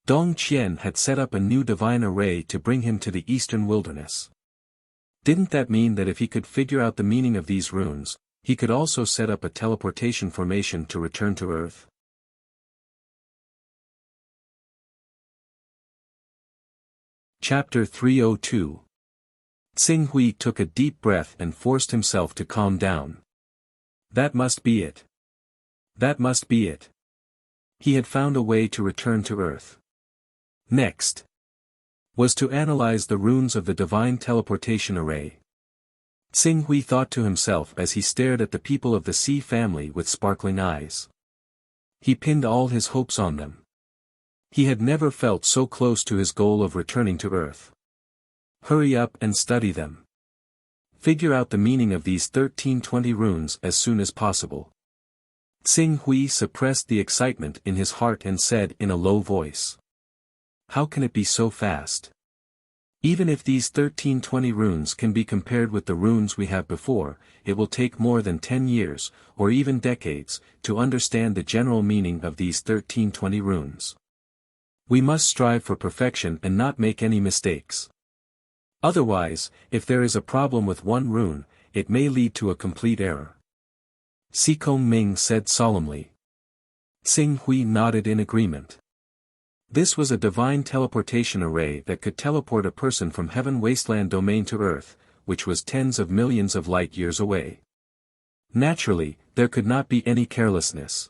Dong Qian had set up a new divine array to bring him to the eastern wilderness. Didn't that mean that if he could figure out the meaning of these runes, he could also set up a teleportation formation to return to Earth? Chapter 302. Tsing Hui took a deep breath and forced himself to calm down. That must be it. That must be it. He had found a way to return to Earth. Next was to analyze the runes of the divine teleportation array. Tsing Hui thought to himself as he stared at the people of the Si family with sparkling eyes. He pinned all his hopes on them. He had never felt so close to his goal of returning to Earth. Hurry up and study them. Figure out the meaning of these 1320 runes as soon as possible. Tsing Hui suppressed the excitement in his heart and said in a low voice. How can it be so fast? Even if these 1320 runes can be compared with the runes we have before, it will take more than 10 years, or even decades, to understand the general meaning of these 1320 runes. We must strive for perfection and not make any mistakes. Otherwise, if there is a problem with one rune, it may lead to a complete error. Sikong Ming said solemnly. Tsing Hui nodded in agreement. This was a divine teleportation array that could teleport a person from Heaven Wasteland domain to Earth, which was tens of millions of light years away. Naturally, there could not be any carelessness.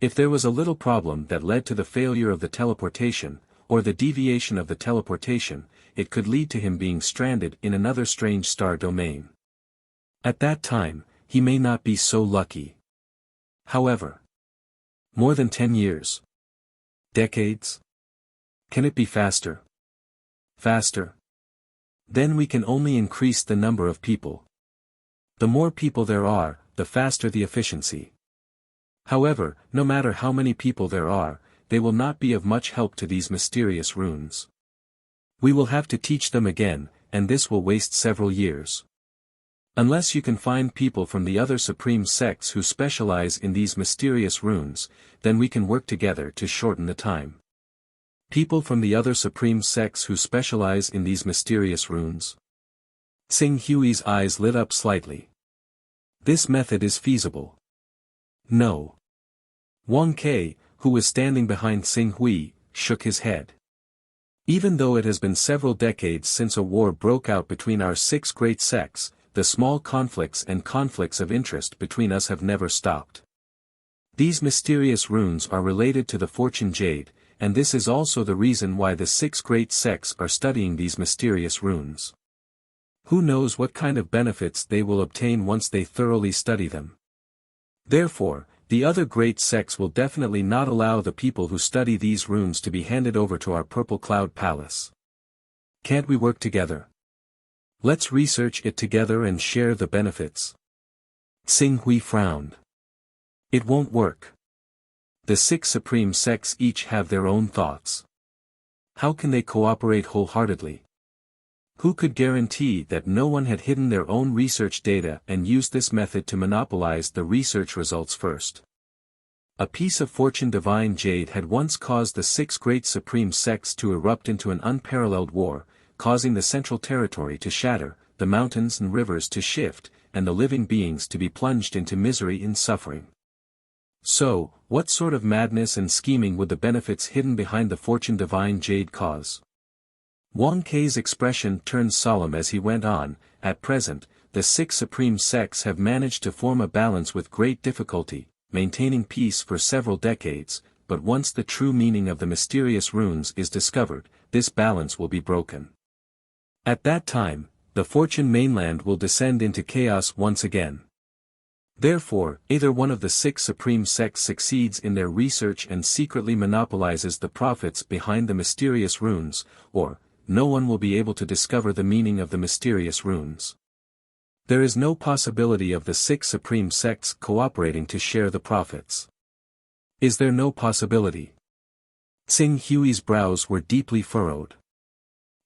If there was a little problem that led to the failure of the teleportation, or the deviation of the teleportation, it could lead to him being stranded in another strange star domain. At that time, he may not be so lucky. However, more than 10 years. Decades? Can it be faster? Faster? Then we can only increase the number of people. The more people there are, the faster the efficiency. However, no matter how many people there are, they will not be of much help to these mysterious runes. We will have to teach them again, and this will waste several years. Unless you can find people from the other supreme sects who specialize in these mysterious runes, then we can work together to shorten the time. People from the other supreme sects who specialize in these mysterious runes? Xing Hui's eyes lit up slightly. This method is feasible. No. Wang Ke, who was standing behind Xing Hui, shook his head. Even though it has been several decades since a war broke out between our 6 great sects, the small conflicts and conflicts of interest between us have never stopped. These mysterious runes are related to the fortune jade, and this is also the reason why the 6 great sects are studying these mysterious runes. Who knows what kind of benefits they will obtain once they thoroughly study them. Therefore, the other great sects will definitely not allow the people who study these runes to be handed over to our Purple Cloud Palace. Can't we work together? Let's research it together and share the benefits. Xing Hui frowned. It won't work. The 6 supreme sects each have their own thoughts. How can they cooperate wholeheartedly? Who could guarantee that no one had hidden their own research data and used this method to monopolize the research results first? A piece of fortune divine jade had once caused the 6 great supreme sects to erupt into an unparalleled war, causing the central territory to shatter, the mountains and rivers to shift, and the living beings to be plunged into misery and suffering. So, what sort of madness and scheming would the benefits hidden behind the fortune divine jade cause? Wang Ke's expression turned solemn as he went on. At present, the 6 supreme sects have managed to form a balance with great difficulty, maintaining peace for several decades, but once the true meaning of the mysterious runes is discovered, this balance will be broken. At that time, the fortune mainland will descend into chaos once again. Therefore, either one of the 6 supreme sects succeeds in their research and secretly monopolizes the profits behind the mysterious runes, or, no one will be able to discover the meaning of the mysterious runes. There is no possibility of the 6 supreme sects cooperating to share the profits. Is there no possibility? Xing Hui's brows were deeply furrowed.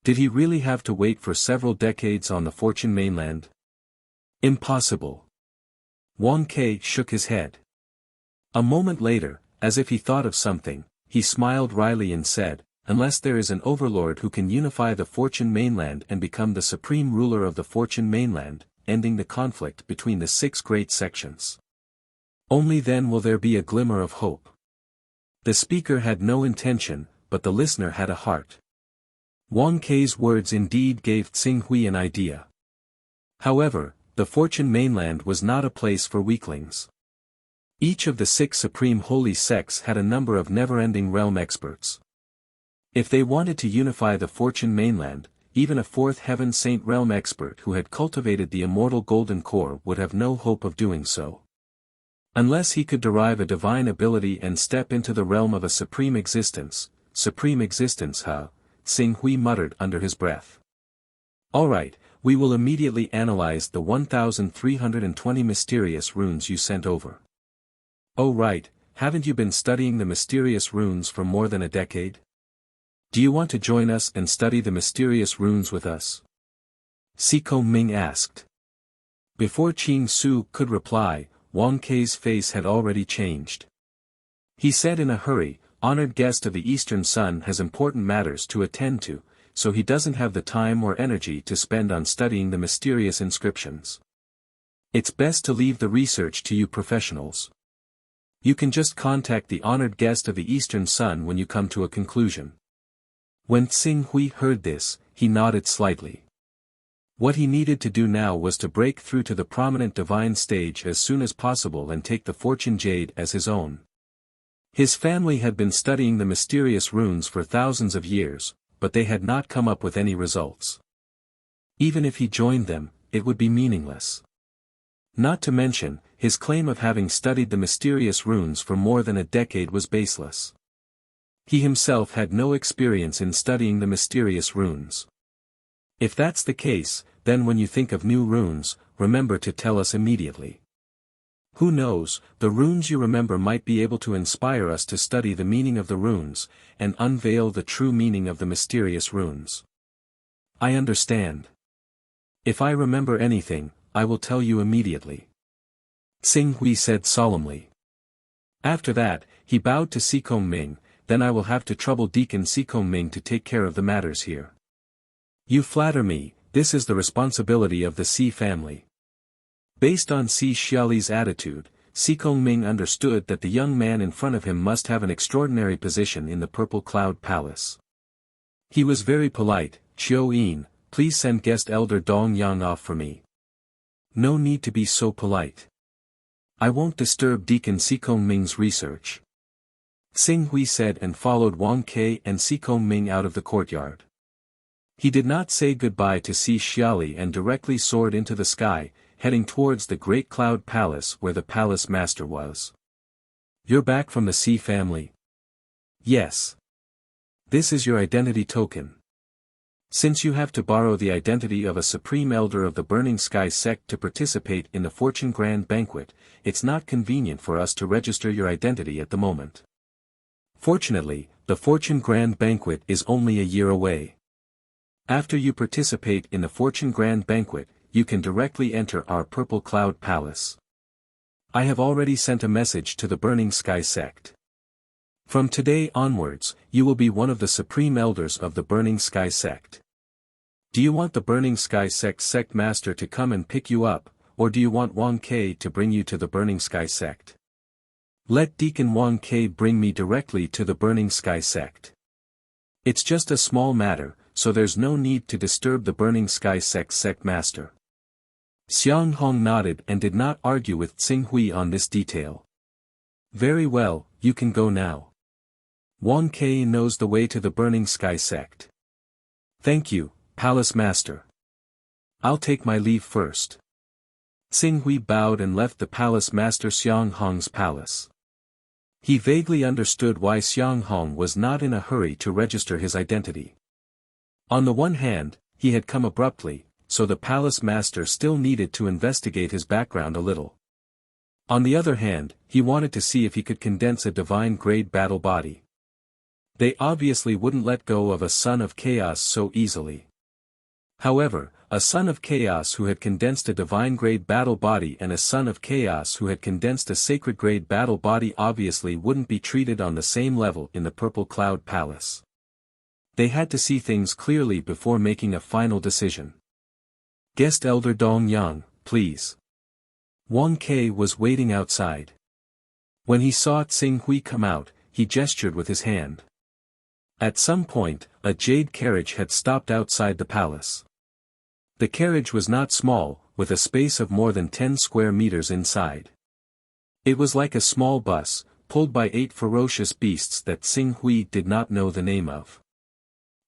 Did he really have to wait for several decades on the fortune mainland? Impossible. Wang Ke shook his head. A moment later, as if he thought of something, he smiled wryly and said, unless there is an overlord who can unify the fortune mainland and become the supreme ruler of the fortune mainland, ending the conflict between the 6 great sections. Only then will there be a glimmer of hope. The speaker had no intention, but the listener had a heart. Wang Ke's words indeed gave Xing Hui an idea. However, the fortune mainland was not a place for weaklings. Each of the 6 supreme holy sects had a number of never-ending realm experts. If they wanted to unify the fortune mainland, even a 4th heaven saint realm expert who had cultivated the immortal golden core would have no hope of doing so. Unless he could derive a divine ability and step into the realm of a supreme existence, huh? Xing Hui muttered under his breath. Alright, we will immediately analyze the 1,320 mysterious runes you sent over. Oh right, haven't you been studying the mysterious runes for more than a decade? Do you want to join us and study the mysterious runes with us? Siko Ming asked. Before Qing Su could reply, Wang Ke's face had already changed. He said in a hurry, honored guest of the Eastern Sun has important matters to attend to, so he doesn't have the time or energy to spend on studying the mysterious inscriptions. It's best to leave the research to you professionals. You can just contact the honored guest of the Eastern Sun when you come to a conclusion. When Xing Hui heard this, he nodded slightly. What he needed to do now was to break through to the prominent divine stage as soon as possible and take the fortune jade as his own. His family had been studying the mysterious runes for thousands of years, but they had not come up with any results. Even if he joined them, it would be meaningless. Not to mention, his claim of having studied the mysterious runes for more than a decade was baseless. He himself had no experience in studying the mysterious runes. If that's the case, then when you think of new runes, remember to tell us immediately. Who knows, the runes you remember might be able to inspire us to study the meaning of the runes, and unveil the true meaning of the mysterious runes. I understand. If I remember anything, I will tell you immediately. Xing Hui said solemnly. After that, he bowed to Sikong Ming, then I will have to trouble Deacon Sikong Ming to take care of the matters here. You flatter me, this is the responsibility of the Si family. Based on Si Xiaoli's attitude, Sikong Ming understood that the young man in front of him must have an extraordinary position in the Purple Cloud Palace. He was very polite. Chiu Yin, please send guest elder Dong Yang off for me. No need to be so polite. I won't disturb Deacon Sikong Ming's research. Xing Hui said and followed Wang Ke and Sikong Ming out of the courtyard. He did not say goodbye to Si Xiaoli and directly soared into the sky, heading towards the Great Cloud Palace where the palace master was. You're back from the Si family? Yes. This is your identity token. Since you have to borrow the identity of a supreme elder of the Burning Sky sect to participate in the Fortune Grand Banquet, it's not convenient for us to register your identity at the moment. Fortunately, the Fortune Grand Banquet is only a year away. After you participate in the Fortune Grand Banquet, you can directly enter our Purple Cloud Palace. I have already sent a message to the Burning Sky sect. From today onwards, you will be one of the supreme elders of the Burning Sky sect. Do you want the Burning Sky sect master to come and pick you up, or do you want Wang Ke to bring you to the Burning Sky sect? Let Deacon Wang Ke bring me directly to the Burning Sky sect. It's just a small matter, so there's no need to disturb the Burning Sky sect master. Xiang Hong nodded and did not argue with Xing Hui on this detail. Very well, you can go now. Wang Ke knows the way to the Burning Sky sect. Thank you, Palace Master. I'll take my leave first. Xing Hui bowed and left the Palace Master Xiang Hong's palace. He vaguely understood why Xiang Hong was not in a hurry to register his identity. On the one hand, he had come abruptly, so the Palace Master still needed to investigate his background a little. On the other hand, he wanted to see if he could condense a divine-grade battle body. They obviously wouldn't let go of a Son of Chaos so easily. However, a Son of Chaos who had condensed a divine-grade battle body and a Son of Chaos who had condensed a sacred-grade battle body obviously wouldn't be treated on the same level in the Purple Cloud Palace. They had to see things clearly before making a final decision. Guest Elder Dong Yang, please. Wang Ke was waiting outside. When he saw Xing Hui come out, he gestured with his hand. At some point, a jade carriage had stopped outside the palace. The carriage was not small, with a space of more than 10 square meters inside. It was like a small bus, pulled by 8 ferocious beasts that Xing Hui did not know the name of.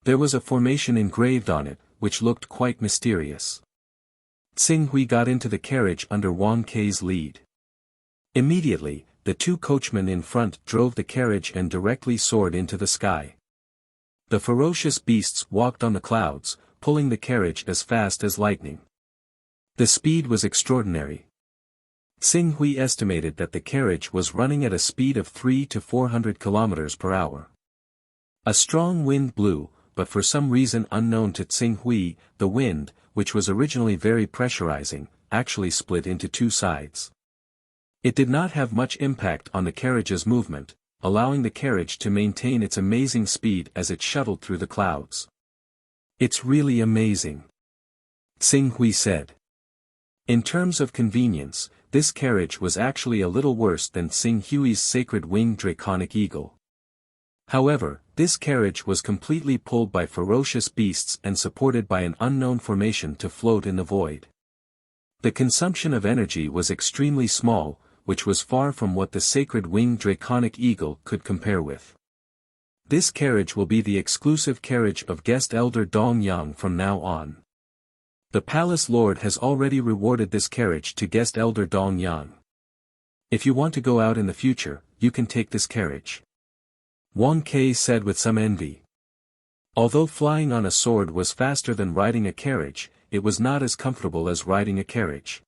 There was a formation engraved on it, which looked quite mysterious. Xing Hui got into the carriage under Wang Ke's lead. Immediately, the 2 coachmen in front drove the carriage and directly soared into the sky. The ferocious beasts walked on the clouds, pulling the carriage as fast as lightning. The speed was extraordinary. Xing Hui estimated that the carriage was running at a speed of 300 to 400 kilometers per hour. A strong wind blew, but for some reason unknown to Xing Hui, the wind, which was originally very pressurizing, actually split into 2 sides. It did not have much impact on the carriage's movement, allowing the carriage to maintain its amazing speed as it shuttled through the clouds. It's really amazing, Xing Hui said. In terms of convenience, this carriage was actually a little worse than Xing Hui's sacred winged draconic eagle. However, this carriage was completely pulled by ferocious beasts and supported by an unknown formation to float in the void. The consumption of energy was extremely small, which was far from what the sacred winged draconic eagle could compare with. This carriage will be the exclusive carriage of guest elder Dong Yang from now on. The palace lord has already rewarded this carriage to guest elder Dong Yang. If you want to go out in the future, you can take this carriage. Wang Ke said with some envy. Although flying on a sword was faster than riding a carriage, it was not as comfortable as riding a carriage.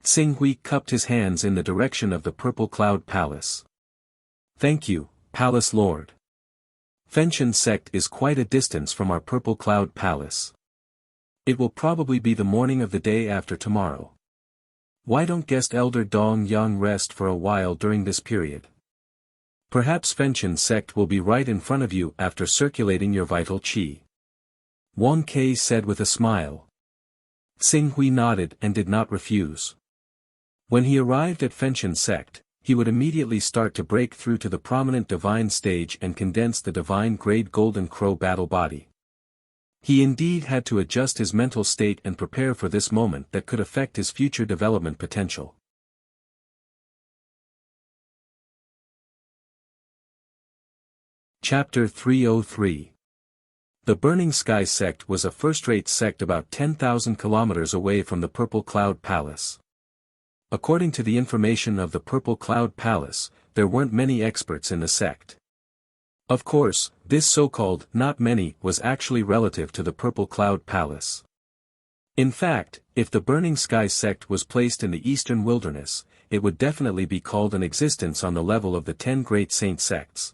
Xing Hui cupped his hands in the direction of the Purple Cloud Palace. Thank you, Palace Lord. Fenshin sect is quite a distance from our Purple Cloud Palace. It will probably be the morning of the day after tomorrow. Why don't guest Elder Dong Yang rest for a while during this period? Perhaps Fenchin sect will be right in front of you after circulating your vital qi. Wang Ke said with a smile. Xing Hui nodded and did not refuse. When he arrived at Fenchin sect, he would immediately start to break through to the prominent divine stage and condense the divine grade Golden Crow battle body. He indeed had to adjust his mental state and prepare for this moment that could affect his future development potential. Chapter 303. The Burning Sky sect was a first-rate sect about 10,000 kilometers away from the Purple Cloud Palace. According to the information of the Purple Cloud Palace, there weren't many experts in the sect. Of course, this so-called not many was actually relative to the Purple Cloud Palace. In fact, if the Burning Sky sect was placed in the eastern wilderness, it would definitely be called an existence on the level of the 10 great saint sects.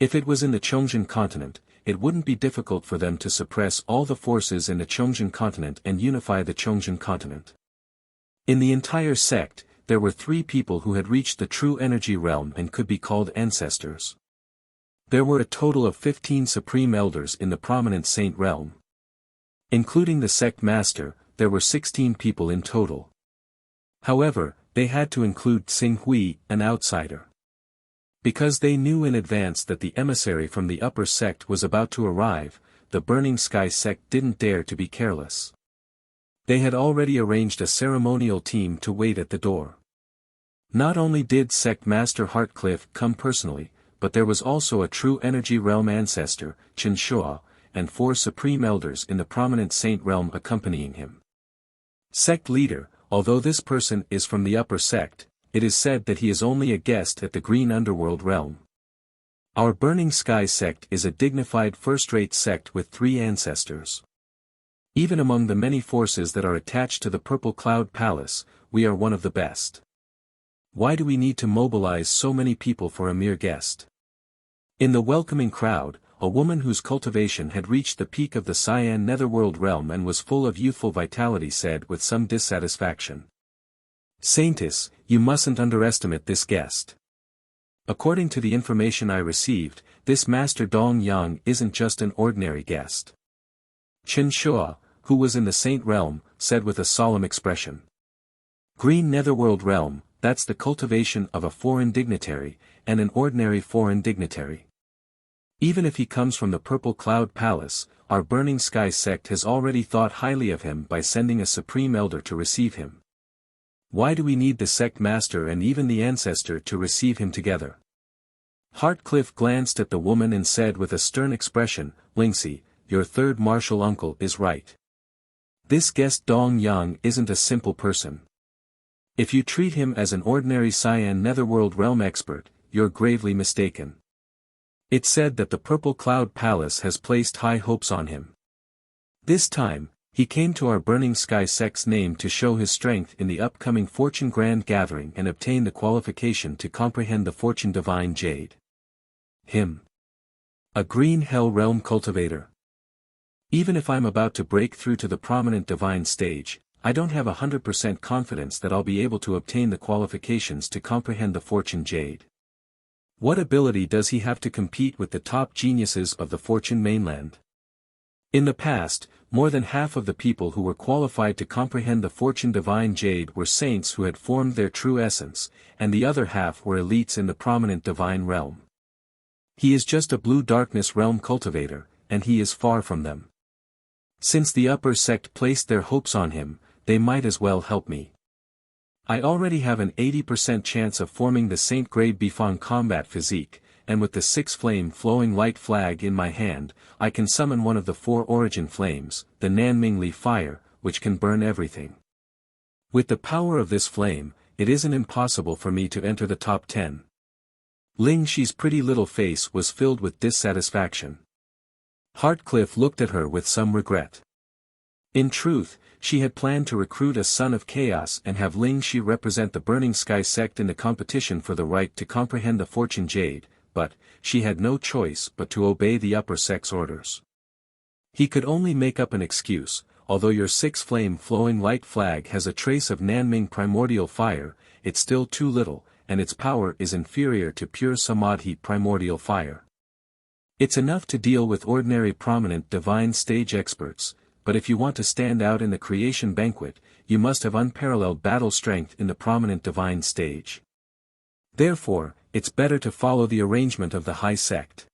If it was in the Chongzhen continent, it wouldn't be difficult for them to suppress all the forces in the Chongzhen continent and unify the Chongzhen continent. In the entire sect, there were 3 people who had reached the true energy realm and could be called ancestors. There were a total of 15 supreme elders in the prominent saint realm. Including the sect master, there were 16 people in total. However, they had to include Xing Hui, an outsider. Because they knew in advance that the emissary from the upper sect was about to arrive, the Burning Sky sect didn't dare to be careless. They had already arranged a ceremonial team to wait at the door. Not only did Sect Master Heartcliff come personally, but there was also a true energy realm ancestor, Chen Shua, and 4 supreme elders in the prominent saint realm accompanying him. Sect leader, although this person is from the upper sect, it is said that he is only a guest at the green underworld realm. Our Burning Sky sect is a dignified first-rate sect with 3 ancestors. Even among the many forces that are attached to the Purple Cloud Palace, we are one of the best. Why do we need to mobilize so many people for a mere guest? In the welcoming crowd, a woman whose cultivation had reached the peak of the Cyan Netherworld realm and was full of youthful vitality said with some dissatisfaction. Saintess, you mustn't underestimate this guest. According to the information I received, this Master Dong Yang isn't just an ordinary guest. Chen Shua, who was in the saint realm, said with a solemn expression. Green Netherworld realm, that's the cultivation of a foreign dignitary, and an ordinary foreign dignitary. Even if he comes from the Purple Cloud Palace, our Burning Sky sect has already thought highly of him by sending a supreme elder to receive him. Why do we need the sect master and even the ancestor to receive him together? Heartcliff glanced at the woman and said with a stern expression, Lingxi, your third martial uncle is right. This guest Dong Yang isn't a simple person. If you treat him as an ordinary Cyan Netherworld realm expert, you're gravely mistaken. It's said that the Purple Cloud Palace has placed high hopes on him. This time, he came to our Burning Sky sect's name to show his strength in the upcoming Fortune Grand Gathering and obtain the qualification to comprehend the Fortune Divine Jade. Him. A Green Hell Realm cultivator. Even if I'm about to break through to the prominent divine stage, I don't have 100% confidence that I'll be able to obtain the qualifications to comprehend the Fortune Jade. What ability does he have to compete with the top geniuses of the Fortune mainland? In the past, more than half of the people who were qualified to comprehend the Fortune Divine Jade were saints who had formed their true essence, and the other half were elites in the prominent divine realm. He is just a blue darkness realm cultivator, and he is far from them. Since the upper sect placed their hopes on him, they might as well help me. I already have an 80% chance of forming the Saint Grade Bifang combat physique, and with the 6-flame flowing light flag in my hand, I can summon one of the 4 origin flames, the Nanmingli fire, which can burn everything. With the power of this flame, it isn't impossible for me to enter the top 10. Ling Shi's pretty little face was filled with dissatisfaction. Heartcliff looked at her with some regret. In truth, she had planned to recruit a son of chaos and have Ling Shi represent the Burning Sky sect in the competition for the right to comprehend the Fortune Jade, but she had no choice but to obey the upper sect's orders. He could only make up an excuse, although your six-flame flowing light flag has a trace of Nanming primordial fire, it's still too little, and its power is inferior to pure Samadhi primordial fire. It's enough to deal with ordinary prominent divine stage experts, but if you want to stand out in the creation banquet, you must have unparalleled battle strength in the prominent divine stage. Therefore, it's better to follow the arrangement of the high sect.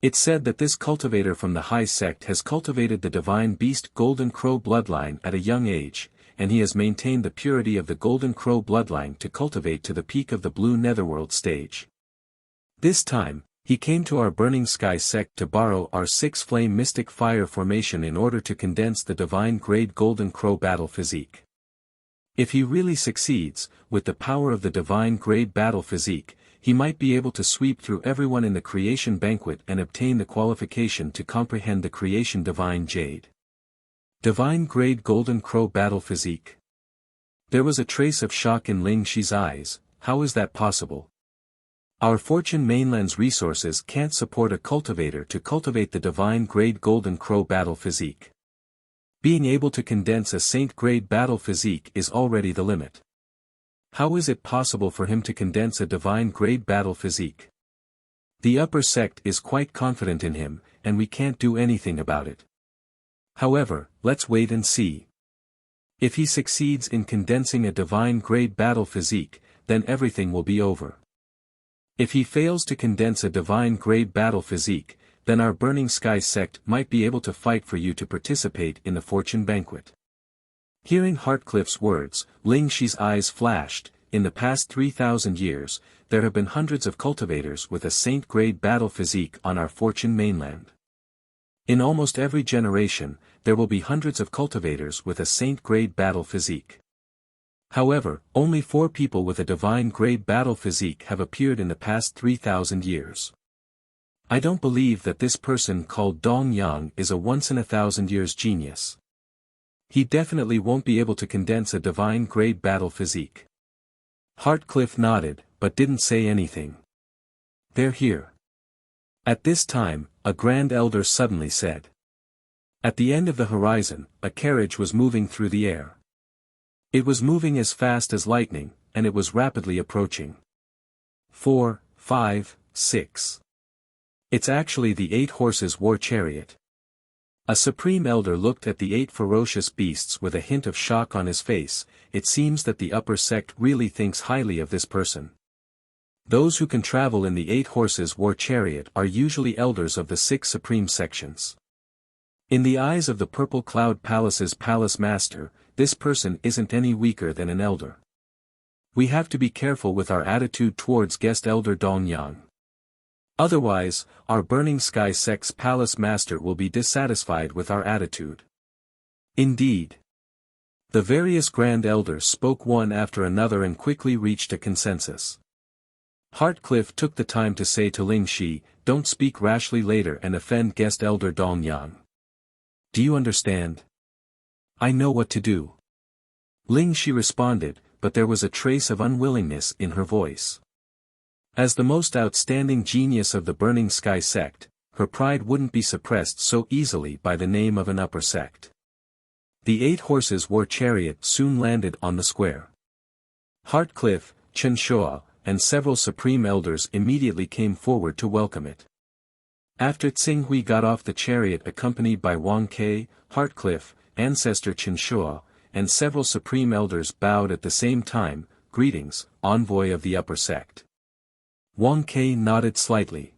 It's said that this cultivator from the high sect has cultivated the divine beast Golden Crow bloodline at a young age, and he has maintained the purity of the Golden Crow bloodline to cultivate to the peak of the Blue Netherworld stage. This time, he came to our Burning Sky sect to borrow our six-flame mystic fire formation in order to condense the divine grade Golden Crow battle physique. If he really succeeds, with the power of the divine grade battle physique, he might be able to sweep through everyone in the creation banquet and obtain the qualification to comprehend the creation divine jade. Divine grade Golden Crow battle physique. There was a trace of shock in Ling Shi's eyes. How is that possible? Our Fortune Mainland's resources can't support a cultivator to cultivate the divine grade Golden Crow battle physique. Being able to condense a saint grade battle physique is already the limit. How is it possible for him to condense a divine grade battle physique? The upper sect is quite confident in him, and we can't do anything about it. However, let's wait and see. If he succeeds in condensing a divine grade battle physique, then everything will be over. If he fails to condense a divine grade battle physique, then our Burning Sky sect might be able to fight for you to participate in the fortune banquet. Hearing Heartcliff's words, Ling Shi's eyes flashed. In the past 3,000 years, there have been hundreds of cultivators with a saint-grade battle physique on our Fortune Mainland. In almost every generation, there will be hundreds of cultivators with a saint-grade battle physique. However, only 4 people with a divine-grade battle physique have appeared in the past 3,000 years. I don't believe that this person called Dong Yang is a once-in-a-thousand-years genius. He definitely won't be able to condense a divine-grade battle physique. Heartcliff nodded, but didn't say anything. They're here. At this time, a Grand Elder suddenly said. At the end of the horizon, a carriage was moving through the air. It was moving as fast as lightning, and it was rapidly approaching. 4, 5, 6. It's actually the 8 horses war chariot. A Supreme Elder looked at the 8 ferocious beasts with a hint of shock on his face. It seems that the upper sect really thinks highly of this person. Those who can travel in the 8 horses war chariot are usually elders of the 6 supreme sections. In the eyes of the Purple Cloud Palace's palace master, this person isn't any weaker than an elder. We have to be careful with our attitude towards guest elder Dong Yang. Otherwise, our Burning Sky sect's palace master will be dissatisfied with our attitude. Indeed. The various grand elders spoke one after another and quickly reached a consensus. Heartcliff took the time to say to Ling Shi, "Don't speak rashly later and offend guest elder Dong Yang. Do you understand?" "I know what to do." Ling Shi responded, but there was a trace of unwillingness in her voice. As the most outstanding genius of the Burning Sky sect, her pride wouldn't be suppressed so easily by the name of an upper sect. The 8 horses war chariot soon landed on the square. Heartcliff, Chen Shua, and several supreme elders immediately came forward to welcome it. After Tsing Hui got off the chariot accompanied by Wang Ke, Heartcliff, Ancestor Chen Shua, and several supreme elders bowed at the same time. "Greetings, envoy of the upper sect." Wang Ke nodded slightly.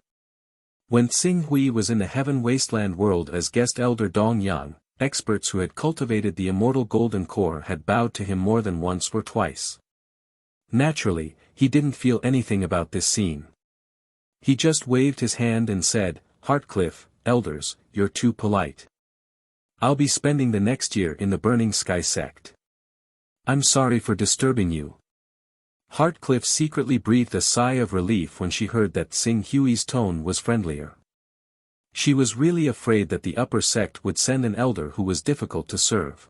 When Tsing Hui was in the Heaven Wasteland world as guest elder Dong Yang, experts who had cultivated the immortal golden core had bowed to him more than once or twice. Naturally, he didn't feel anything about this scene. He just waved his hand and said, "Heartcliff, elders, you're too polite. I'll be spending the next year in the Burning Sky sect. I'm sorry for disturbing you." Heartcliff secretly breathed a sigh of relief when she heard that Tsing Hui's tone was friendlier. She was really afraid that the upper sect would send an elder who was difficult to serve.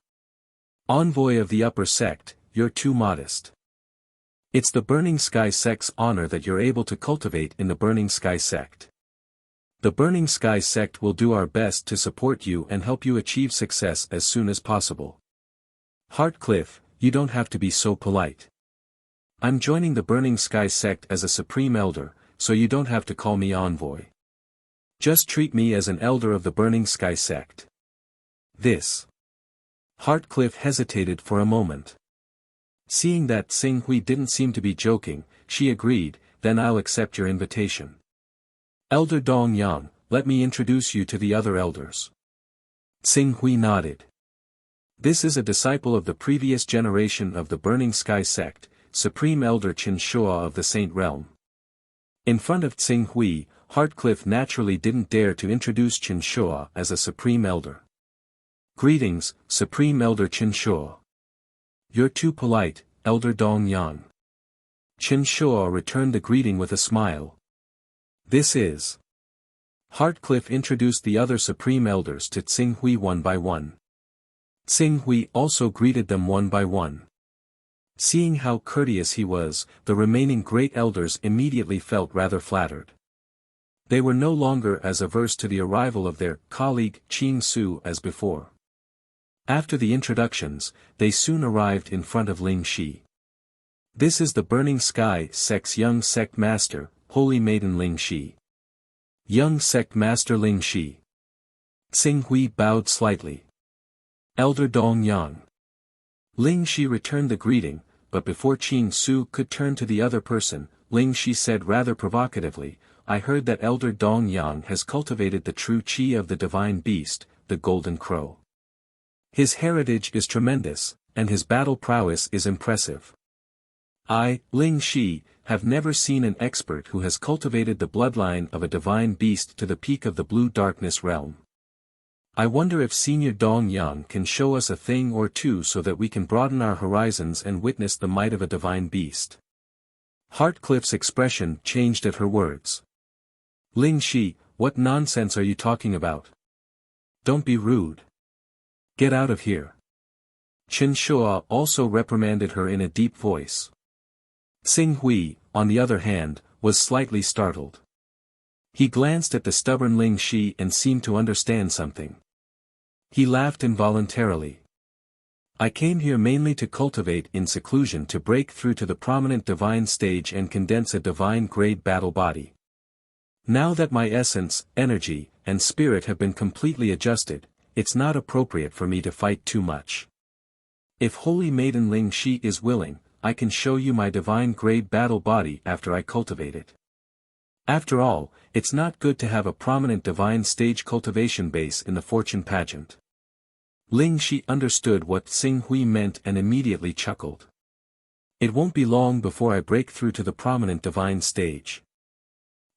"Envoy of the upper sect, you're too modest. It's the Burning Sky sect's honor that you're able to cultivate in the Burning Sky sect. The Burning Sky sect will do our best to support you and help you achieve success as soon as possible. Heartcliff, you don't have to be so polite. I'm joining the Burning Sky sect as a Supreme Elder, so you don't have to call me envoy. Just treat me as an elder of the Burning Sky sect. This. Heartcliff hesitated for a moment. Seeing that Xing Hui didn't seem to be joking, she agreed, then I'll accept your invitation. Elder Dong Yang, let me introduce you to the other elders. Xing Hui nodded. This is a disciple of the previous generation of the Burning Sky sect, Supreme Elder Qin Shua of the Saint Realm. In front of Xing Hui, Heartcliff naturally didn't dare to introduce Qin Shua as a Supreme Elder. Greetings, Supreme Elder Qin Shua. You're too polite, Elder Dong Yang. Qin Shua returned the greeting with a smile. This is. Heartcliff introduced the other Supreme Elders to Xing Hui one by one. Xing Hui also greeted them one by one. Seeing how courteous he was, the remaining great elders immediately felt rather flattered. They were no longer as averse to the arrival of their colleague Qing Su as before. After the introductions, they soon arrived in front of Ling Shi. This is the Burning Sky sect's young sect master, Holy Maiden Ling Shi. Young sect master Ling Shi. Xing Hui bowed slightly. Elder Dong Yang. Ling Shi returned the greeting, but before Qing Su could turn to the other person, Ling Shi said rather provocatively, I heard that Elder Dong Yang has cultivated the true qi of the divine beast, the Golden Crow. His heritage is tremendous, and his battle prowess is impressive. I, Ling Shi, have never seen an expert who has cultivated the bloodline of a divine beast to the peak of the blue darkness realm. I wonder if Senior Dong Yang can show us a thing or two so that we can broaden our horizons and witness the might of a divine beast. Heartcliff's expression changed at her words. Ling Shi, what nonsense are you talking about? Don't be rude. Get out of here. Qin Shua also reprimanded her in a deep voice. Xing Hui, on the other hand, was slightly startled. He glanced at the stubborn Ling Shi and seemed to understand something. He laughed involuntarily. I came here mainly to cultivate in seclusion to break through to the prominent divine stage and condense a divine-grade battle body. Now that my essence, energy, and spirit have been completely adjusted, it's not appropriate for me to fight too much. If Holy Maiden Ling Shi is willing, I can show you my divine-grade battle body after I cultivate it. After all, it's not good to have a prominent divine stage cultivation base in the fortune pageant. Ling Shi understood what Xing Hui meant and immediately chuckled. It won't be long before I break through to the prominent divine stage.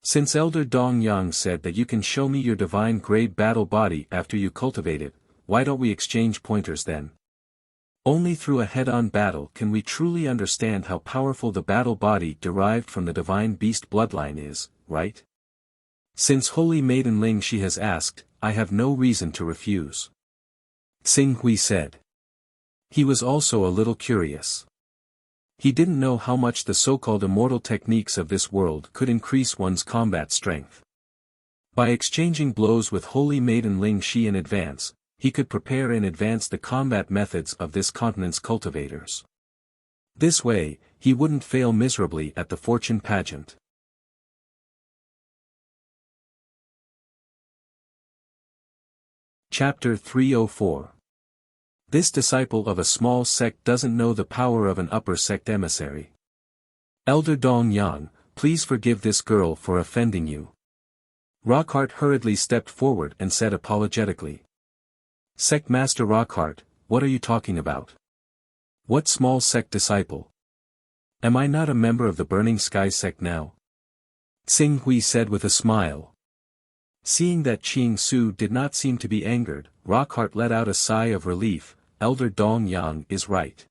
Since Elder Dong Yang said that you can show me your divine-grade battle body after you cultivate it, why don't we exchange pointers then? Only through a head-on battle can we truly understand how powerful the battle body derived from the divine beast bloodline is, right? Since Holy Maiden Ling Shi has asked, I have no reason to refuse. Xing Hui said. He was also a little curious. He didn't know how much the so-called immortal techniques of this world could increase one's combat strength. By exchanging blows with Holy Maiden Ling Shi in advance, he could prepare in advance the combat methods of this continent's cultivators. This way, he wouldn't fail miserably at the fortune pageant. Chapter 304. This disciple of a small sect doesn't know the power of an upper sect emissary. Elder Dong Yang, please forgive this girl for offending you. Rockhart hurriedly stepped forward and said apologetically. Sect Master Rockhart, what are you talking about? What small sect disciple? Am I not a member of the Burning Sky sect now? Xing Hui said with a smile. Seeing that Qing Su did not seem to be angered, Rockhart let out a sigh of relief. Elder Dong Yang is right.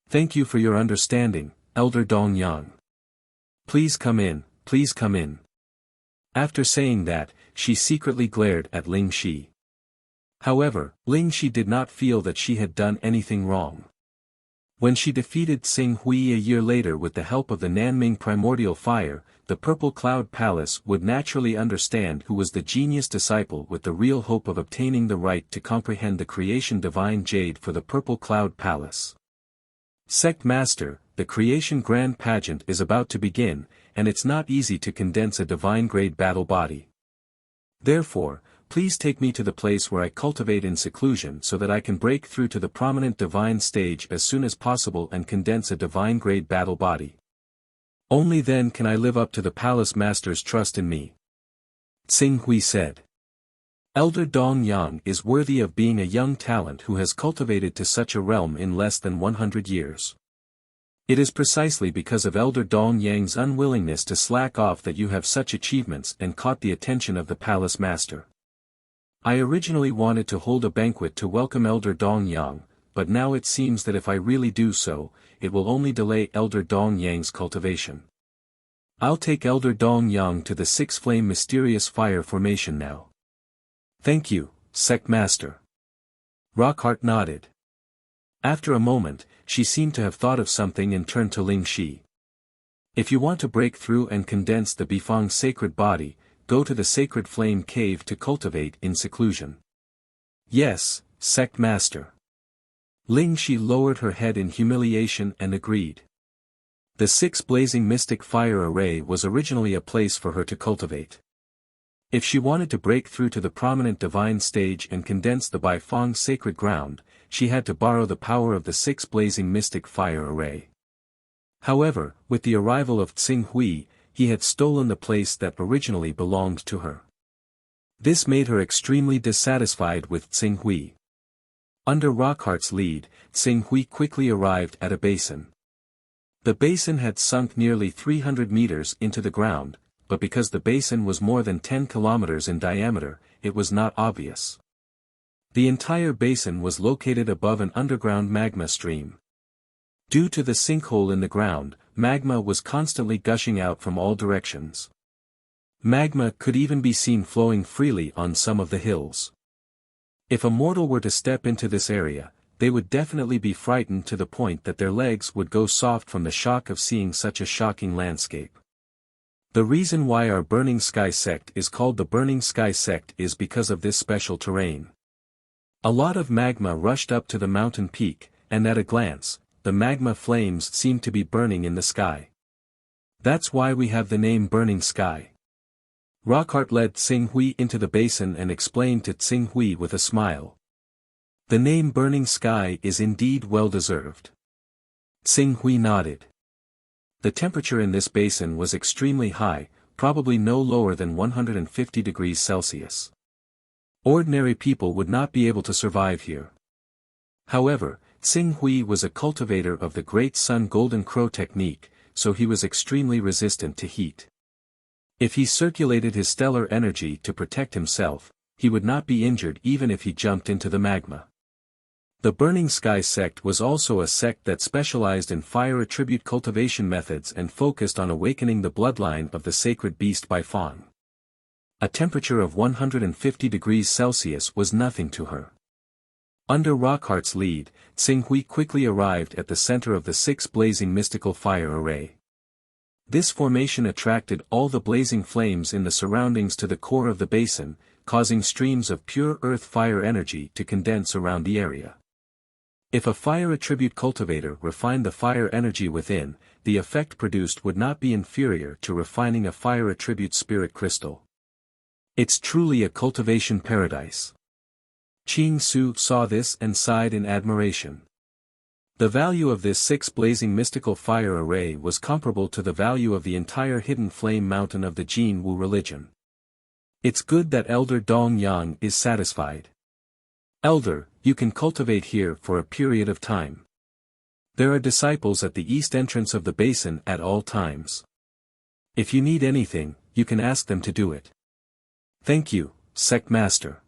Thank you for your understanding, Elder Dong Yang. Please come in, please come in. After saying that, she secretly glared at Ling Shi. However, Ling Shi did not feel that she had done anything wrong. When she defeated Xing Hui a year later with the help of the Nanming primordial fire, the Purple Cloud Palace would naturally understand who was the genius disciple with the real hope of obtaining the right to comprehend the creation divine jade for the Purple Cloud Palace. Sect Master, the creation grand pageant is about to begin, and it's not easy to condense a divine-grade battle body. Therefore, please take me to the place where I cultivate in seclusion so that I can break through to the prominent divine stage as soon as possible and condense a divine-grade battle body. Only then can I live up to the Palace Master's trust in me. Xing Hui said. Elder Dong Yang is worthy of being a young talent who has cultivated to such a realm in less than 100 years. It is precisely because of Elder Dong Yang's unwillingness to slack off that you have such achievements and caught the attention of the Palace Master. I originally wanted to hold a banquet to welcome Elder Dong Yang, but now it seems that if I really do so, it will only delay Elder Dong Yang's cultivation. I'll take Elder Dong Yang to the six-flame mysterious fire formation now. Thank you, Sect Master. Rockheart nodded. After a moment, she seemed to have thought of something and turned to Ling Shi. If you want to break through and condense the Bifang sacred body, go to the sacred flame cave to cultivate in seclusion. Yes, Sect Master. Ling Shi lowered her head in humiliation and agreed. The six blazing mystic fire array was originally a place for her to cultivate. If she wanted to break through to the prominent divine stage and condense the Bifang sacred ground, she had to borrow the power of the six blazing mystic fire array. However, with the arrival of Xing Hui, he had stolen the place that originally belonged to her. This made her extremely dissatisfied with Xing Hui. Under Rockheart's lead, Xing Hui quickly arrived at a basin. The basin had sunk nearly 300 meters into the ground, but because the basin was more than 10 kilometers in diameter, it was not obvious. The entire basin was located above an underground magma stream. Due to the sinkhole in the ground, magma was constantly gushing out from all directions. Magma could even be seen flowing freely on some of the hills. If a mortal were to step into this area, they would definitely be frightened to the point that their legs would go soft from the shock of seeing such a shocking landscape. The reason why our Burning Sky sect is called the Burning Sky sect is because of this special terrain. A lot of magma rushed up to the mountain peak, and at a glance, the magma flames seemed to be burning in the sky. That's why we have the name Burning Sky. Rockheart led Xing Hui into the basin and explained to Xing Hui with a smile. The name Burning Sky is indeed well-deserved. Xing Hui nodded. The temperature in this basin was extremely high, probably no lower than 150 degrees Celsius. Ordinary people would not be able to survive here. However, Xing Hui was a cultivator of the Great Sun Golden Crow technique, so he was extremely resistant to heat. If he circulated his stellar energy to protect himself, he would not be injured even if he jumped into the magma. The Burning Sky sect was also a sect that specialized in fire attribute cultivation methods and focused on awakening the bloodline of the sacred beast Bifang. A temperature of 150 degrees Celsius was nothing to her. Under Rockheart's lead, Xing Hui quickly arrived at the center of the six blazing mystical fire array. This formation attracted all the blazing flames in the surroundings to the core of the basin, causing streams of pure earth fire energy to condense around the area. If a fire attribute cultivator refined the fire energy within, the effect produced would not be inferior to refining a fire attribute spirit crystal. It's truly a cultivation paradise. Qing Su saw this and sighed in admiration. The value of this six blazing mystical fire array was comparable to the value of the entire hidden flame mountain of the Jin Wu religion. It's good that Elder Dong Yang is satisfied. Elder, you can cultivate here for a period of time. There are disciples at the east entrance of the basin at all times. If you need anything, you can ask them to do it. Thank you, Sect Master.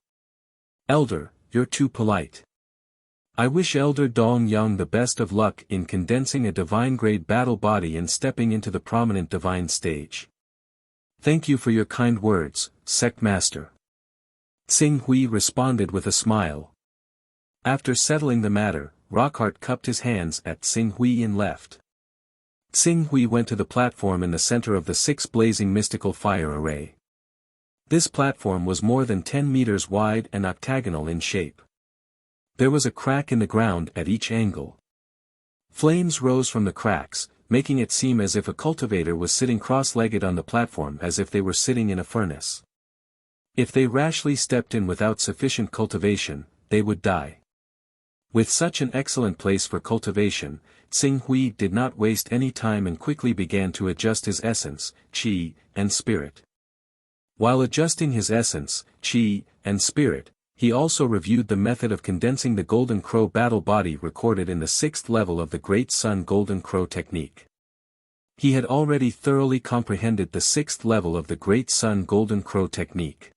Elder, you're too polite. I wish Elder Dong Yang the best of luck in condensing a divine-grade battle body and stepping into the prominent divine stage. Thank you for your kind words, Sect Master. Xing Hui responded with a smile. After settling the matter, Rockhart cupped his hands at Tsing Hui and left. Tsing Hui went to the platform in the center of the 6 blazing mystical fire array. This platform was more than 10 meters wide and octagonal in shape. There was a crack in the ground at each angle. Flames rose from the cracks, making it seem as if a cultivator was sitting cross-legged on the platform, as if they were sitting in a furnace. If they rashly stepped in without sufficient cultivation, they would die. With such an excellent place for cultivation, Tsing Hui did not waste any time and quickly began to adjust his essence, qi, and spirit. While adjusting his essence, qi, and spirit, he also reviewed the method of condensing the Golden Crow battle body recorded in the 6th level of the Great Sun Golden Crow technique. He had already thoroughly comprehended the 6th level of the Great Sun Golden Crow technique.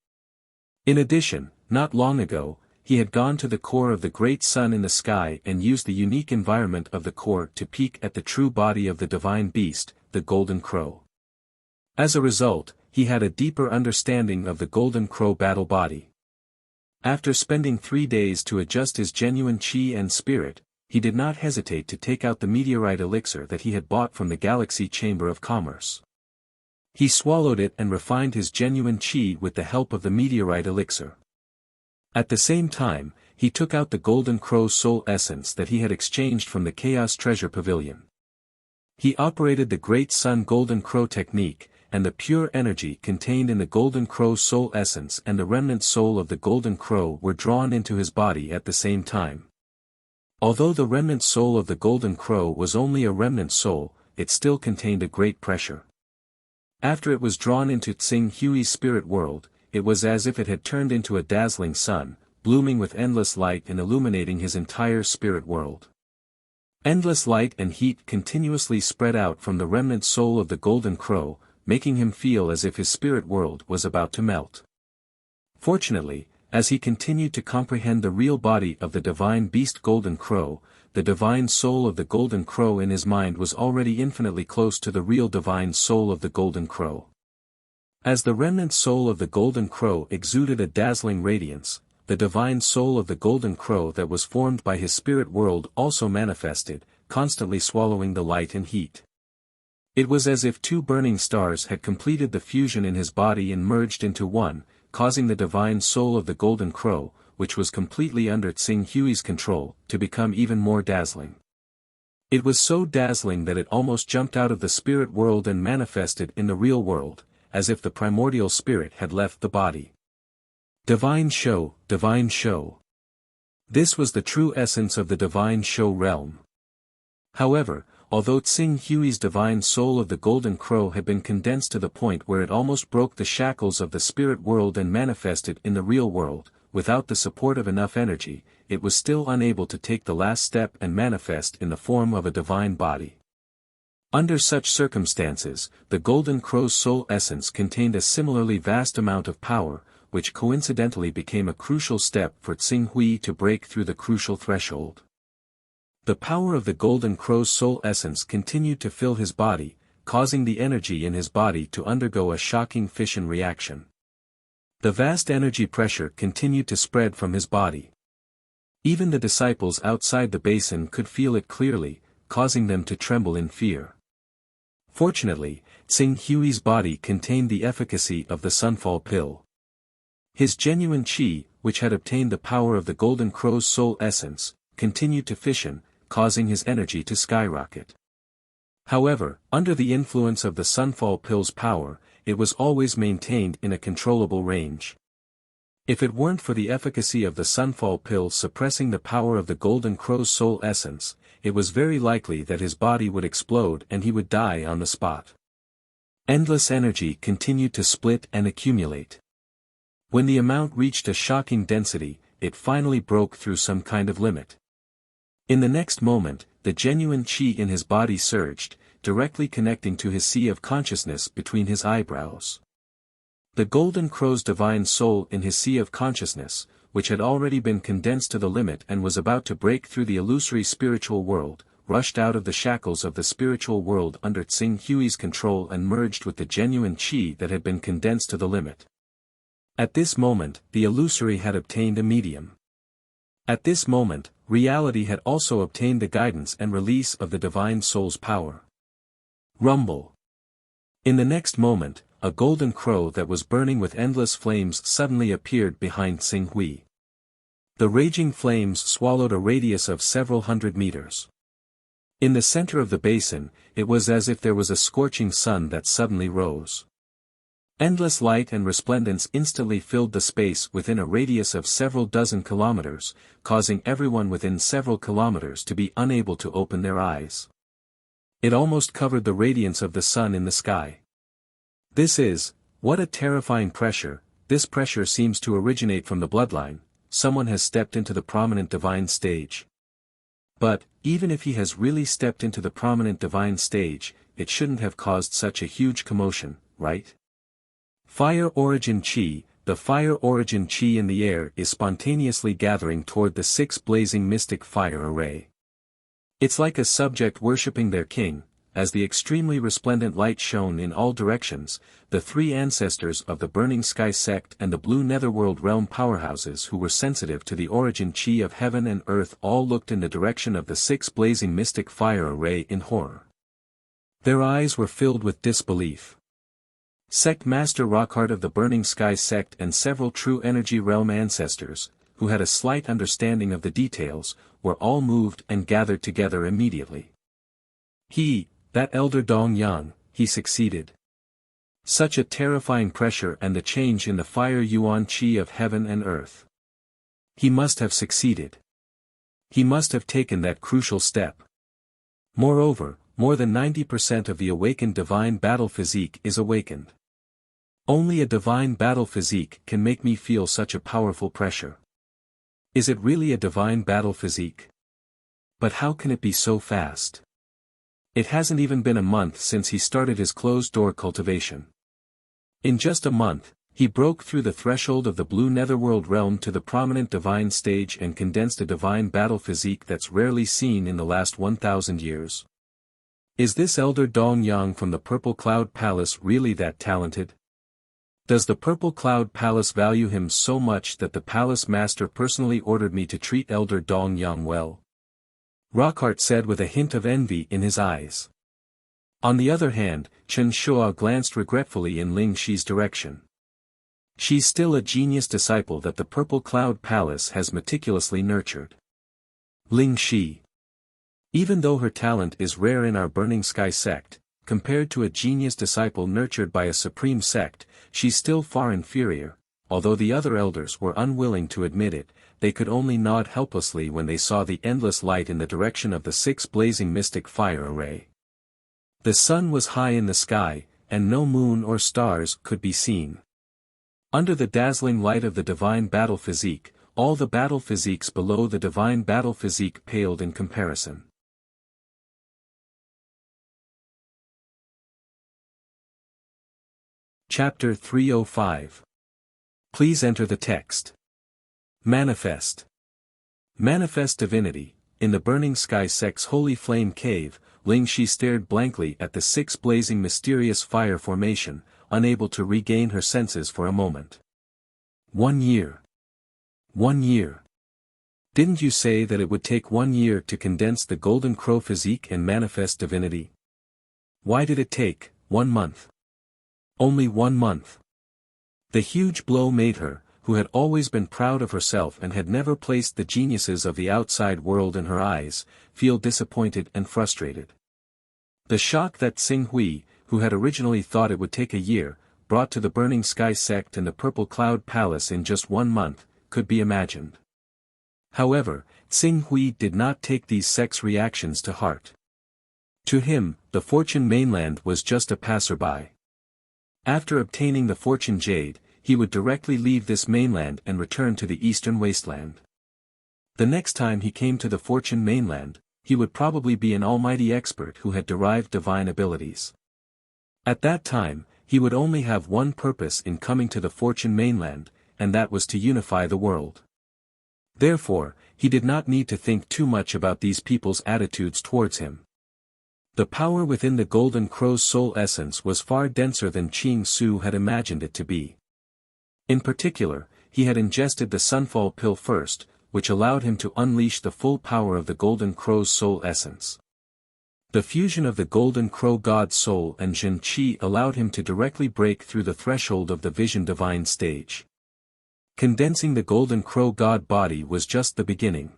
In addition, not long ago, he had gone to the core of the Great Sun in the sky and used the unique environment of the core to peek at the true body of the divine beast, the Golden Crow. As a result, he had a deeper understanding of the Golden Crow battle body. After spending 3 days to adjust his genuine qi and spirit, he did not hesitate to take out the meteorite elixir that he had bought from the Galaxy Chamber of Commerce. He swallowed it and refined his genuine qi with the help of the meteorite elixir. At the same time, he took out the Golden Crow's soul essence that he had exchanged from the Chaos Treasure Pavilion. He operated the Great Sun Golden Crow technique, and the pure energy contained in the Golden Crow's soul essence and the remnant soul of the Golden Crow were drawn into his body at the same time. Although the remnant soul of the Golden Crow was only a remnant soul, it still contained a great pressure. After it was drawn into Tsing Hui's spirit world, it was as if it had turned into a dazzling sun, blooming with endless light and illuminating his entire spirit world. Endless light and heat continuously spread out from the remnant soul of the Golden Crow, making him feel as if his spirit world was about to melt. Fortunately, as he continued to comprehend the real body of the divine beast Golden Crow, the divine soul of the Golden Crow in his mind was already infinitely close to the real divine soul of the Golden Crow. As the remnant soul of the Golden Crow exuded a dazzling radiance, the divine soul of the Golden Crow that was formed by his spirit world also manifested, constantly swallowing the light and heat. It was as if 2 burning stars had completed the fusion in his body and merged into one, causing the divine soul of the Golden Crow, which was completely under Tsing Hui's control, to become even more dazzling. It was so dazzling that it almost jumped out of the spirit world and manifested in the real world, as if the primordial spirit had left the body. Divine show, divine show. This was the true essence of the divine show realm. However, although Tsing Hui's divine soul of the Golden Crow had been condensed to the point where it almost broke the shackles of the spirit world and manifested in the real world, without the support of enough energy, it was still unable to take the last step and manifest in the form of a divine body. Under such circumstances, the Golden Crow's soul essence contained a similarly vast amount of power, which coincidentally became a crucial step for Tsing Hui to break through the crucial threshold. The power of the Golden Crow's soul essence continued to fill his body, causing the energy in his body to undergo a shocking fission reaction. The vast energy pressure continued to spread from his body. Even the disciples outside the basin could feel it clearly, causing them to tremble in fear. Fortunately, Tsing Hui's body contained the efficacy of the Sunfall Pill. His genuine qi, which had obtained the power of the Golden Crow's soul essence, continued to fission, causing his energy to skyrocket. However, under the influence of the Sunfall Pill's power, it was always maintained in a controllable range. If it weren't for the efficacy of the Sunfall Pill suppressing the power of the Golden Crow's soul essence, it was very likely that his body would explode and he would die on the spot. Endless energy continued to split and accumulate. When the amount reached a shocking density, it finally broke through some kind of limit. In the next moment, the genuine qi in his body surged, directly connecting to his sea of consciousness between his eyebrows. The Golden Crow's divine soul in his sea of consciousness, which had already been condensed to the limit and was about to break through the illusory spiritual world, rushed out of the shackles of the spiritual world under Tsing Hui's control and merged with the genuine qi that had been condensed to the limit. At this moment, the illusory had obtained a medium. At this moment, reality had also obtained the guidance and release of the divine soul's power. Rumble. In the next moment, a golden crow that was burning with endless flames suddenly appeared behind Xing Hui. The raging flames swallowed a radius of several hundred meters. In the center of the basin, it was as if there was a scorching sun that suddenly rose. Endless light and resplendence instantly filled the space within a radius of several dozen kilometers, causing everyone within several kilometers to be unable to open their eyes. It almost covered the radiance of the sun in the sky. What a terrifying pressure. This pressure seems to originate from the bloodline. Someone has stepped into the prominent divine stage. But, even if he has really stepped into the prominent divine stage, it shouldn't have caused such a huge commotion, right? Fire origin chi. The fire origin chi in the air is spontaneously gathering toward the 6 blazing mystic fire array. It's like a subject worshipping their king. As the extremely resplendent light shone in all directions, the 3 ancestors of the Burning Sky sect and the Blue Netherworld realm powerhouses who were sensitive to the origin chi of heaven and earth all looked in the direction of the 6 blazing mystic fire array in horror. Their eyes were filled with disbelief. Sect Master Rockhart of the Burning Sky sect and several true energy realm ancestors, who had a slight understanding of the details, were all moved and gathered together immediately. That elder Dong Yang, he succeeded. Such a terrifying pressure and the change in the fire yuan chi of heaven and earth. He must have succeeded. He must have taken that crucial step. Moreover, more than 90% of the awakened divine battle physique is awakened. Only a divine battle physique can make me feel such a powerful pressure. Is it really a divine battle physique? But how can it be so fast? It hasn't even been a month since he started his closed-door cultivation. In just a month, he broke through the threshold of the Blue Netherworld realm to the prominent divine stage and condensed a divine battle physique that's rarely seen in the last 1,000 years. Is this elder Dong Yang from the Purple Cloud Palace really that talented? Does the Purple Cloud Palace value him so much that the palace master personally ordered me to treat elder Dong Yang well? Rockhart said with a hint of envy in his eyes. On the other hand, Chen Shua glanced regretfully in Ling Shi's direction. She's still a genius disciple that the Purple Cloud Palace has meticulously nurtured. Ling Shi. Even though her talent is rare in our Burning Sky sect, compared to a genius disciple nurtured by a supreme sect, she's still far inferior. Although the other elders were unwilling to admit it, they could only nod helplessly when they saw the endless light in the direction of the 6 blazing mystic fire array. The sun was high in the sky, and no moon or stars could be seen. Under the dazzling light of the divine battle physique, all the battle physiques below the divine battle physique paled in comparison. Chapter 305. Please enter the text. Manifest. Manifest divinity. In the Burning Sky sect's holy flame cave, Ling Shi stared blankly at the 6 blazing mysterious fire formation, unable to regain her senses for a moment. 1 year. 1 year. Didn't you say that it would take 1 year to condense the golden crow physique and manifest divinity? Why did it take 1 month? Only 1 month. The huge blow made her, who had always been proud of herself and had never placed the geniuses of the outside world in her eyes, feel disappointed and frustrated. The shock that Xing Hui, who had originally thought it would take a year, brought to the Burning Sky sect and the Purple Cloud Palace in just 1 month, could be imagined. However, Xing Hui did not take these sect's reactions to heart. To him, the Fortune mainland was just a passerby. After obtaining the Fortune Jade, he would directly leave this mainland and return to the eastern wasteland. The next time he came to the Fortune mainland, he would probably be an almighty expert who had derived divine abilities. At that time, he would only have one purpose in coming to the Fortune mainland, and that was to unify the world. Therefore, he did not need to think too much about these people's attitudes towards him. The power within the Golden Crow's soul essence was far denser than Qing Su had imagined it to be. In particular, he had ingested the Sunfall pill first, which allowed him to unleash the full power of the Golden Crow's soul essence. The fusion of the Golden Crow God's soul and Jin Qi allowed him to directly break through the threshold of the Vision Divine stage. Condensing the Golden Crow God body was just the beginning.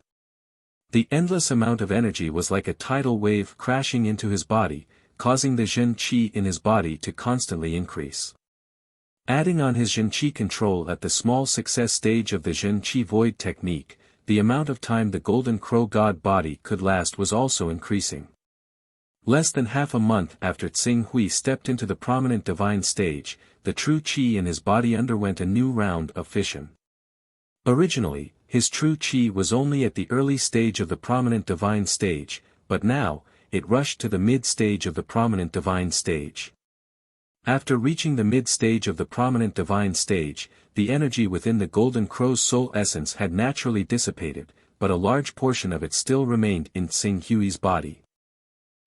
The endless amount of energy was like a tidal wave crashing into his body, causing the Jin Qi in his body to constantly increase. Adding on his Jin Qi control at the small success stage of the Jin Qi void technique, the amount of time the Golden Crow God body could last was also increasing. Less than half a month after Tsing Hui stepped into the prominent divine stage, the true Qi in his body underwent a new round of fission. Originally, his true Qi was only at the early stage of the prominent divine stage, but now, it rushed to the mid-stage of the prominent divine stage. After reaching the mid-stage of the prominent divine stage, the energy within the Golden Crow's soul essence had naturally dissipated, but a large portion of it still remained in Tsing Hui's body.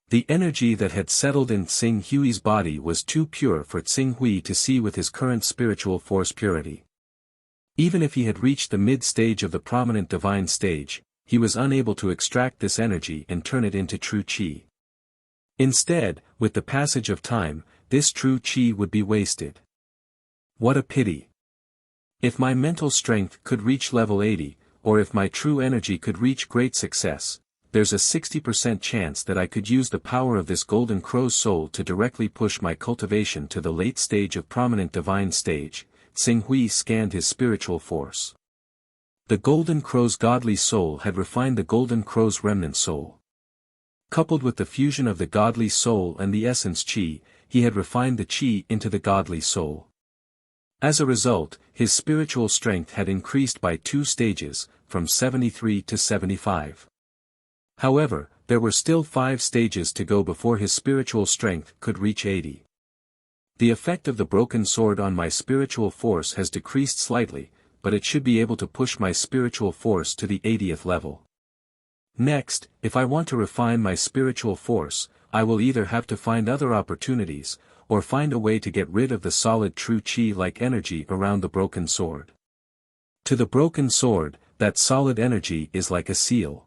The energy that had settled in Tsing Hui's body was too pure for Tsing Hui to see with his current spiritual force purity. Even if he had reached the mid-stage of the prominent divine stage, he was unable to extract this energy and turn it into true Qi. Instead, with the passage of time, this true Qi would be wasted. What a pity! If my mental strength could reach level 80, or if my true energy could reach great success, there's a 60% chance that I could use the power of this Golden Crow's soul to directly push my cultivation to the late stage of prominent divine stage. Tsing Hui scanned his spiritual force. The Golden Crow's godly soul had refined the Golden Crow's remnant soul. Coupled with the fusion of the godly soul and the essence Qi, he had refined the Qi into the godly soul. As a result, his spiritual strength had increased by 2 stages, from 73 to 75. However, there were still 5 stages to go before his spiritual strength could reach 80. The effect of the broken sword on my spiritual force has decreased slightly, but it should be able to push my spiritual force to the 80th level. Next, if I want to refine my spiritual force, I will either have to find other opportunities, or find a way to get rid of the solid true Qi-like energy around the broken sword. To the broken sword, that solid energy is like a seal.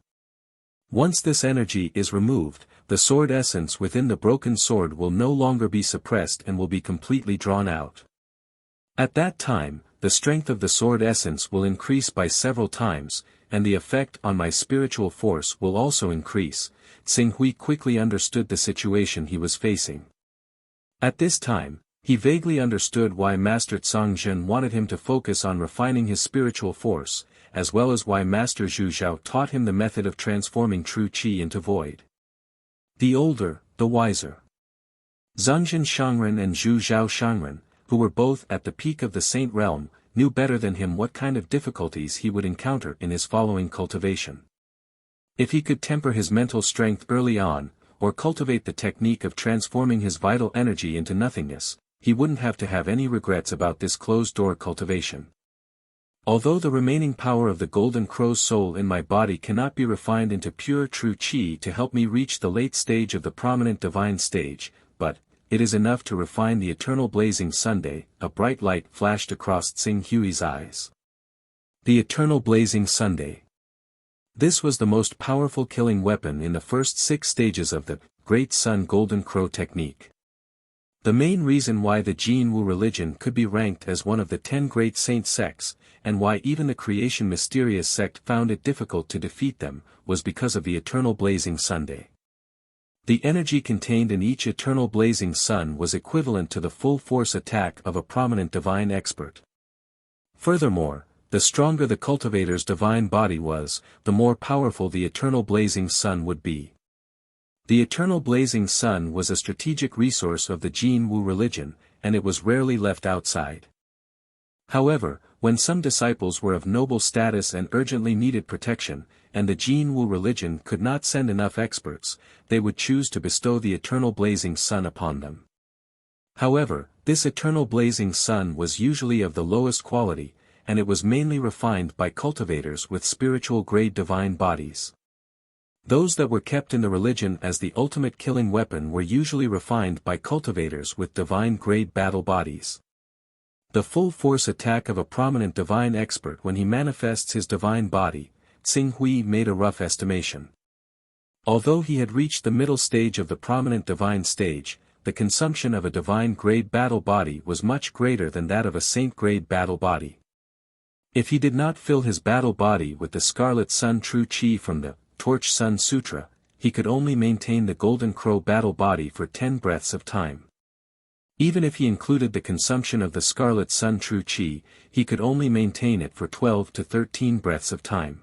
Once this energy is removed, the sword essence within the broken sword will no longer be suppressed and will be completely drawn out. At that time, the strength of the sword essence will increase by several times, and the effect on my spiritual force will also increase. Tsing Hui quickly understood the situation he was facing. At this time, he vaguely understood why Master Zhang wanted him to focus on refining his spiritual force, as well as why Master Zhu Zhao taught him the method of transforming true Qi into void. The older, the wiser. Zhangzhen Shangren and Zhu Zhao Shangren, who were both at the peak of the Saint Realm, knew better than him what kind of difficulties he would encounter in his following cultivation. If he could temper his mental strength early on, or cultivate the technique of transforming his vital energy into nothingness, he wouldn't have to have any regrets about this closed-door cultivation. Although the remaining power of the Golden Crow's soul in my body cannot be refined into pure true Qi to help me reach the late stage of the prominent divine stage, but it is enough to refine the eternal blazing Sunday. A bright light flashed across Tsing Hui's eyes. The eternal blazing Sunday. This was the most powerful killing weapon in the first 6 stages of the Great Sun Golden Crow technique. The main reason why the Jin Wu religion could be ranked as one of the 10 great saint sects, and why even the Creation Mysterious sect found it difficult to defeat them, was because of the eternal blazing Sunday. The energy contained in each eternal blazing sun was equivalent to the full force attack of a prominent divine expert. Furthermore, the stronger the cultivator's divine body was, the more powerful the eternal blazing sun would be. The eternal blazing sun was a strategic resource of the Jin Wu religion, and it was rarely left outside. However, when some disciples were of noble status and urgently needed protection, and the Jin Wu religion could not send enough experts, they would choose to bestow the eternal blazing sun upon them. However, this eternal blazing sun was usually of the lowest quality, and it was mainly refined by cultivators with spiritual grade divine bodies. Those that were kept in the religion as the ultimate killing weapon were usually refined by cultivators with divine grade battle bodies. The full force attack of a prominent divine expert when he manifests his divine body, Tsing Hui made a rough estimation. Although he had reached the middle stage of the prominent divine stage, the consumption of a divine-grade battle body was much greater than that of a saint-grade battle body. If he did not fill his battle body with the Scarlet Sun True Chi from the Torch Sun Sutra, he could only maintain the Golden Crow battle body for 10 breaths of time. Even if he included the consumption of the Scarlet Sun True Chi, he could only maintain it for 12 to 13 breaths of time.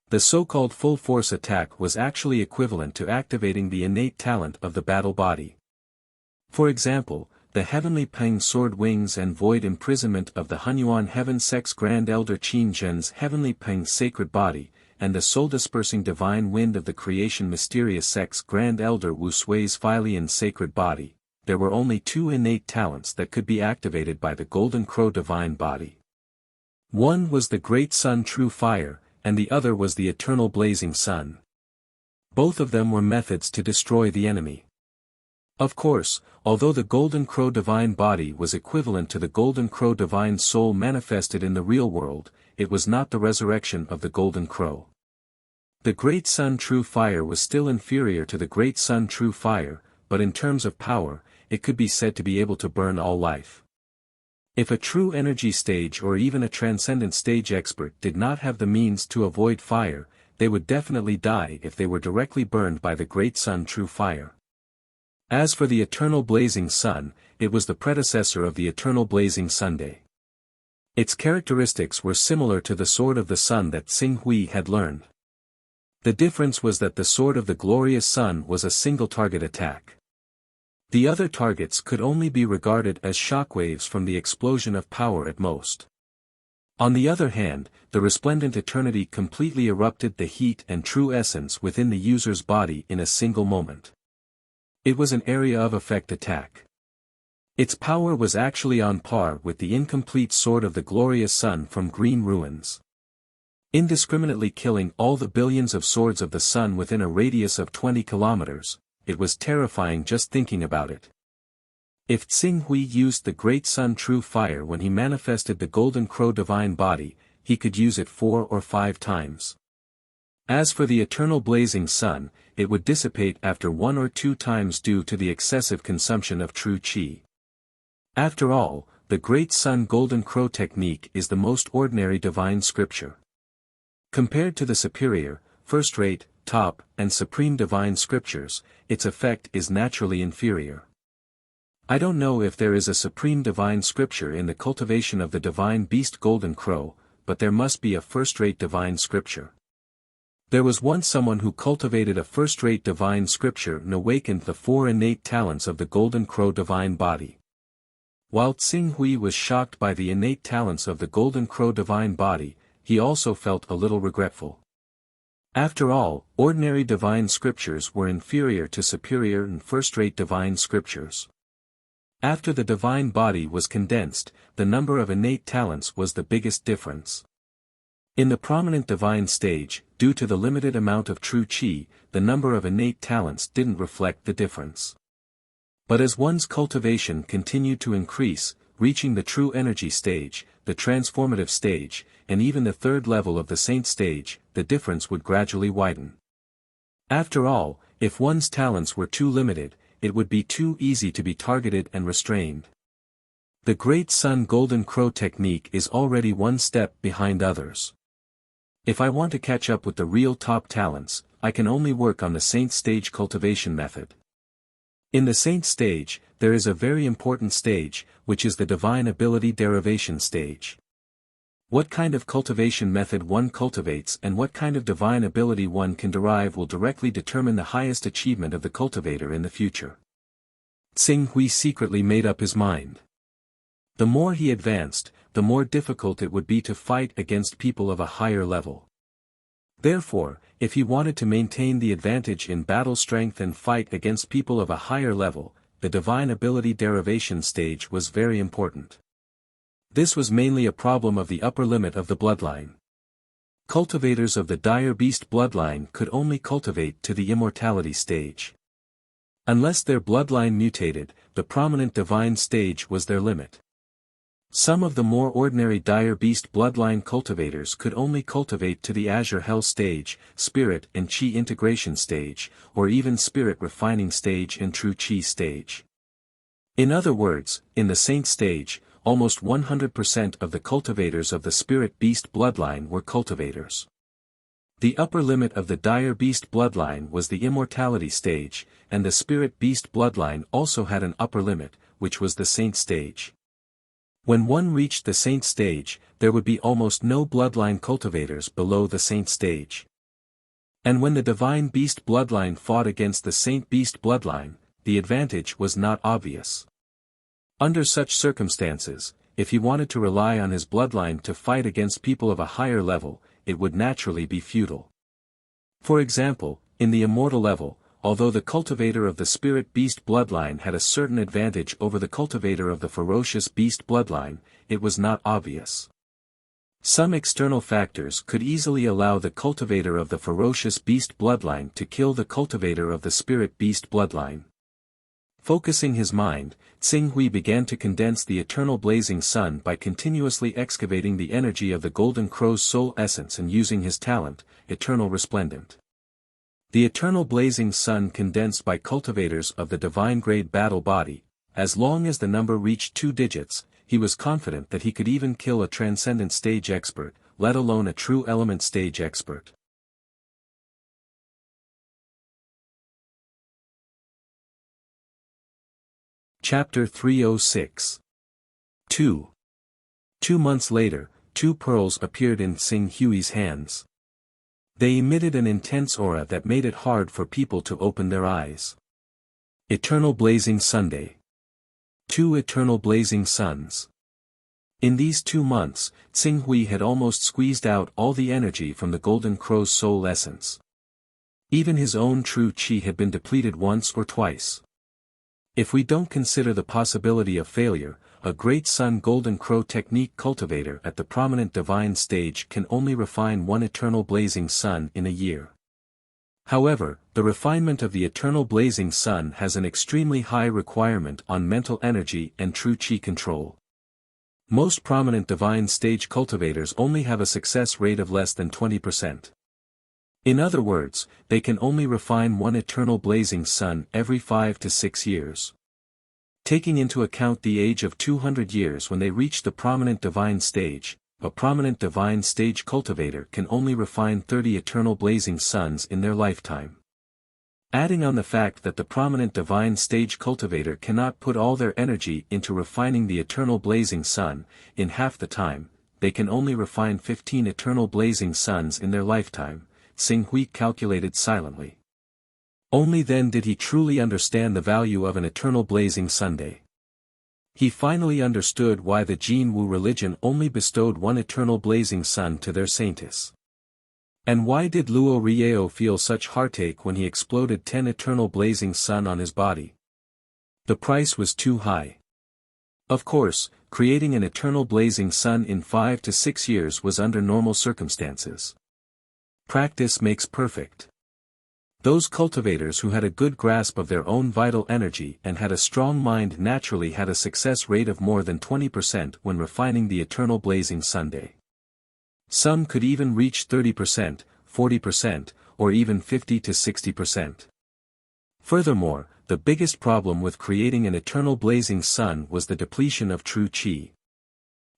The so-called full-force attack was actually equivalent to activating the innate talent of the battle body. For example, the Heavenly Peng Sword Wings and Void Imprisonment of the Hunyuan Heaven Sex Grand Elder Qin Zhen's Heavenly Peng Sacred Body, and the soul-dispersing Divine Wind of the Creation Mysterious Sex Grand Elder Wu Sui's Philian Sacred Body, there were only 2 innate talents that could be activated by the Golden Crow Divine Body. One was the Great Sun True Fire, and the other was the Eternal Blazing Sun. Both of them were methods to destroy the enemy. Of course, although the Golden Crow Divine Body was equivalent to the Golden Crow Divine Soul manifested in the real world, it was not the resurrection of the Golden Crow. The Great Sun True Fire was still inferior to the Great Sun True Fire, but in terms of power, it could be said to be able to burn all life. If a true energy stage or even a transcendent stage expert did not have the means to avoid fire, they would definitely die if they were directly burned by the Great Sun True Fire. As for the Eternal Blazing Sun, it was the predecessor of the Eternal Blazing Sunday. Its characteristics were similar to the Sword of the Sun that Tsing Hui had learned. The difference was that the Sword of the Glorious Sun was a single-target attack. The other targets could only be regarded as shockwaves from the explosion of power at most. On the other hand, the Resplendent Eternity completely erupted the heat and true essence within the user's body in a single moment. It was an area of effect attack. Its power was actually on par with the incomplete Sword of the Glorious Sun from Green Ruins. Indiscriminately killing all the billions of swords of the sun within a radius of 20 kilometers, it was terrifying just thinking about it. If Tsing Hui used the Great Sun True Fire when he manifested the Golden Crow Divine Body, he could use it 4 or 5 times. As for the Eternal Blazing Sun, it would dissipate after 1 or 2 times due to the excessive consumption of true Qi. After all, the Great Sun Golden Crow technique is the most ordinary divine scripture. Compared to the superior, first-rate, top, and supreme divine scriptures, its effect is naturally inferior. I don't know if there is a supreme divine scripture in the cultivation of the divine beast Golden Crow, but there must be a first-rate divine scripture. There was once someone who cultivated a first-rate divine scripture and awakened the 4 innate talents of the Golden Crow Divine Body. While Tsing Hui was shocked by the innate talents of the Golden Crow Divine Body, he also felt a little regretful. After all, ordinary divine scriptures were inferior to superior and first-rate divine scriptures. After the divine body was condensed, the number of innate talents was the biggest difference. In the prominent divine stage, due to the limited amount of true Qi, the number of innate talents didn't reflect the difference. But as one's cultivation continued to increase, reaching the true energy stage, the transformative stage, and even the 3rd level of the saint stage, the difference would gradually widen. After all, if one's talents were too limited, it would be too easy to be targeted and restrained. The Great Sun Golden Crow technique is already one step behind others. If I want to catch up with the real top talents, I can only work on the saint stage cultivation method. In the saint stage, there is a very important stage, which is the divine ability derivation stage. What kind of cultivation method one cultivates and what kind of divine ability one can derive will directly determine the highest achievement of the cultivator in the future. Tsing Hui secretly made up his mind. The more he advanced, the more difficult it would be to fight against people of a higher level. Therefore, if he wanted to maintain the advantage in battle strength and fight against people of a higher level, the divine ability derivation stage was very important. This was mainly a problem of the upper limit of the bloodline. Cultivators of the dire beast bloodline could only cultivate to the immortality stage. Unless their bloodline mutated, the prominent divine stage was their limit. Some of the more ordinary dire beast bloodline cultivators could only cultivate to the Azure Hell stage, Spirit and Qi integration stage, or even Spirit refining stage and True Qi stage. In other words, in the Saint stage, almost 100% of the cultivators of the Spirit Beast bloodline were cultivators. The upper limit of the dire beast bloodline was the Immortality stage, and the Spirit Beast bloodline also had an upper limit, which was the Saint stage. When one reached the Saint stage, there would be almost no bloodline cultivators below the Saint stage. And when the Divine Beast bloodline fought against the Saint Beast bloodline, the advantage was not obvious. Under such circumstances, if he wanted to rely on his bloodline to fight against people of a higher level, it would naturally be futile. For example, in the Immortal level, although the cultivator of the Spirit Beast bloodline had a certain advantage over the cultivator of the Ferocious Beast bloodline, it was not obvious. Some external factors could easily allow the cultivator of the Ferocious Beast bloodline to kill the cultivator of the Spirit Beast bloodline. Focusing his mind, Tsing Hui began to condense the eternal blazing sun by continuously excavating the energy of the Golden Crow's soul essence and using his talent, Eternal Resplendent. The eternal blazing sun condensed by cultivators of the divine grade battle body, as long as the number reached 2 digits, he was confident that he could even kill a transcendent stage expert, let alone a true element stage expert. Chapter 306. 2. 2 months later, 2 pearls appeared in Tsing Hui's hands. They emitted an intense aura that made it hard for people to open their eyes. Eternal Blazing Sunday. 2 eternal blazing suns. In these 2 months, Tsing Hui had almost squeezed out all the energy from the Golden Crow's soul essence. Even his own true qi had been depleted once or twice. If we don't consider the possibility of failure, a Great Sun Golden Crow technique cultivator at the prominent divine stage can only refine 1 eternal blazing sun in a year. However, the refinement of the eternal blazing sun has an extremely high requirement on mental energy and true qi control. Most prominent divine stage cultivators only have a success rate of less than 20%. In other words, they can only refine 1 eternal blazing sun every 5 to 6 years. Taking into account the age of 200 years when they reach the prominent divine stage, a prominent divine stage cultivator can only refine 30 eternal blazing suns in their lifetime. Adding on the fact that the prominent divine stage cultivator cannot put all their energy into refining the eternal blazing sun, in half the time, they can only refine 15 eternal blazing suns in their lifetime, Tsing Hui calculated silently. Only then did he truly understand the value of an eternal blazing Sunday. He finally understood why the Jin Wu religion only bestowed 1 eternal blazing sun to their saintess. And why did Luo Rieo feel such heartache when he exploded 10 eternal blazing sun on his body? The price was too high. Of course, creating an eternal blazing sun in 5 to 6 years was under normal circumstances. Practice makes perfect. Those cultivators who had a good grasp of their own vital energy and had a strong mind naturally had a success rate of more than 20% when refining the eternal blazing Sunday. Some could even reach 30%, 40%, or even 50 to 60%. Furthermore, the biggest problem with creating an eternal blazing sun was the depletion of true qi.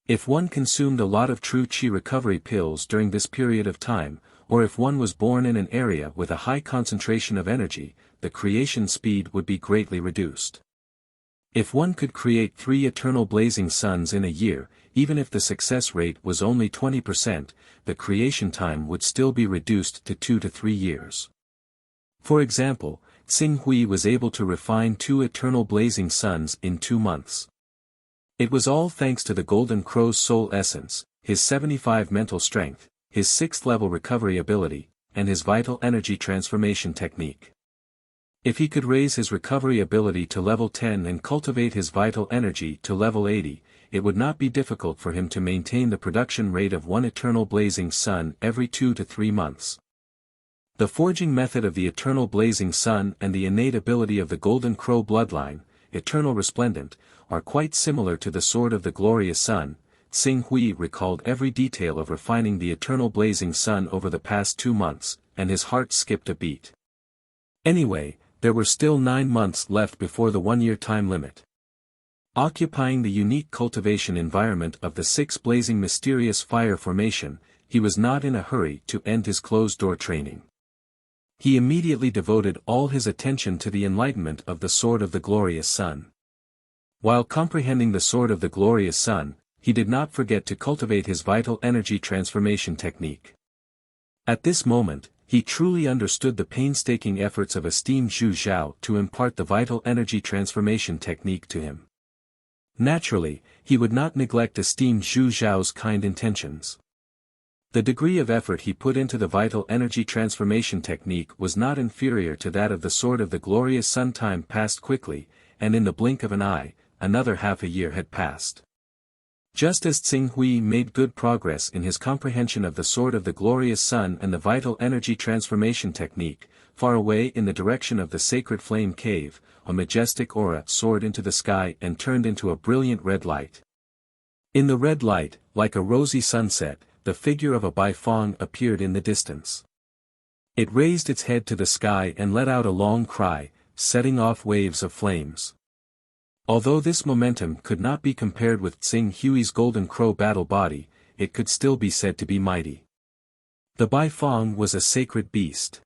If one consumed a lot of true qi recovery pills during this period of time, or if one was born in an area with a high concentration of energy, the creation speed would be greatly reduced. If one could create 3 eternal blazing suns in a year, even if the success rate was only 20%, the creation time would still be reduced to 2 to 3 years. For example, Tsing Hui was able to refine 2 eternal blazing suns in 2 months. It was all thanks to the Golden Crow's soul essence, his 75 mental strength, his 6th level recovery ability, and his vital energy transformation technique. If he could raise his recovery ability to level 10 and cultivate his vital energy to level 80, it would not be difficult for him to maintain the production rate of 1 eternal blazing sun every 2 to 3 months. The forging method of the eternal blazing sun and the innate ability of the Golden Crow bloodline, eternal resplendent, are quite similar to the sword of the glorious sun. Xing Hui recalled every detail of refining the eternal blazing sun over the past 2 months, and his heart skipped a beat. Anyway, there were still 9 months left before the 1-year time limit. Occupying the unique cultivation environment of the 6 blazing mysterious fire formation, he was not in a hurry to end his closed-door training. He immediately devoted all his attention to the enlightenment of the sword of the glorious sun. While comprehending the sword of the glorious sun, he did not forget to cultivate his vital energy transformation technique. At this moment, he truly understood the painstaking efforts of esteemed Zhu Zhao to impart the vital energy transformation technique to him. Naturally, he would not neglect esteemed Zhu Zhao's kind intentions. The degree of effort he put into the vital energy transformation technique was not inferior to that of the sword of the glorious sun. Time passed quickly, and in the blink of an eye, another half a year had passed. Just as Xing Hui made good progress in his comprehension of the sword of the glorious sun and the vital energy transformation technique, far away in the direction of the sacred flame cave, a majestic aura soared into the sky and turned into a brilliant red light. In the red light, like a rosy sunset, the figure of a Baifeng appeared in the distance. It raised its head to the sky and let out a long cry, setting off waves of flames. Although this momentum could not be compared with Xing Hui's golden crow battle body, it could still be said to be mighty. The Baifeng was a sacred beast.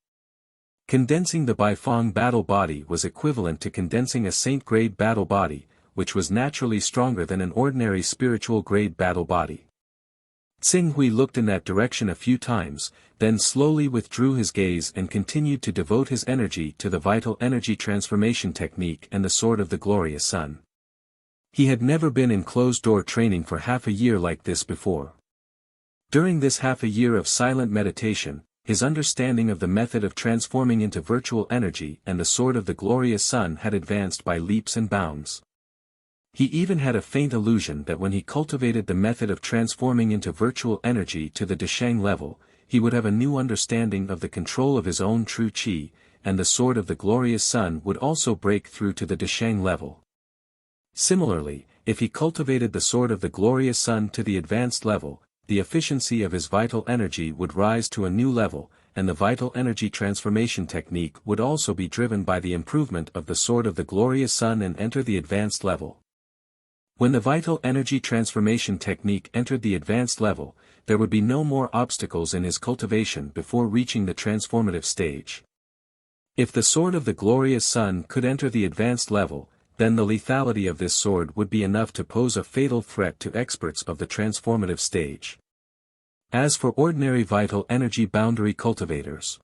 Condensing the Baifeng battle body was equivalent to condensing a saint-grade battle body, which was naturally stronger than an ordinary spiritual-grade battle body. Xing Hui looked in that direction a few times, then slowly withdrew his gaze and continued to devote his energy to the vital energy transformation technique and the sword of the glorious sun. He had never been in closed-door training for half a year like this before. During this half a year of silent meditation, his understanding of the method of transforming into virtual energy and the sword of the glorious sun had advanced by leaps and bounds. He even had a faint illusion that when he cultivated the method of transforming into virtual energy to the Desheng level, he would have a new understanding of the control of his own true qi, and the sword of the glorious sun would also break through to the Desheng level. Similarly, if he cultivated the sword of the glorious sun to the advanced level, the efficiency of his vital energy would rise to a new level, and the vital energy transformation technique would also be driven by the improvement of the sword of the glorious sun and enter the advanced level. When the vital energy transformation technique entered the advanced level, there would be no more obstacles in his cultivation before reaching the transformative stage. If the sword of the glorious sun could enter the advanced level, then the lethality of this sword would be enough to pose a fatal threat to experts of the transformative stage. As for ordinary vital energy boundary cultivators,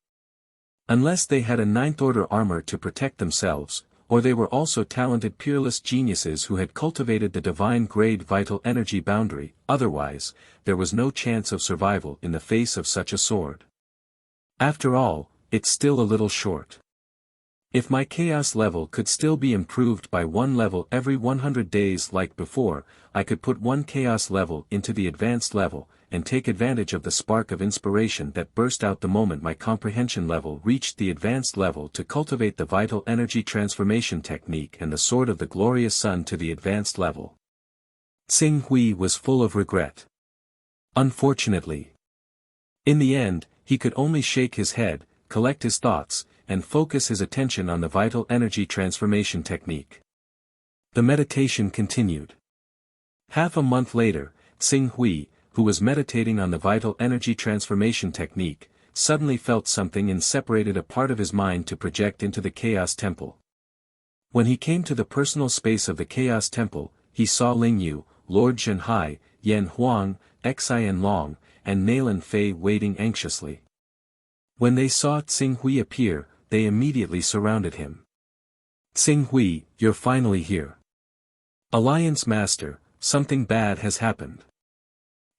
unless they had a ninth-order armor to protect themselves, or they were also talented peerless geniuses who had cultivated the divine-grade vital energy boundary, otherwise, there was no chance of survival in the face of such a sword. After all, it's still a little short. If my chaos level could still be improved by 1 level every 100 days like before, I could put 1 chaos level into the advanced level, and take advantage of the spark of inspiration that burst out the moment my comprehension level reached the advanced level to cultivate the vital energy transformation technique and the sword of the glorious sun to the advanced level. Xing Hui was full of regret. Unfortunately. In the end, he could only shake his head, collect his thoughts, and focus his attention on the vital energy transformation technique. The meditation continued. Half a month later, Xing Hui, who was meditating on the vital energy transformation technique, suddenly felt something and separated a part of his mind to project into the Chaos Temple. When he came to the personal space of the Chaos Temple, he saw Ling Yu, Lord Zhenhai, Yan Huang, Xian Long, and Nailan Fei waiting anxiously. When they saw Xing Hui appear, they immediately surrounded him. Xing Hui, you're finally here. Alliance Master, something bad has happened.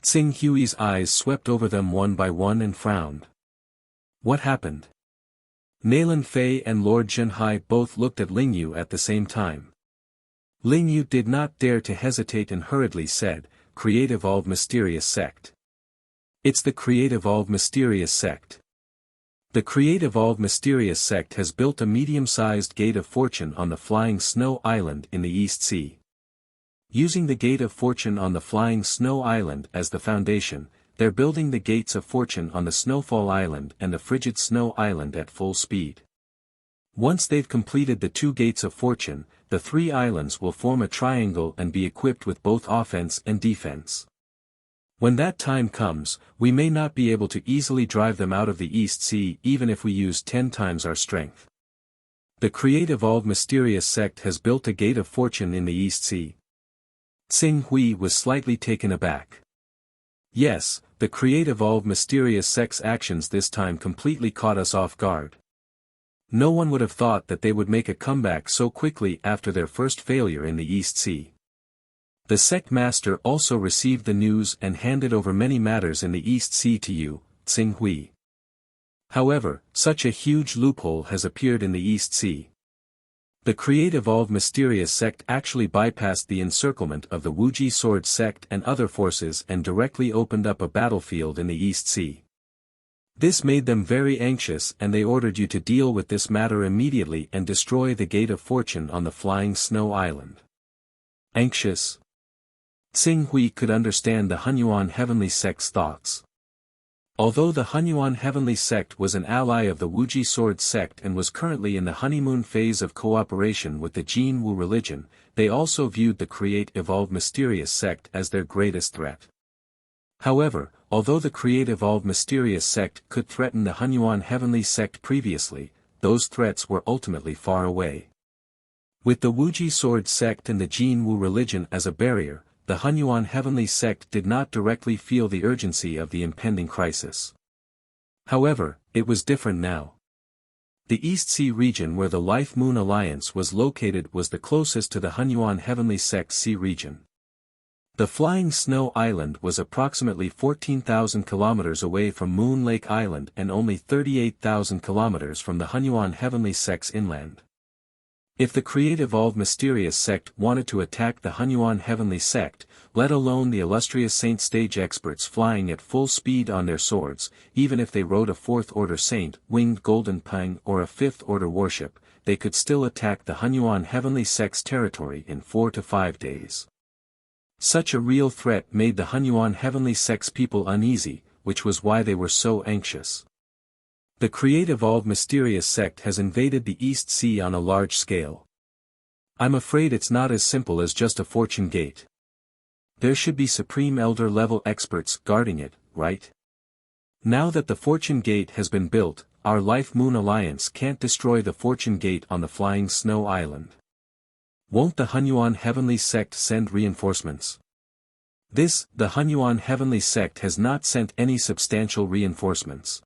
Xing Hui's eyes swept over them one by one and frowned. What happened? Nailan Fei and Lord Zhenhai both looked at Ling Yu at the same time. Ling Yu did not dare to hesitate and hurriedly said, Creative All Mysterious Sect. It's the Creative All Mysterious Sect. The creative Evolved Mysterious sect has built a medium-sized gate of fortune on the Flying Snow Island in the East Sea. Using the Gate of Fortune on the Flying Snow Island as the foundation, they're building the Gates of Fortune on the Snowfall Island and the Frigid Snow Island at full speed. Once they've completed the 2 Gates of Fortune, the 3 islands will form a triangle and be equipped with both offense and defense. When that time comes, we may not be able to easily drive them out of the East Sea even if we use 10 times our strength. The creative Evolved Mysterious sect has built a Gate of Fortune in the East Sea. Tsing Hui was slightly taken aback. Yes, the creative Evolved Mysterious sect's actions this time completely caught us off guard. No one would have thought that they would make a comeback so quickly after their first failure in the East Sea. The sect master also received the news and handed over many matters in the East Sea to you, Tsing Hui. However, such a huge loophole has appeared in the East Sea. The creative Evolved Mysterious sect actually bypassed the encirclement of the Wuxia Sword sect and other forces and directly opened up a battlefield in the East Sea. This made them very anxious and they ordered you to deal with this matter immediately and destroy the Gate of Fortune on the Flying Snow Island. Anxious? Tsing Hui could understand the Hunyuan Heavenly Sect's thoughts. Although the Hunyuan Heavenly Sect was an ally of the Wuxia Sword sect and was currently in the honeymoon phase of cooperation with the Jin Wu religion, they also viewed the Create Evolved Mysterious sect as their greatest threat. However, although the Create Evolved Mysterious sect could threaten the Hunyuan Heavenly Sect previously, those threats were ultimately far away. With the Wuxia Sword sect and the Jin Wu religion as a barrier, the Hunyuan Heavenly Sect did not directly feel the urgency of the impending crisis. However, it was different now. The East Sea region where the Life Moon Alliance was located was the closest to the Hunyuan Heavenly Sect's sea region. The Flying Snow Island was approximately 14,000 kilometers away from Moon Lake Island and only 38,000 kilometers from the Hunyuan Heavenly Sect's inland. If the Creative Evolved Mysterious sect wanted to attack the Hunyuan Heavenly Sect, let alone the illustrious Saint Stage experts flying at full speed on their swords, even if they rode a 4th Order Saint, winged Golden Pang or a 5th Order warship, they could still attack the Hunyuan Heavenly Sect's territory in 4 to 5 days. Such a real threat made the Hunyuan Heavenly Sect's people uneasy, which was why they were so anxious. The Creative Evolved Mysterious sect has invaded the East Sea on a large scale. I'm afraid it's not as simple as just a fortune gate. There should be Supreme Elder level experts guarding it, right? Now that the Fortune Gate has been built, our Life Moon Alliance can't destroy the Fortune Gate on the Flying Snow Island. Won't the Hunyuan Heavenly Sect send reinforcements? The Hunyuan Heavenly Sect has not sent any substantial reinforcements.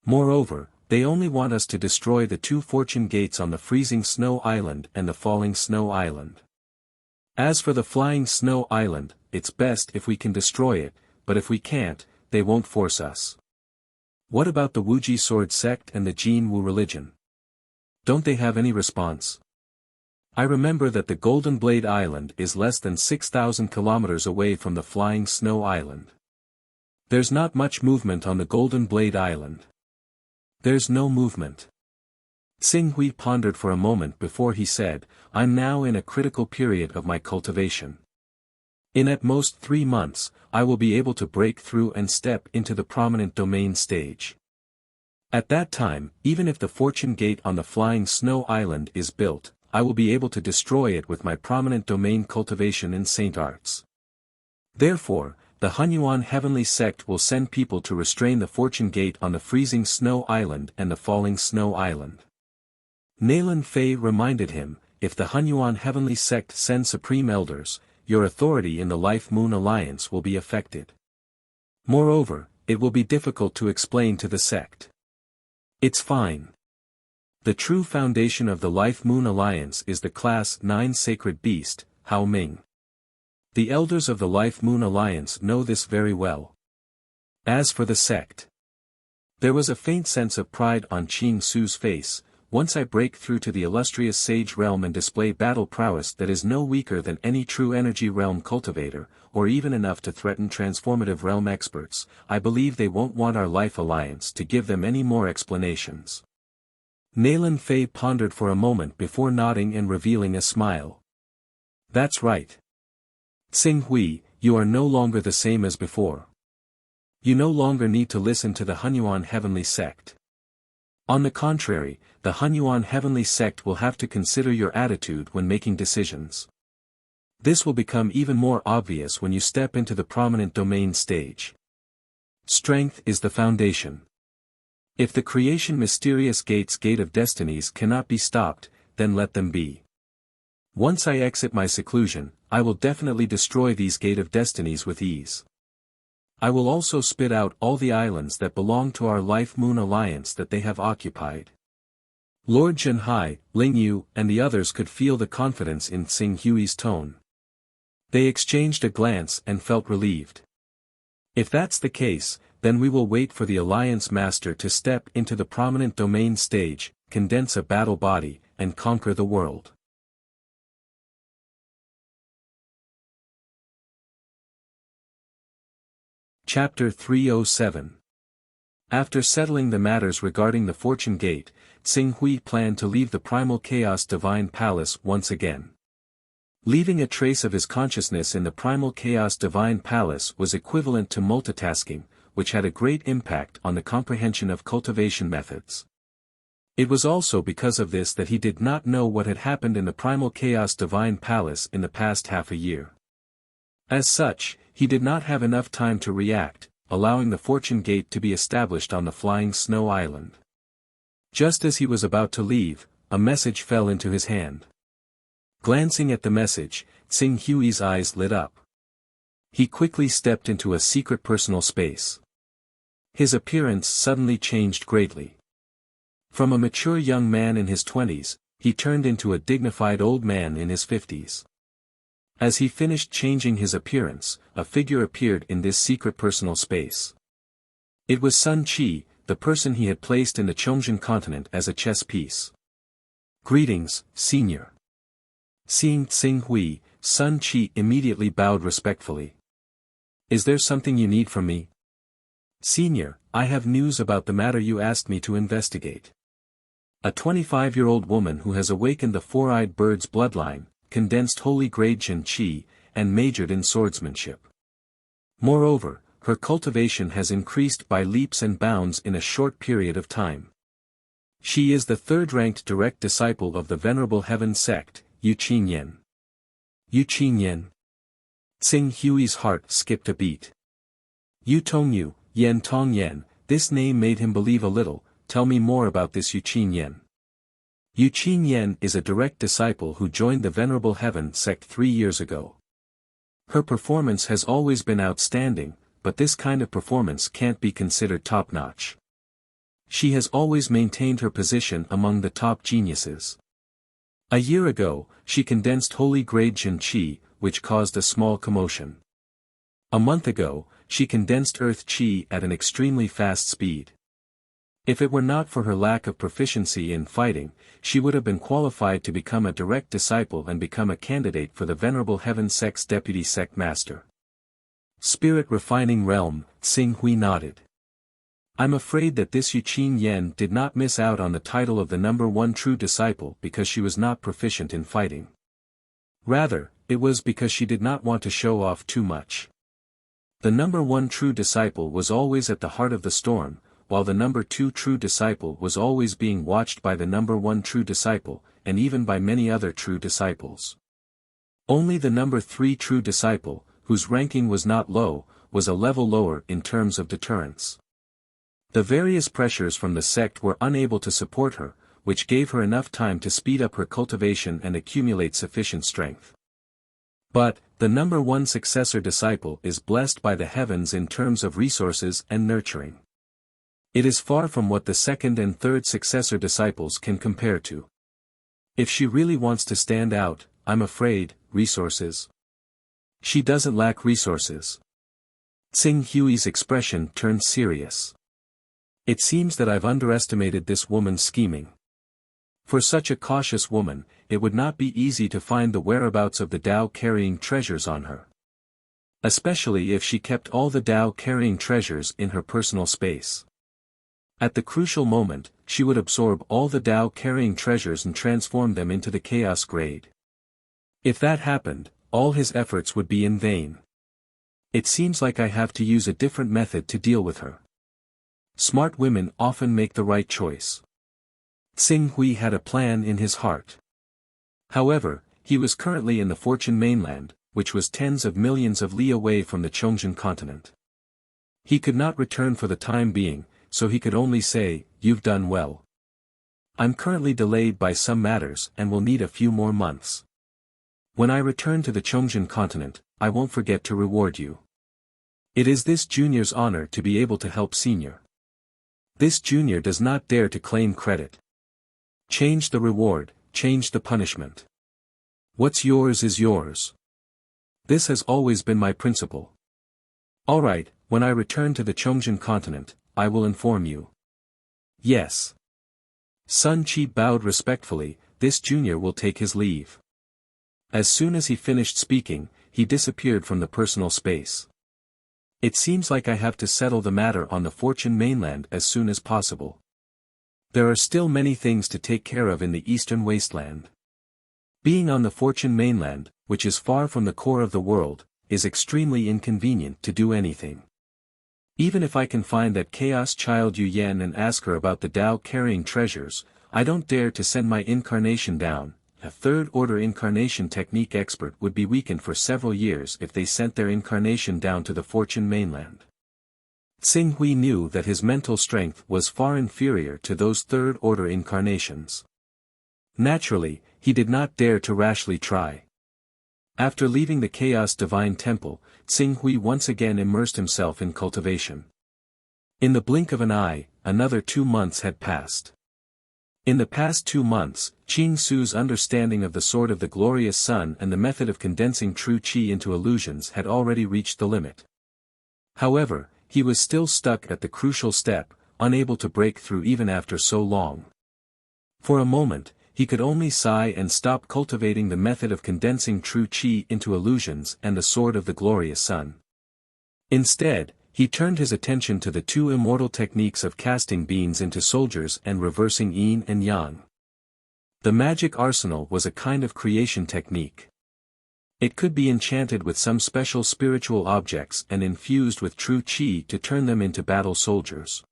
Moreover, they only want us to destroy the 2 Fortune Gates on the Freezing Snow Island and the Falling Snow Island. As for the Flying Snow Island, it's best if we can destroy it, but if we can't, they won't force us. What about the Wuxia Sword sect and the Jin Wu religion? Don't they have any response? I remember that the Golden Blade Island is less than 6,000 kilometers away from the Flying Snow Island. There's not much movement on the Golden Blade Island. There's no movement. Tsing Hui pondered for a moment before he said, I'm now in a critical period of my cultivation. In at most 3 months, I will be able to break through and step into the prominent domain stage. At that time, even if the Fortune Gate on the Flying Snow Island is built, I will be able to destroy it with my prominent domain cultivation in Saint Arts. Therefore, the Hunyuan Heavenly Sect will send people to restrain the Fortune Gate on the Freezing Snow Island and the Falling Snow Island. Naylan Fei reminded him, if the Hunyuan Heavenly Sect send Supreme Elders, your authority in the Life Moon Alliance will be affected. Moreover, it will be difficult to explain to the sect. It's fine. The true foundation of the Life Moon Alliance is the Class 9 Sacred Beast, Hao Ming. The elders of the Life Moon Alliance know this very well. As for the sect, there was a faint sense of pride on Qing Su's face, once I break through to the illustrious sage realm and display battle prowess that is no weaker than any true energy realm cultivator, or even enough to threaten transformative realm experts, I believe they won't want our life alliance to give them any more explanations. Nayland Fei pondered for a moment before nodding and revealing a smile. That's right. Tsing Hui, you are no longer the same as before. You no longer need to listen to the Hunyuan heavenly sect. On the contrary, the Hunyuan heavenly sect will have to consider your attitude when making decisions. This will become even more obvious when you step into the prominent domain stage. Strength is the foundation. If the creation mysterious gate of destinies cannot be stopped, then let them be. Once I exit my seclusion, I will definitely destroy these gate of destinies with ease. I will also spit out all the islands that belong to our Life Moon Alliance that they have occupied. Lord Zhenhai, Ling Yu, and the others could feel the confidence in Tsing Hui's tone. They exchanged a glance and felt relieved. If that's the case, then we will wait for the Alliance Master to step into the prominent domain stage, condense a battle body, and conquer the world. Chapter 307. After settling the matters regarding the Fortune Gate, Tsing Hui planned to leave the Primal Chaos Divine Palace once again. Leaving a trace of his consciousness in the Primal Chaos Divine Palace was equivalent to multitasking, which had a great impact on the comprehension of cultivation methods. It was also because of this that he did not know what had happened in the Primal Chaos Divine Palace in the past half a year. As such, he did not have enough time to react, allowing the Fortune Gate to be established on the Flying Snow Island. Just as he was about to leave, a message fell into his hand. Glancing at the message, Tsing Hui's eyes lit up. He quickly stepped into a secret personal space. His appearance suddenly changed greatly. From a mature young man in his 20s, he turned into a dignified old man in his 50s. As he finished changing his appearance, a figure appeared in this secret personal space. It was Sun Qi, the person he had placed in the Chongzhen continent as a chess piece. Greetings, Senior. Seeing Tsing Hui, Sun Qi immediately bowed respectfully. Is there something you need from me? Senior, I have news about the matter you asked me to investigate. A 25-year-old woman who has awakened the four-eyed bird's bloodline, condensed holy grade Jin Qi, and majored in swordsmanship. Moreover, her cultivation has increased by leaps and bounds in a short period of time. She is the third-ranked direct disciple of the Venerable Heaven sect, Yu Qinyan. Yu Qinyan. Tsing Hui's heart skipped a beat. Yu Tongyu, Yan Tongyan, this name made him believe a little. Tell me more about this Yu Qinyan. Yu Qinyan is a direct disciple who joined the Venerable Heaven sect 3 years ago. Her performance has always been outstanding, but this kind of performance can't be considered top-notch. She has always maintained her position among the top geniuses. A year ago, she condensed holy grade Jin Qi, which caused a small commotion. A month ago, she condensed earth Qi at an extremely fast speed. If it were not for her lack of proficiency in fighting, she would have been qualified to become a direct disciple and become a candidate for the Venerable Heaven sect's deputy sect master. Spirit Refining Realm, Tsing Hui nodded. I'm afraid that this Yu Qinyan did not miss out on the title of the number 1 true disciple because she was not proficient in fighting. Rather, it was because she did not want to show off too much. The number 1 true disciple was always at the heart of the storm, while the number 2 true disciple was always being watched by the number 1 true disciple, and even by many other true disciples. Only the number 3 true disciple, whose ranking was not low, was a level lower in terms of deterrence. The various pressures from the sect were unable to support her, which gave her enough time to speed up her cultivation and accumulate sufficient strength. But, the number 1 successor disciple is blessed by the heavens in terms of resources and nurturing. It is far from what the second and third successor disciples can compare to. If she really wants to stand out, I'm afraid, resources. She doesn't lack resources. Tsing Hui's expression turned serious. It seems that I've underestimated this woman's scheming. For such a cautious woman, it would not be easy to find the whereabouts of the Tao-carrying treasures on her. Especially if she kept all the Tao-carrying treasures in her personal space. At the crucial moment, she would absorb all the Tao-carrying treasures and transform them into the chaos grade. If that happened, all his efforts would be in vain. It seems like I have to use a different method to deal with her. Smart women often make the right choice. Xing Hui had a plan in his heart. However, he was currently in the Fortune mainland, which was tens of millions of li away from the Chongzhen continent. He could not return for the time being, so he could only say, "You've done well. I'm currently delayed by some matters and will need a few more months. When I return to the Chongzhen continent, I won't forget to reward you." It is this junior's honor to be able to help senior. This junior does not dare to claim credit. Change the reward, change the punishment. What's yours is yours. This has always been my principle. Alright, when I return to the Chongzhen continent, I will inform you. Yes. Sun Qi bowed respectfully. This junior will take his leave. As soon as he finished speaking, he disappeared from the personal space. It seems like I have to settle the matter on the Fortune mainland as soon as possible. There are still many things to take care of in the eastern wasteland. Being on the Fortune mainland, which is far from the core of the world, is extremely inconvenient to do anything. Even if I can find that chaos child Yu Yan and ask her about the Tao-carrying treasures, I don't dare to send my incarnation down. A third-order incarnation technique expert would be weakened for several years if they sent their incarnation down to the Fortune mainland. Xing Hui knew that his mental strength was far inferior to those third-order incarnations. Naturally, he did not dare to rashly try. After leaving the Chaos Divine Temple, Xing Hui once again immersed himself in cultivation. In the blink of an eye, another 2 months had passed. In the past 2 months, Qing Su's understanding of the Sword of the Glorious Sun and the method of condensing true qi into illusions had already reached the limit. However, he was still stuck at the crucial step, unable to break through even after so long. For a moment, he could only sigh and stop cultivating the method of condensing true qi into illusions and the Sword of the Glorious Sun. Instead, he turned his attention to the 2 immortal techniques of casting beings into soldiers and reversing yin and yang. The magic arsenal was a kind of creation technique. It could be enchanted with some special spiritual objects and infused with true qi to turn them into battle soldiers.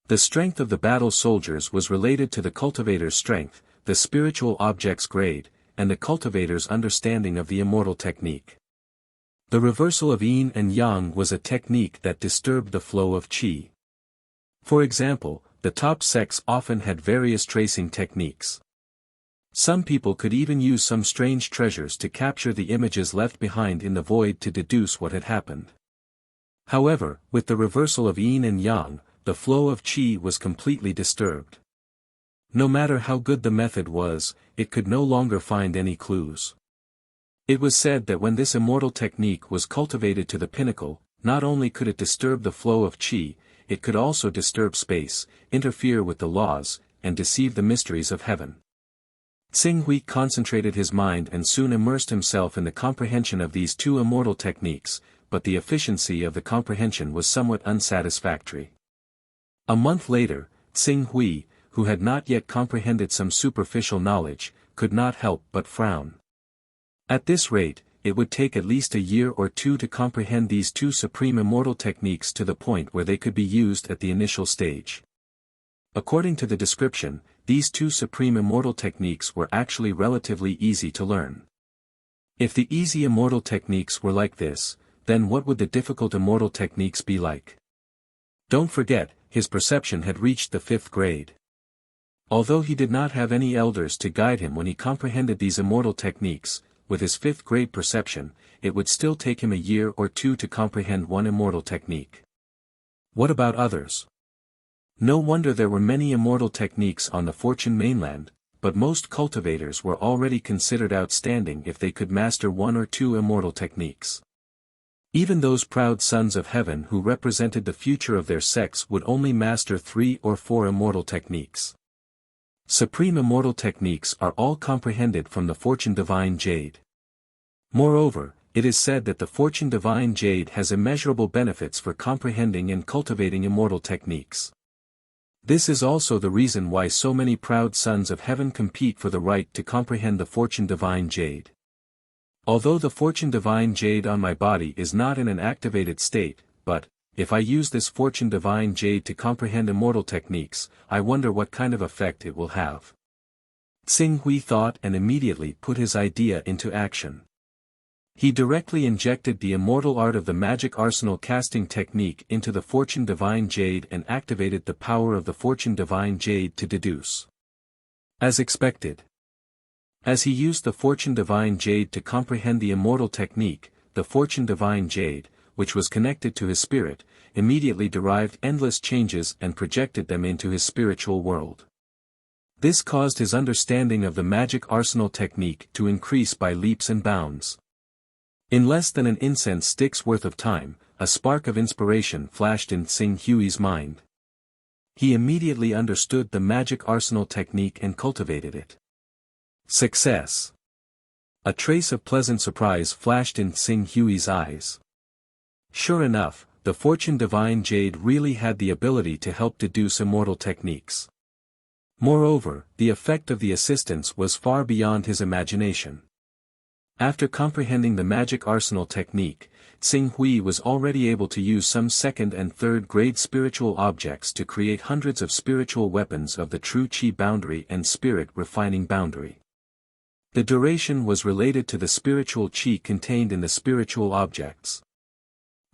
The strength of the battle soldiers was related to the cultivator's strength, the spiritual object's grade, and the cultivator's understanding of the immortal technique. The reversal of yin and yang was a technique that disturbed the flow of qi. For example, the top sects often had various tracing techniques. Some people could even use some strange treasures to capture the images left behind in the void to deduce what had happened. However, with the reversal of yin and yang, the flow of qi was completely disturbed. No matter how good the method was, it could no longer find any clues. It was said that when this immortal technique was cultivated to the pinnacle, not only could it disturb the flow of qi, it could also disturb space, interfere with the laws, and deceive the mysteries of heaven. Xing Hui concentrated his mind and soon immersed himself in the comprehension of these 2 immortal techniques, but the efficiency of the comprehension was somewhat unsatisfactory. A month later, Xing Hui, who had not yet comprehended some superficial knowledge, could not help but frown. At this rate, it would take at least a year or 2 to comprehend these 2 supreme immortal techniques to the point where they could be used at the initial stage. According to the description, these 2 supreme immortal techniques were actually relatively easy to learn. If the easy immortal techniques were like this, then what would the difficult immortal techniques be like? Don't forget, his perception had reached the 5th grade. Although he did not have any elders to guide him when he comprehended these immortal techniques, with his 5th grade perception, it would still take him a year or 2 to comprehend one immortal technique. What about others? No wonder there were many immortal techniques on the Fortune mainland, but most cultivators were already considered outstanding if they could master 1 or 2 immortal techniques. Even those proud sons of heaven who represented the future of their sects would only master 3 or 4 immortal techniques. Supreme immortal techniques are all comprehended from the Fortune Divine Jade. Moreover, it is said that the Fortune Divine Jade has immeasurable benefits for comprehending and cultivating immortal techniques. This is also the reason why so many proud sons of heaven compete for the right to comprehend the Fortune Divine Jade. Although the Fortune Divine Jade on my body is not in an activated state, but, if I use this Fortune Divine Jade to comprehend immortal techniques, I wonder what kind of effect it will have. Tsing Hui thought and immediately put his idea into action. He directly injected the immortal art of the magic arsenal casting technique into the Fortune Divine Jade and activated the power of the Fortune Divine Jade to deduce. As expected. As he used the Fortune Divine Jade to comprehend the immortal technique, the Fortune Divine Jade, which was connected to his spirit, immediately derived endless changes and projected them into his spiritual world. This caused his understanding of the magic arsenal technique to increase by leaps and bounds. In less than an incense stick's worth of time, a spark of inspiration flashed in Tsing Hui's mind. He immediately understood the magic arsenal technique and cultivated it. Success! A trace of pleasant surprise flashed in Tsing Hui's eyes. Sure enough, the Fortune Divine Jade really had the ability to help deduce immortal techniques. Moreover, the effect of the assistance was far beyond his imagination. After comprehending the magic arsenal technique, Tsing Hui was already able to use some second and third grade spiritual objects to create hundreds of spiritual weapons of the true Qi boundary and spirit refining boundary. The duration was related to the spiritual Qi contained in the spiritual objects.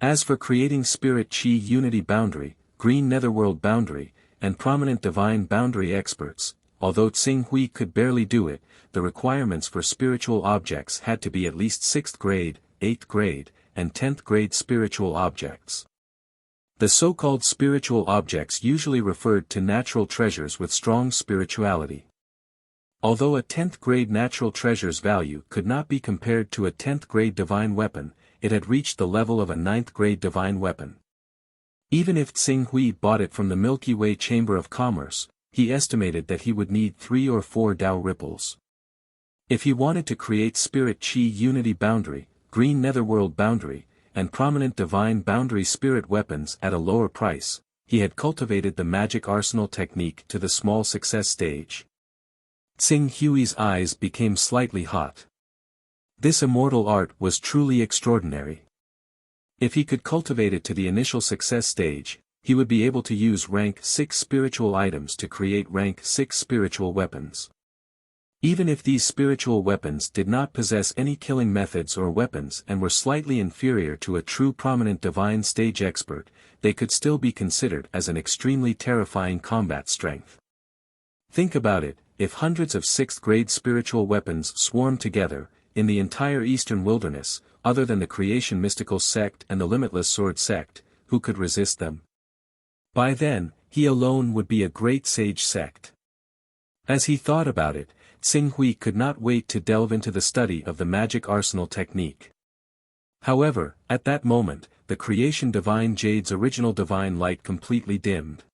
As for creating spirit Qi unity boundary, green netherworld boundary, and prominent divine boundary experts, although Tsing Hui could barely do it, the requirements for spiritual objects had to be at least 6th grade, 8th grade, and 10th grade spiritual objects. The so-called spiritual objects usually referred to natural treasures with strong spirituality. Although a 10th grade natural treasure's value could not be compared to a 10th grade divine weapon, it had reached the level of a 9th grade divine weapon. Even if Tsing Hui bought it from the Milky Way Chamber of Commerce, he estimated that he would need 3 or 4 Tao ripples. If he wanted to create spirit Qi unity boundary, green netherworld boundary, and prominent divine boundary spirit weapons at a lower price, he had cultivated the magic arsenal technique to the small success stage. Tsing Hui's eyes became slightly hot. This immortal art was truly extraordinary. If he could cultivate it to the initial success stage, he would be able to use rank 6 spiritual items to create rank 6 spiritual weapons. Even if these spiritual weapons did not possess any killing methods or weapons and were slightly inferior to a true prominent divine stage expert, they could still be considered as an extremely terrifying combat strength. Think about it, if hundreds of 6th grade spiritual weapons swarmed together, in the entire eastern wilderness, other than the Creation Mystical Sect and the Limitless Sword Sect, who could resist them? By then, he alone would be a great sage sect. As he thought about it, Tsing Hui could not wait to delve into the study of the magic arsenal technique. However, at that moment, the Creation Divine Jade's original divine light completely dimmed.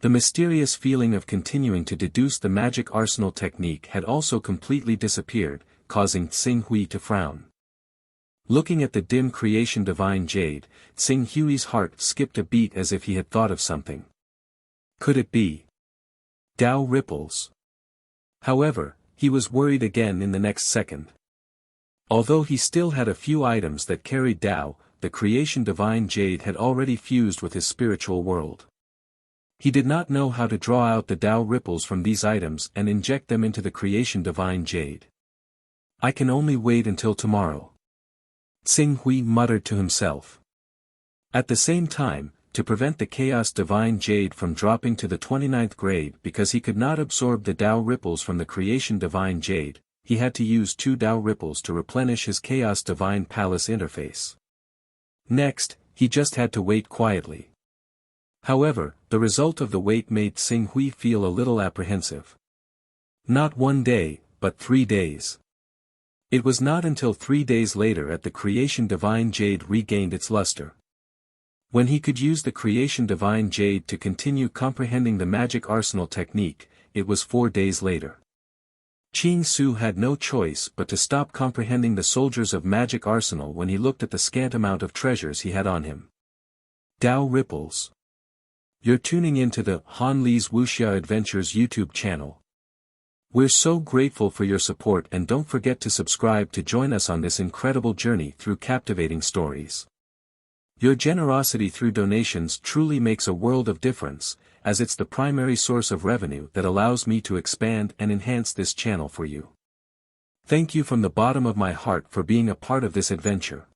The mysterious feeling of continuing to deduce the magic arsenal technique had also completely disappeared, causing Tsing Hui to frown. Looking at the dim Creation Divine Jade, Tsing Hui's heart skipped a beat as if he had thought of something. Could it be Tao ripples? However, he was worried again in the next second. Although he still had a few items that carried Tao, the Creation Divine Jade had already fused with his spiritual world. He did not know how to draw out the Tao ripples from these items and inject them into the Creation Divine Jade. I can only wait until tomorrow. Tsing Hui muttered to himself. At the same time, to prevent the Chaos Divine Jade from dropping to the 29th grade because he could not absorb the Tao ripples from the Creation Divine Jade, he had to use 2 Tao ripples to replenish his Chaos Divine Palace interface. Next, he just had to wait quietly. However, the result of the wait made Tsing Hui feel a little apprehensive. Not 1 day, but 3 days. It was not until 3 days later that the Creation Divine Jade regained its luster. When he could use the Creation Divine Jade to continue comprehending the magic arsenal technique, it was 4 days later. Qing Su had no choice but to stop comprehending the soldiers of magic arsenal when he looked at the scant amount of treasures he had on him. Dao Ripples. You're tuning into the Han Li's Wuxia Adventures YouTube channel. We're so grateful for your support, and don't forget to subscribe to join us on this incredible journey through captivating stories. Your generosity through donations truly makes a world of difference, as it's the primary source of revenue that allows me to expand and enhance this channel for you. Thank you from the bottom of my heart for being a part of this adventure.